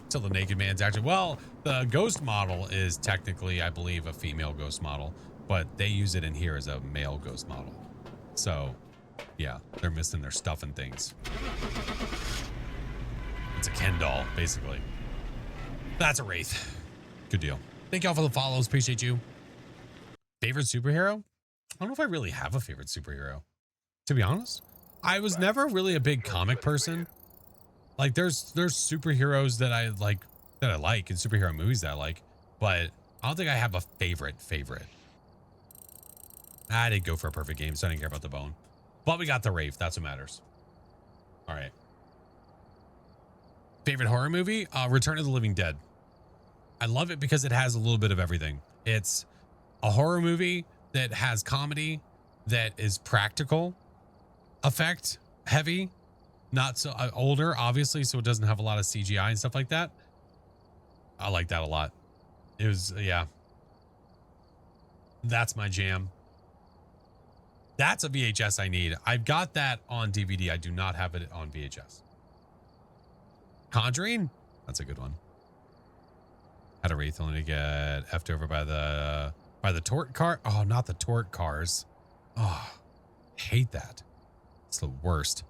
Till the naked man's actually, well, the ghost model is technically, I believe, a female ghost model, but they use it in here as a male ghost model. So, yeah, they're missing their stuff and things. It's a Ken doll, basically. That's a wraith. Good deal. Thank y'all for the follows. Appreciate you. Favorite superhero? I don't know if I really have a favorite superhero. To be honest, I was never really a big comic person. Like there's superheroes that I like and superhero movies that I like, but I don't think I have a favorite. I didn't go for a perfect game, so I didn't care about the bone. But we got the Wraith. That's what matters. All right. Favorite horror movie? Return of the Living Dead. I love it because it has a little bit of everything. It's a horror movie that has comedy, that is practical effect heavy, not so older, obviously, so it doesn't have a lot of CGI and stuff like that. I like that a lot. It was, yeah. That's my jam. That's a VHS I need. I've got that on DVD. I do not have it on VHS. Conjuring? That's a good one. Had a wraith only to get effed over by the tort car. Oh, not the tort cars. Oh, hate that. It's the worst.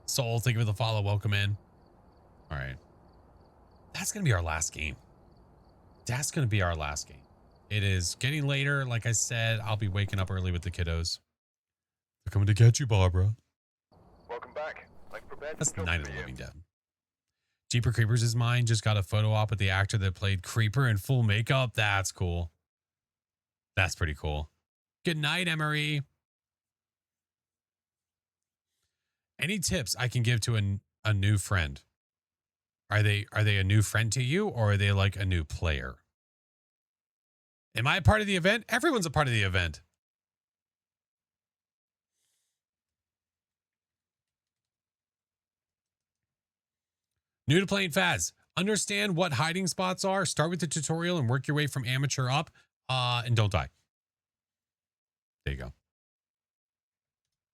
Soul, thank you for the follow. Welcome in. All right. That's going to be our last game. That's going to be our last game. It is getting later. Like I said, I'll be waking up early with the kiddos. They're coming to get you, Barbara. Welcome back. I've prepared That's some Night jobs of for the you. Living Dead. Jeeper Creepers is mine. Just got a photo op with the actor that played Creeper in full makeup. That's cool. That's pretty cool. Good night, Emery. Any tips I can give to a new friend? Are they a new friend to you, or are they like a new player? Am I a part of the event? Everyone's a part of the event. New to playing Faz. Understand what hiding spots are. Start with the tutorial and work your way from amateur up. And don't die. There you go.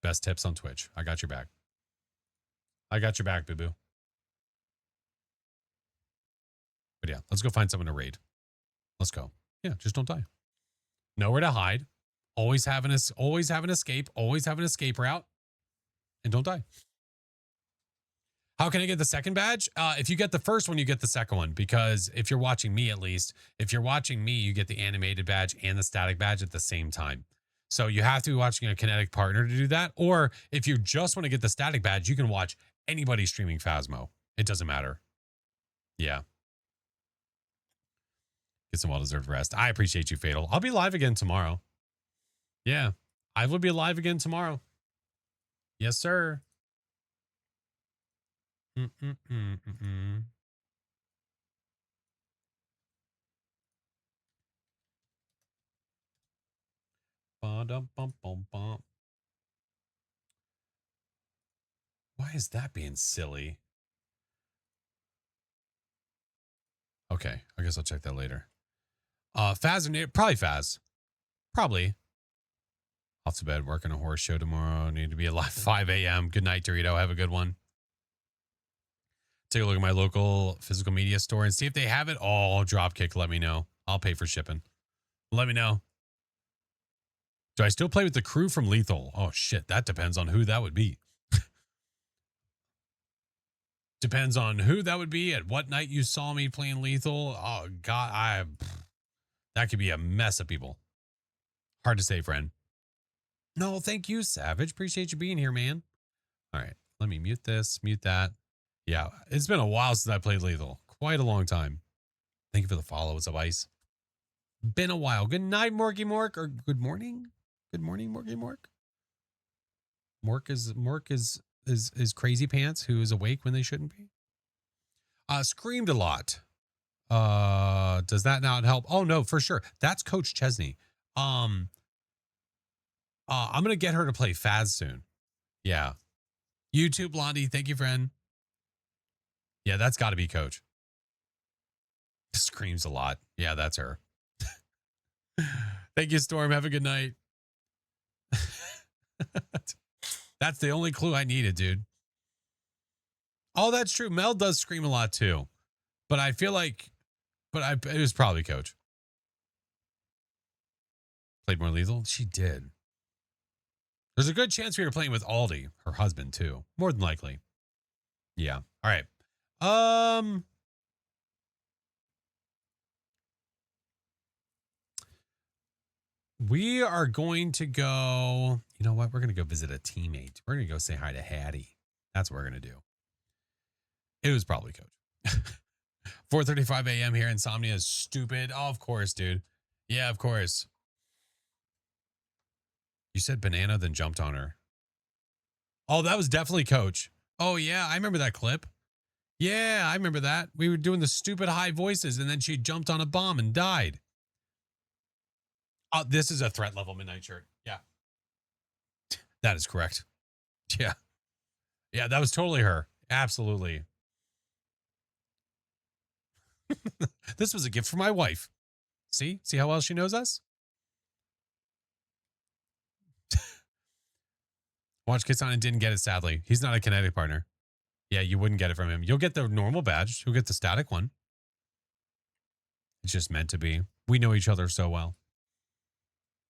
Best tips on Twitch. I got your back. I got your back, boo-boo. But yeah, let's go find someone to raid. Let's go. Yeah, just don't die. Nowhere to hide. Always have an escape. Always have an escape route. And don't die. How can I get the second badge? If you get the first one, you get the second one. Because if you're watching me, at least, if you're watching me, you get the animated badge and the static badge at the same time. So you have to be watching a Kinetic partner to do that. Or if you just want to get the static badge, you can watch anybody streaming Phasmo. It doesn't matter. Yeah. Get some well-deserved rest. I appreciate you, Fatal. I'll be live again tomorrow. Yeah. I will be live again tomorrow. Yes, sir. Ba-dum-bum-bum-bum. is that being silly? Okay, I guess I'll check that later. Faz, probably Faz. Probably. Off to bed, working a horse show tomorrow. Need to be alive 5 a.m. Good night, Dorito. Have a good one. Take a look at my local physical media store and see if they have it. Oh, Dropkick, let me know. I'll pay for shipping. Let me know. Do I still play with the crew from Lethal? Oh, shit. That depends on who that would be. Depends on who that would be, at what night you saw me playing Lethal. Oh, God. That could be a mess of people. Hard to say, friend. No, thank you, Savage. Appreciate you being here, man. All right. Let me mute this, mute that. Yeah, it's been a while since I played Lethal. Quite a long time. Thank you for the follow. What's up, Ice? Been a while. Good night, Morky Mork. Or good morning. Good morning, Morky Mork. Mork is crazy pants who is awake when they shouldn't be. Screamed a lot. Does that not help? Oh no, for sure. That's Coach Chesney. I'm gonna get her to play Faz soon. Yeah. YouTube Blondie, thank you, friend. Yeah, that's got to be Coach. Screams a lot. Yeah, that's her. Thank you, Storm. Have a good night. That's the only clue I needed, dude. Oh, that's true. Mel does scream a lot too, but I feel like, it was probably Coach. Played more Lethal. She did. There's a good chance we were playing with Aldi, her husband too. More than likely. Yeah. All right. We are going to go, you know what? We're going to go visit a teammate. We're going to go say hi to Hattie. That's what we're going to do. It was probably Coach. 4:35 a.m. here. Insomnia is stupid. Oh, of course, dude. Yeah, of course. You said banana, then jumped on her. Oh, that was definitely Coach. Oh, yeah. I remember that clip. Yeah, I remember that. We were doing the stupid high voices, and then she jumped on a bomb and died. Oh, this is a threat level midnight shirt. Yeah. That is correct. Yeah. Yeah, that was totally her. Absolutely. This was a gift for my wife. See how well she knows us? Watch Kitson and didn't get it, sadly. He's not a kinetic partner. Yeah, you wouldn't get it from him. You'll get the normal badge. You'll get the static one. It's just meant to be. We know each other so well.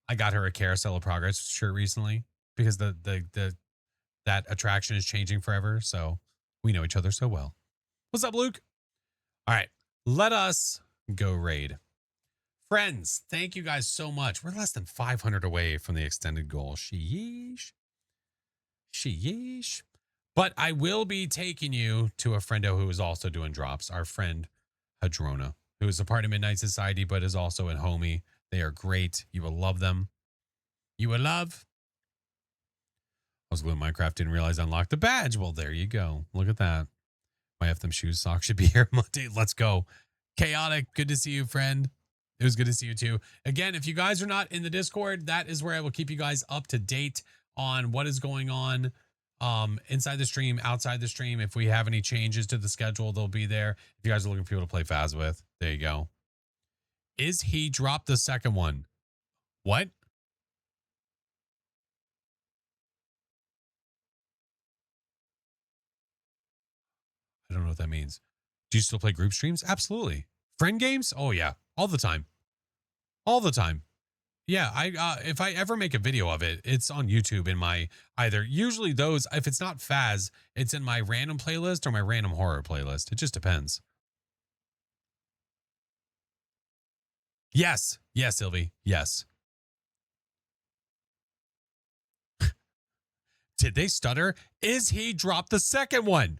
I got her a Carousel of Progress shirt recently because that attraction is changing forever. So we know each other so well. What's up, Luke? All right, let us go raid. Friends, thank you guys so much. We're less than 500 away from the extended goal. Sheesh. Sheesh. But I will be taking you to a friendo who is also doing drops. Our friend Hadrona, who is a part of Midnight Society, but is also a homie. They are great. You will love them. You will love. I was gluing Minecraft, didn't realize I unlocked the badge. Well, there you go. Look at that. My FTM shoes sock should be here Monday. Let's go. Chaotic. Good to see you, friend. It was good to see you too. Again, if you guys are not in the Discord, that is where I will keep you guys up to date on what is going on inside the stream, outside the stream. If we have any changes to the schedule, they'll be there. If you guys are looking for people to play Faz with, there you go. Is he dropped the second one? What? I don't know what that means. Do you still play group streams? Absolutely. Friend games? Oh yeah, all the time. All the time. Yeah, if I ever make a video of it, it's on YouTube in my usually those, if it's not Faz, it's in my random playlist or my random horror playlist. It just depends. Yes. Yes, Sylvie. Yes. Did they stutter? Is he dropped the second one?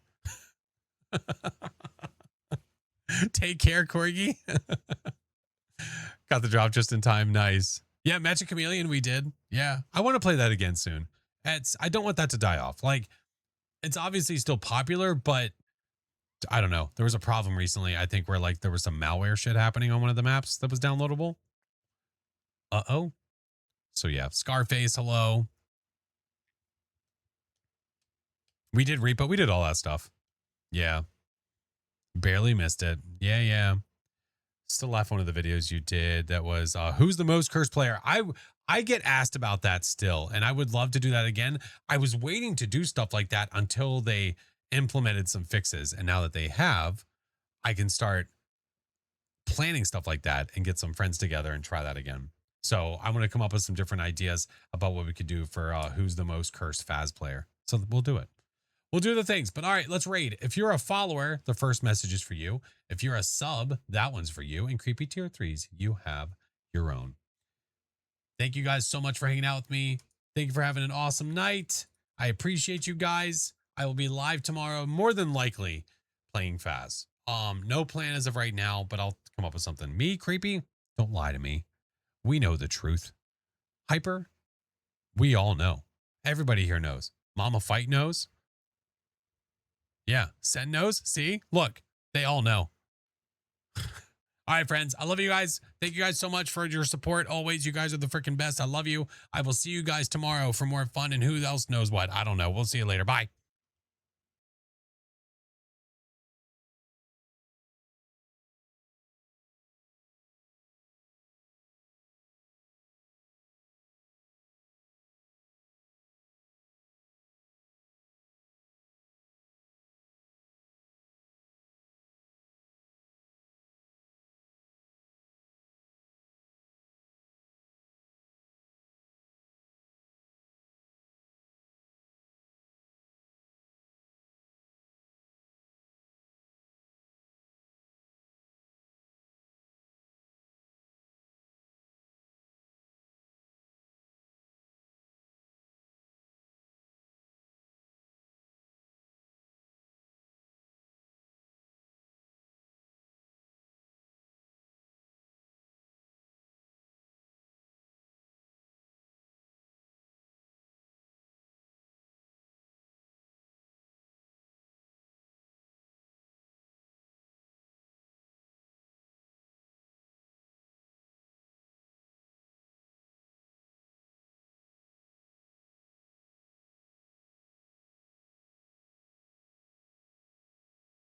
Take care, Corgi. Got the drop just in time. Nice. Yeah, Magic Chameleon, we did. Yeah, I want to play that again soon. I don't want that to die off. Like, it's obviously still popular, but I don't know. There was a problem recently, I think, where like there was some malware shit happening on one of the maps that was downloadable. Uh-oh. So yeah, Scarface, hello. We did repo. We did all that stuff. Yeah. Barely missed it. Yeah, yeah. Still laugh one of the videos you did that was who's the most cursed player? I get asked about that still, and I would love to do that again. I was waiting to do stuff like that until they implemented some fixes, and now that they have, I can start planning stuff like that and get some friends together and try that again. So I want to come up with some different ideas about what we could do for who's the most cursed Faz player. So we'll do it. We'll do the things. But all right, let's raid. If you're a follower, the first message is for you. If you're a sub, that one's for you. And creepy tier 3s, you have your own. Thank you guys so much for hanging out with me. Thank you for having an awesome night. I appreciate you guys. I will be live tomorrow, more than likely playing Faz. No plan as of right now, but I'll come up with something. Me, creepy, don't lie to me. We know the truth. Hyper, we all know. Everybody here knows. Mama Fight knows. Yeah, Sen knows. See, look, they all know. All right, friends. I love you guys. Thank you guys so much for your support. Always, you guys are the freaking best. I love you. I will see you guys tomorrow for more fun and who else knows what. I don't know. We'll see you later. Bye.